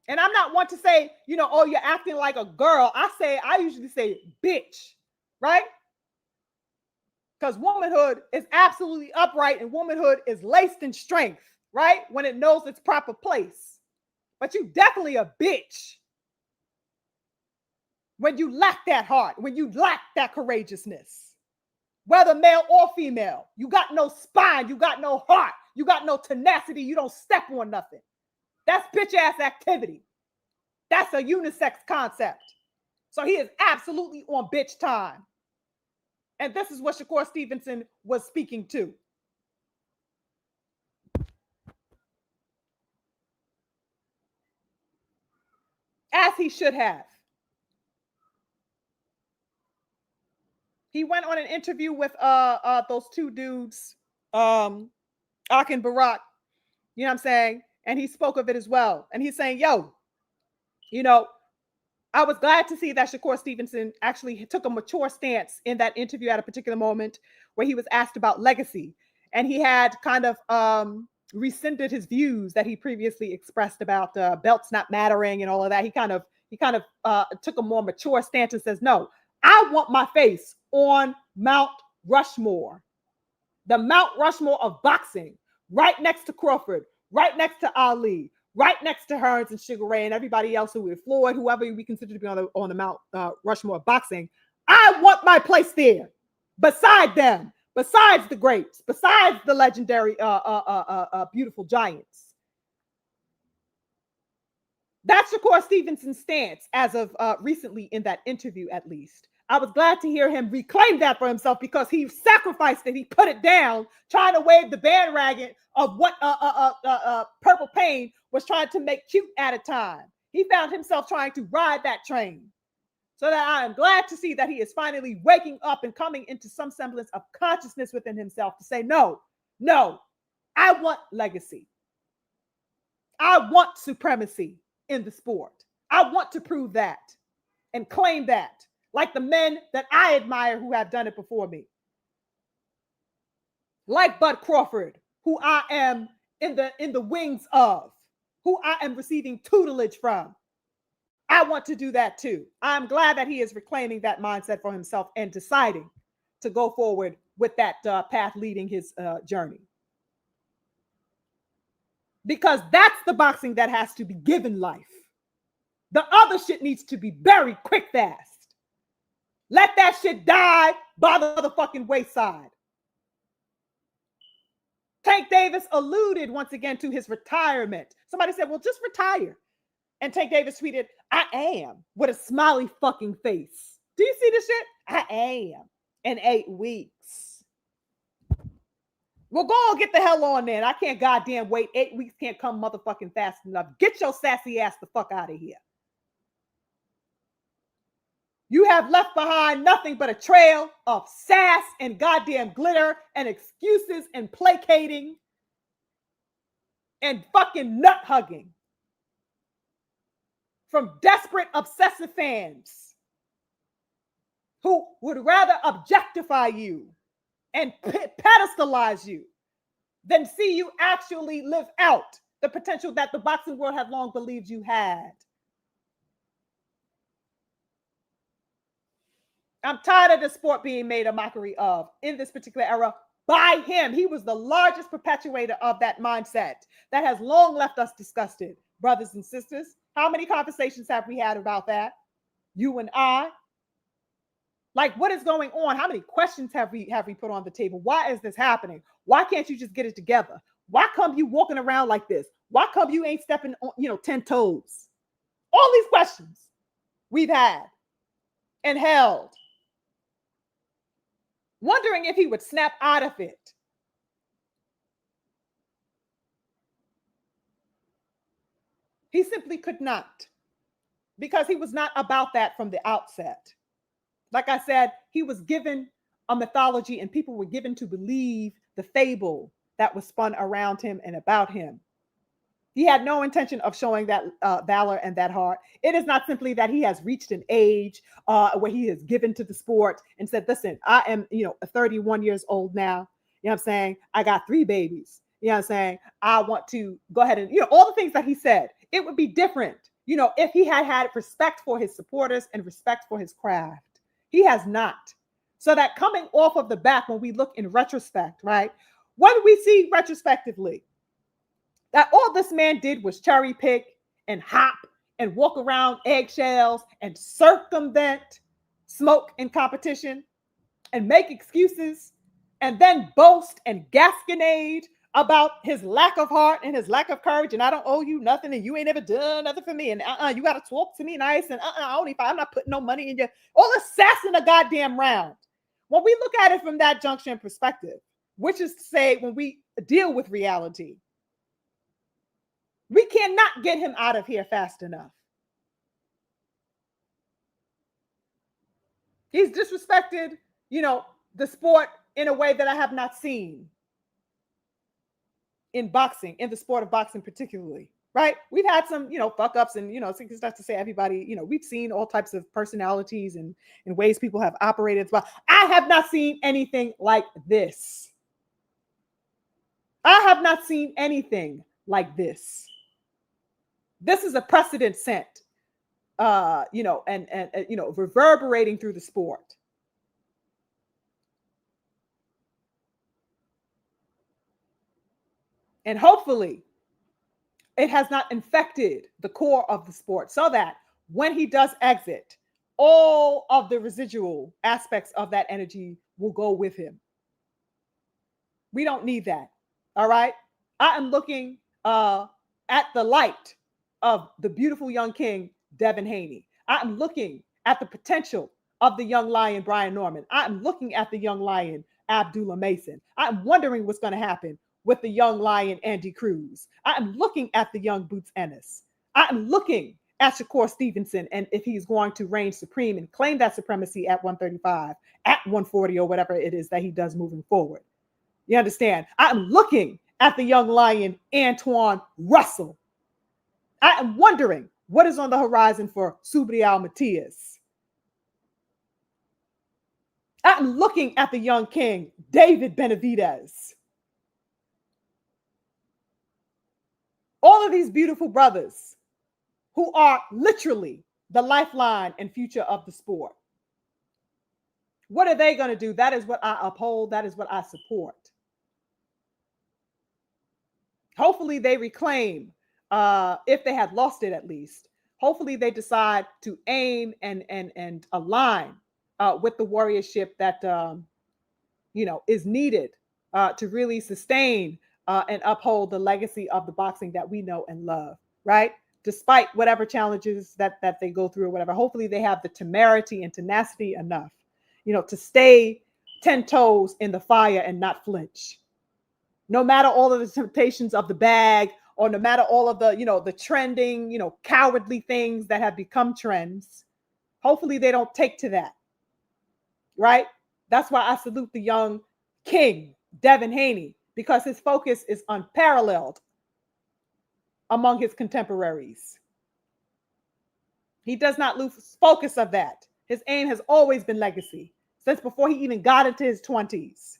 And I'm not one to say, you know, oh, you're acting like a girl. I usually say bitch, right? Because womanhood is absolutely upright and womanhood is laced in strength, right? When it knows its proper place. But you definitely a bitch when you lack that heart, when you lack that courageousness. Whether male or female, you got no spine, you got no heart, you got no tenacity, you don't step on nothing. That's bitch ass activity. That's a unisex concept. So he is absolutely on bitch time. And this is what Shakur Stevenson was speaking to. As he should have. He went on an interview with those two dudes, Ak and Barack, you know what I'm saying? And he spoke of it as well. And he's saying, yo, you know, I was glad to see that Shakur Stevenson actually took a mature stance in that interview at a particular moment where he was asked about legacy. And he had kind of rescinded his views that he previously expressed about belts not mattering and all of that. He kind of took a more mature stance and says, no, I want my face on Mount Rushmore, the Mount Rushmore of boxing, right next to Crawford, right next to Ali, right next to Hearns and Sugar Ray and everybody else who was Floyd, whoever we consider to be on the Mount Rushmore of boxing. I want my place there, beside them, besides the greats, besides the legendary beautiful giants. That's Shakur Stevenson's stance as of recently in that interview, at least. I was glad to hear him reclaim that for himself because he sacrificed it. He put it down, trying to wave the bandwagon of what Purple Pain was trying to make cute at a time. He found himself trying to ride that train. So that I am glad to see that he is finally waking up and coming into some semblance of consciousness within himself to say, no, I want legacy. I want supremacy in the sport. I want to prove that and claim that, like the men that I admire who have done it before me. Like Bud Crawford, who I am in the wings of, who I am receiving tutelage from. I want to do that too. I'm glad that he is reclaiming that mindset for himself and deciding to go forward with that path leading his journey. Because that's the boxing that has to be given life. The other shit needs to be buried quick fast. Let that shit die by the motherfucking wayside. Tank Davis alluded once again to his retirement. Somebody said, well, just retire. And Tank Davis tweeted, I am, with a smiley fucking face. Do you see this shit? I am in 8 weeks. Well, go on, get the hell on then. I can't goddamn wait. 8 weeks can't come motherfucking fast enough. Get your sassy ass the fuck out of here. You have left behind nothing but a trail of sass and goddamn glitter and excuses and placating and fucking nut hugging from desperate, obsessive fans who would rather objectify you and pedestalize you than see you actually live out the potential that the boxing world had long believed you had. I'm tired of the sport being made a mockery of in this particular era by him. He was the largest perpetuator of that mindset that has long left us disgusted. Brothers and sisters, how many conversations have we had about that? You and I. Like, what is going on? How many questions have we put on the table? Why is this happening? Why can't you just get it together? Why come you walking around like this? Why come you ain't stepping on, 10 toes? All these questions we've had and held, wondering if he would snap out of it. He simply could not, because he was not about that from the outset. Like I said, he was given a mythology and people were given to believe the fable that was spun around him and about him. He had no intention of showing that valor and that heart. It is not simply that he has reached an age where he is given to the sport and said, listen, I am, 31 years old now. You know what I'm saying? I got 3 babies. You know what I'm saying? I want to go ahead and, all the things that he said. It would be different, if he had respect for his supporters and respect for his craft. He has not. So that coming off of the back, when we look in retrospect, right? What do we see retrospectively? That all this man did was cherry pick and hop and walk around eggshells and circumvent smoke in competition and make excuses and then boast and gasconade about his lack of heart and his lack of courage. And I don't owe you nothing and you ain't ever done nothing for me. And you got to talk to me nice. And only if I'm not putting no money in you. All the sass in the goddamn round. When we look at it from that junction perspective, which is to say, when we deal with reality, we cannot get him out of here fast enough. He's disrespected, the sport in a way that I have not seen in boxing, in the sport of boxing particularly. Right? We've had some, fuck ups, and it's not to say everybody, we've seen all types of personalities and ways people have operated. Well, I have not seen anything like this. I have not seen anything like this. This is a precedent set, reverberating through the sport. And hopefully it has not infected the core of the sport, so that when he does exit, all of the residual aspects of that energy will go with him. We don't need that. All right. I am looking at the light of the beautiful young king, Devin Haney. I am looking at the potential of the young lion, Brian Norman. I am looking at the young lion, Abdullah Mason. I'm wondering what's going to happen with the young lion, Andy Cruz. I'm looking at the young Boots Ennis. I'm looking at Shakur Stevenson, and if he's going to reign supreme and claim that supremacy at 135, at 140, or whatever it is that he does moving forward. You understand? I'm looking at the young lion, Antoine Russell. I am wondering what is on the horizon for Subriel Matias. I'm looking at the young king, David Benavidez. All of these beautiful brothers who are literally the lifeline and future of the sport. What are they going to do? That is what I uphold. That is what I support. Hopefully they reclaim, if they had lost it at least. Hopefully they decide to aim and align with the warriorship that is needed to really sustain and uphold the legacy of the boxing that we know and love, right? Despite whatever challenges that they go through or whatever. Hopefully they have the temerity and tenacity enough, to stay 10 toes in the fire and not flinch. No matter all of the temptations of the bag, or no matter all of the, the trending, cowardly things that have become trends. Hopefully they don't take to that, right? That's why I salute the young king, Devin Haney, because his focus is unparalleled among his contemporaries. He does not lose focus of that. His aim has always been legacy, since before he even got into his 20s.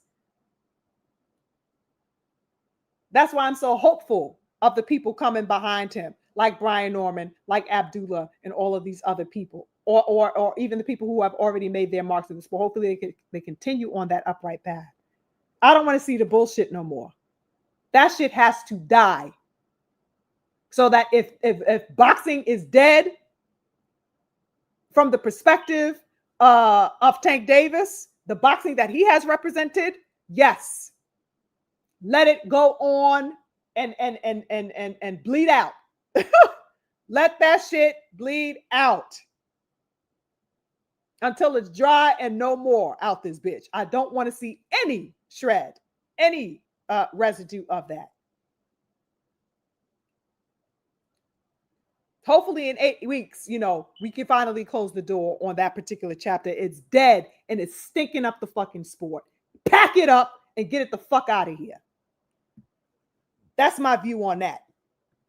That's why I'm so hopeful of the people coming behind him, like Brian Norman, like Abdullah, and all of these other people, or even the people who have already made their marks in the sport. Hopefully they continue on that upright path. I don't want to see the bullshit no more. That shit has to die. So that if boxing is dead from the perspective of Tank Davis, the boxing that he has represented, yes, let it go on and bleed out. Let that shit bleed out until it's dry and no more out this bitch. I don't want to see any shred, any residue of that. Hopefully in 8 weeks, we can finally close the door on that particular chapter. It's dead and it's stinking up the fucking sport. Pack it up and get it the fuck out of here. That's my view on that.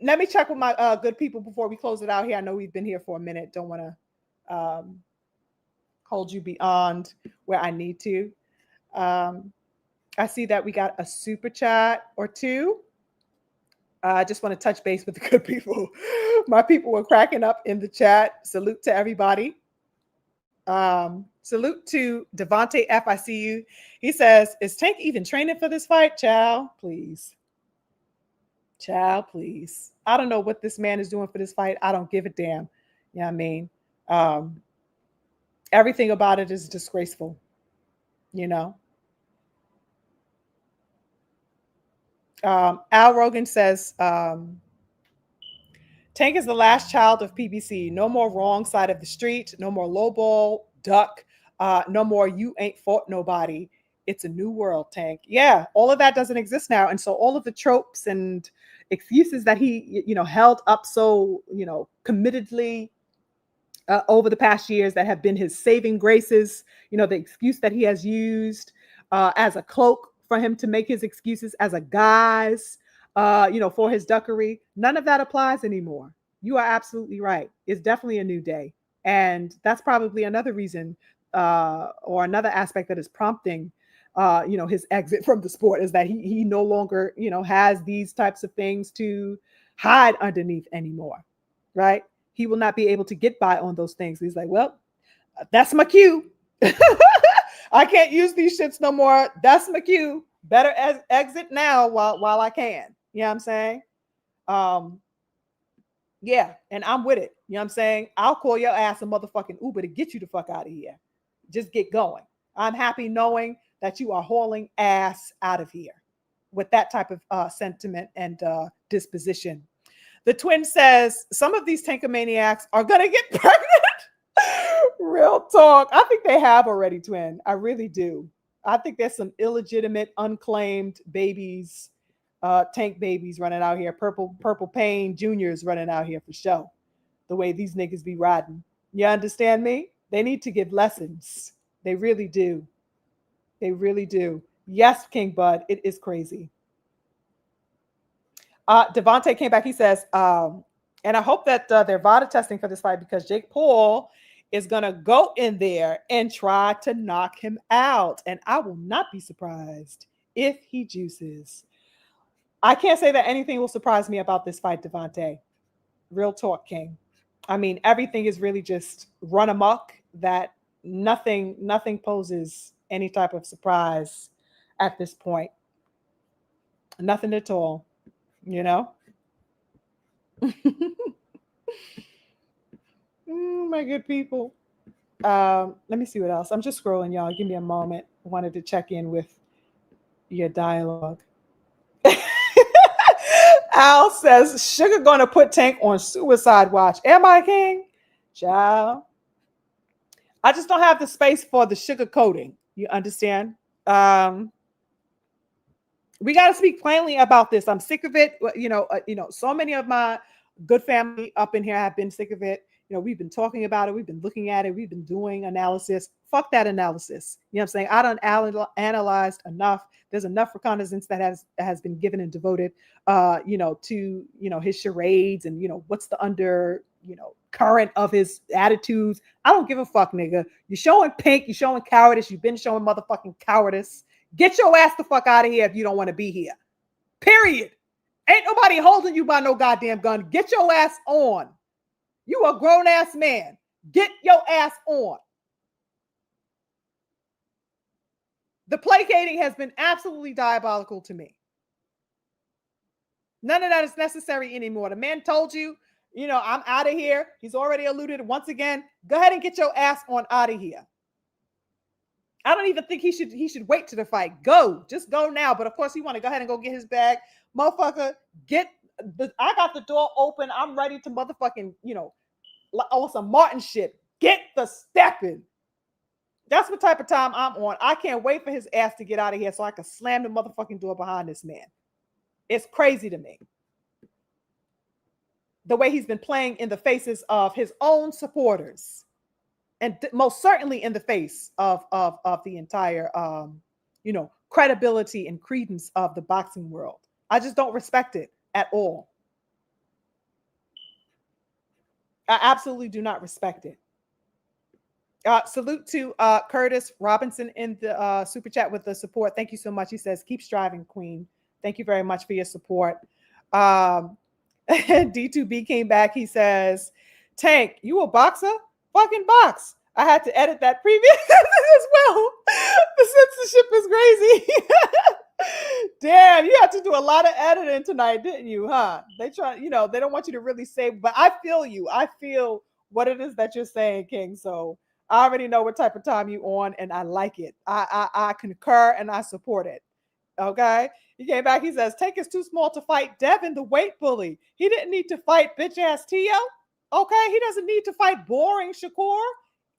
Let me check with my good people before we close it out here. I know we've been here for a minute. Don't want to hold you beyond where I need to. I see that we got a super chat or two. I just want to touch base with the good people. My people were cracking up in the chat. Salute to everybody. Salute to Devontae F. I see you. He says, is Tank even training for this fight? Child, please. Child, please. I don't know what this man is doing for this fight. I don't give a damn. You know what I mean? Everything about it is disgraceful. Al Rogan says, Tank is the last child of PBC. No more wrong side of the street. No more lowball, duck, No more you ain't fought nobody. It's a new world, Tank. Yeah, all of that doesn't exist now. And so all of the tropes and excuses that he, held up so, committedly over the past years that have been his saving graces, the excuse that he has used as a cloak for him to make his excuses, as a guise, for his duckery. None of that applies anymore. You are absolutely right. It's definitely a new day. And that's probably another reason or another aspect that is prompting his exit from the sport, is that he no longer, has these types of things to hide underneath anymore. Right? He will not be able to get by on those things. He's like, well, that's my cue. I can't use these shits no more. That's my cue. Better exit now while I can. You know what I'm saying? Yeah, and I'm with it. You know what I'm saying? I'll call your ass a motherfucking Uber to get you the fuck out of here. Just get going. I'm happy knowing that you are hauling ass out of here with that type of sentiment and disposition. The twin says some of these tankomaniacs are going to get pregnant. Real talk. I think they have already, twin. I really do. I think there's some illegitimate, unclaimed babies, tank babies running out here. Purple Pain Juniors running out here for show. The way these niggas be riding. You understand me? They need to give lessons. They really do. They really do. Yes, King Bud, it is crazy. Devontae came back. He says, and I hope that they're VADA testing for this fight, because Jake Paul is going to go in there and try to knock him out. And I will not be surprised if he juices. I can't say that anything will surprise me about this fight, Devontae. Real talk, King. I mean, everything is really just run amok, that nothing poses any type of surprise at this point. Nothing at all. My good people. Let me see what else. I'm just scrolling, y'all. Give me a moment. I wanted to check in with your dialogue. Al says, Sugar gonna put Tank on suicide watch. Am I, King? Child. I just don't have the space for the sugar coating. You understand? We got to speak plainly about this. I'm sick of it. So many of my good family up in here have been sick of it. We've been talking about it. We've been looking at it. We've been doing analysis. Fuck that analysis. You know what I'm saying? I don't analyzed enough. There's enough reconnaissance that has been given and devoted, to, his charades and, what's the under, current of his attitudes. I don't give a fuck, nigga. You're showing pink. You're showing cowardice. You've been showing motherfucking cowardice. Get your ass the fuck out of here if you don't want to be here. Period. Ain't nobody holding you by no goddamn gun. Get your ass on. You a grown ass man. Get your ass on. The placating has been absolutely diabolical to me. None of that is necessary anymore. The man told you, I'm out of here. He's already alluded once again. Go ahead and get your ass on out of here. I don't even think he should wait to the fight. Just go now. But of course, he want to go ahead and go get his bag. Motherfucker, I got the door open. I'm ready to motherfucking, on some Martin shit. Get the stepping. That's what type of time I'm on. I can't wait for his ass to get out of here so I can slam the motherfucking door behind this man. It's crazy to me. The way he's been playing in the faces of his own supporters. And most certainly in the face of the entire, credibility and credence of the boxing world. I just don't respect it at all. I absolutely do not respect it. Salute to Curtis Robinson in the super chat with the support. Thank you so much. He says, keep striving, Queen. Thank you very much for your support. D2B came back. He says, Tank, you a boxer? Fucking box. I had to edit that previous as well. The censorship is crazy. Damn, you had to do a lot of editing tonight, didn't you, huh? They try, they don't want you to really say, but I feel you. I feel what it is that you're saying, King. So I already know what type of time you on, and I like it. I concur and I support it. Okay. He came back. He says, Tank is too small to fight Devin, the weight bully. He didn't need to fight bitch ass Tio. Okay. He doesn't need to fight boring Shakur.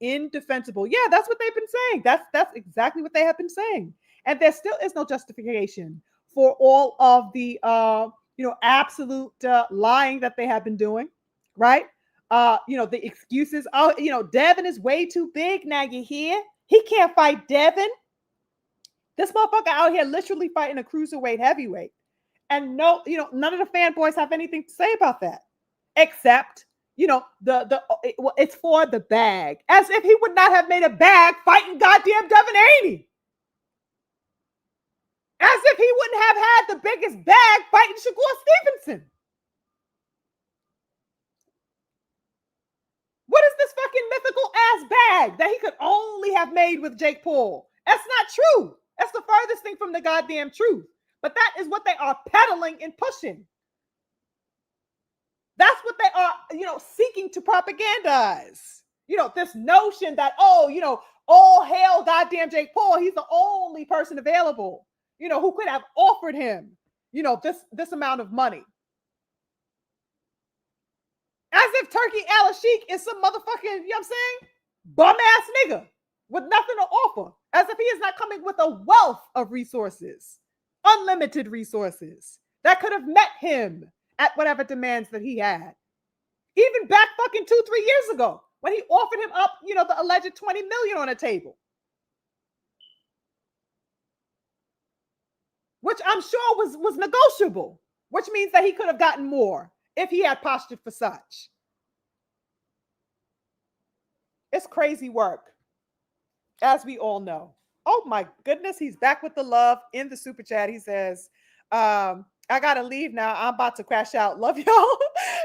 indefensible. Yeah, that's what they've been saying. That's exactly what they have been saying. And there still is no justification for all of the absolute lying that they have been doing, right? The excuses. Oh, Devin is way too big now. You hear? He can't fight Devin. This motherfucker out here literally fighting a cruiserweight heavyweight. And no, none of the fanboys have anything to say about that, except it's for the bag, as if he would not have made a bag fighting goddamn Devin Haney, as if he wouldn't have had the biggest bag fighting Shakur Stevenson. What is this fucking mythical ass bag that he could only have made with Jake Paul? That's not true. That's the furthest thing from the goddamn truth. But that is what they are peddling and pushing. That's what they are, seeking to propagandize. This notion that, all hail goddamn Jake Paul. He's the only person available, who could have offered him, this amount of money. As if Turkey Al-Sheikh is some motherfucking, bum ass nigga with nothing to offer. As if he is not coming with a wealth of resources, unlimited resources that could have met him at whatever demands that he had. Even back fucking 2-3 years ago, when he offered him up, the alleged 20 million on a table. Which I'm sure was negotiable, which means that he could have gotten more if he had postured for such. It's crazy work, as we all know. Oh my goodness, he's back with the love in the super chat. He says, I gotta leave now. I'm about to crash out. Love y'all.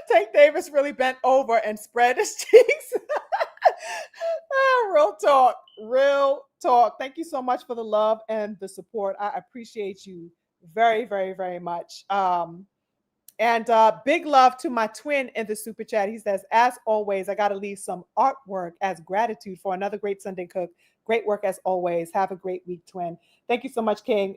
Tank Davis really bent over and spread his cheeks. Real talk. Real talk. Thank you so much for the love and the support. I appreciate you very, very, very much. And big love to my twin in the super chat. He says, as always, I got to leave some artwork as gratitude for another great Sunday cook. Great work as always. Have a great week, twin. Thank you so much, King.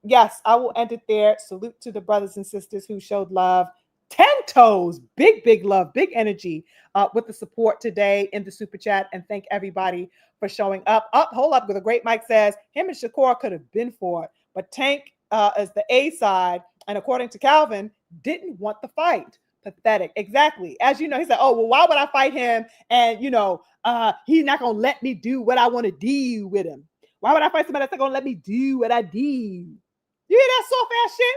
Yes, I will end it there. Salute to the brothers and sisters who showed love. 10 toes. Big, big love. Big energy with the support today in the super chat. And thank everybody for showing up. Hold up. The great Mike says, him and Shakur could have been for it. But Tank is the A side. And according to Calvin, didn't want the fight. Pathetic. Exactly. As you know, he said, oh, well, why would I fight him? And, he's not going to let me do what I want to do with him. Why would I fight somebody that's not going to let me do what I do? You hear that soft ass shit?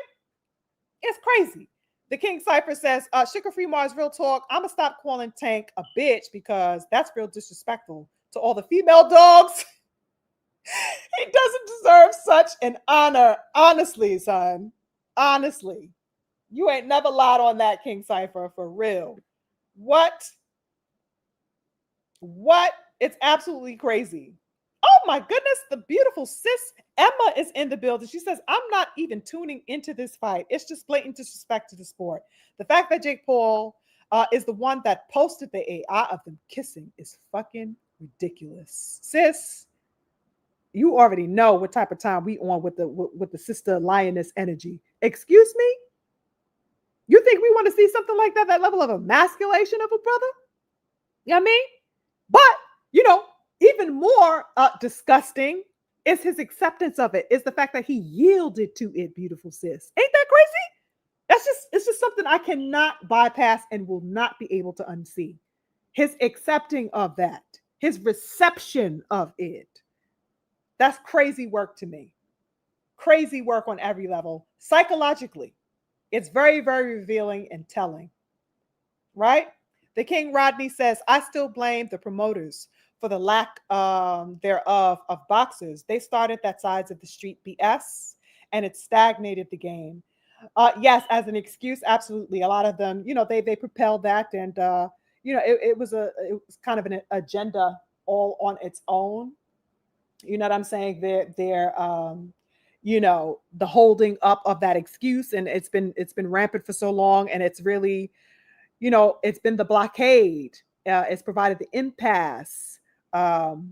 It's crazy. The King Cypher says, SugarFreeMars, real talk. I'm going to stop calling Tank a bitch because that's real disrespectful to all the female dogs. He doesn't deserve such an honor. Honestly, son. Honestly. You ain't never lied on that, King Cypher, for real. What? It's absolutely crazy. Oh my goodness, the beautiful sis Emma is in the building. She says, I'm not even tuning into this fight. It's just blatant disrespect to the sport. The fact that Jake Paul is the one that posted the AI of them kissing is fucking ridiculous. Sis, you already know what type of time we on with the sister lioness energy. Excuse me? You think we want to see something like that level of emasculation of a brother? You know what I mean? But, even more disgusting is his acceptance of it, is the fact that he yielded to it, beautiful sis. Ain't that crazy? It's just something I cannot bypass and will not be able to unsee. His accepting of that, his reception of it. That's crazy work to me. Crazy work on every level. Psychologically, it's very, very revealing and telling, right? The King Rodney says, I still blame the promoters for the lack thereof of boxers. They started that sides of the street BS and it stagnated the game. Yes, as an excuse, absolutely. A lot of them, they propelled that, and it was kind of an agenda all on its own. You know what I'm saying? They're the holding up of that excuse, and it's been rampant for so long, and it's really, it's been the blockade. It's provided the impasse, the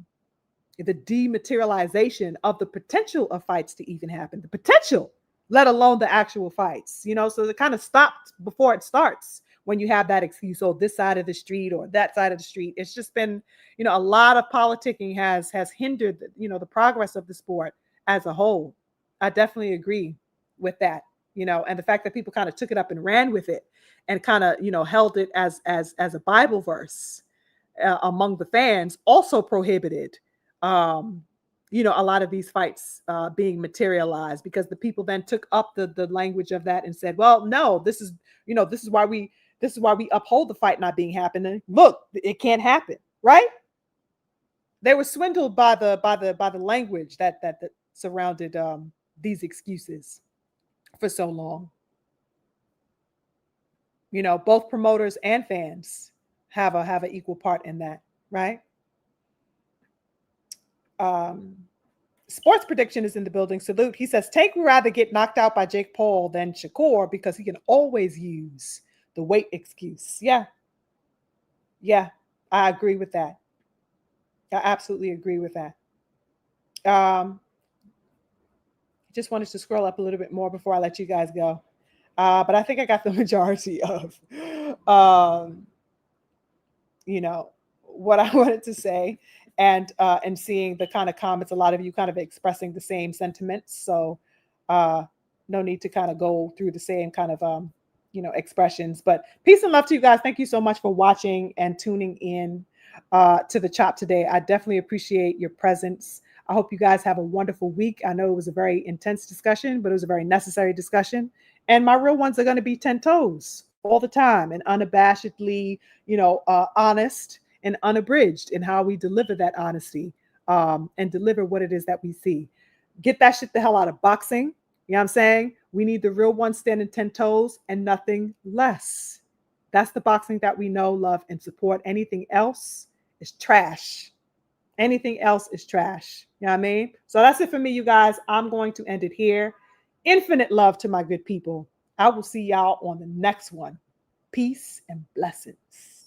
dematerialization of the potential of fights to even happen. The potential, let alone the actual fights. So it kind of stopped before it starts, when you have that excuse, oh, this side of the street or that side of the street. It's just been, a lot of politicking has hindered, the progress of the sport as a whole. I definitely agree with that, and the fact that people kind of took it up and ran with it and kind of, held it as a Bible verse among the fans also prohibited a lot of these fights being materialized, because the people then took up the language of that and said, well, no, this is why we uphold the fight not being happening. Look, it can't happen, right? They were swindled by the language that surrounded these excuses for so long. Both promoters and fans have an equal part in that, right? Sports prediction is in the building. Salute. He says Tank would rather get knocked out by Jake Paul than Shakur because he can always use the weight excuse. Yeah. I agree with that. I absolutely agree with that. Just wanted to scroll up a little bit more before I let you guys go. But I think I got the majority of what I wanted to say, and seeing the kind of comments, a lot of you kind of expressing the same sentiments. So no need to kind of go through the same kind of expressions. But peace and love to you guys. Thank you so much for watching and tuning in to the Chop today. I definitely appreciate your presence. I hope you guys have a wonderful week. I know it was a very intense discussion, but it was a very necessary discussion. And my real ones are going to be 10 toes all the time and unabashedly, honest and unabridged in how we deliver that honesty and deliver what it is that we see. Get that shit the hell out of boxing. You know what I'm saying? We need the real ones standing 10 toes and nothing less. That's the boxing that we know, love, and support. Anything else is trash. Anything else is trash. You know what I mean? So that's it for me, you guys. I'm going to end it here. Infinite love to my good people. I will see y'all on the next one. Peace and blessings.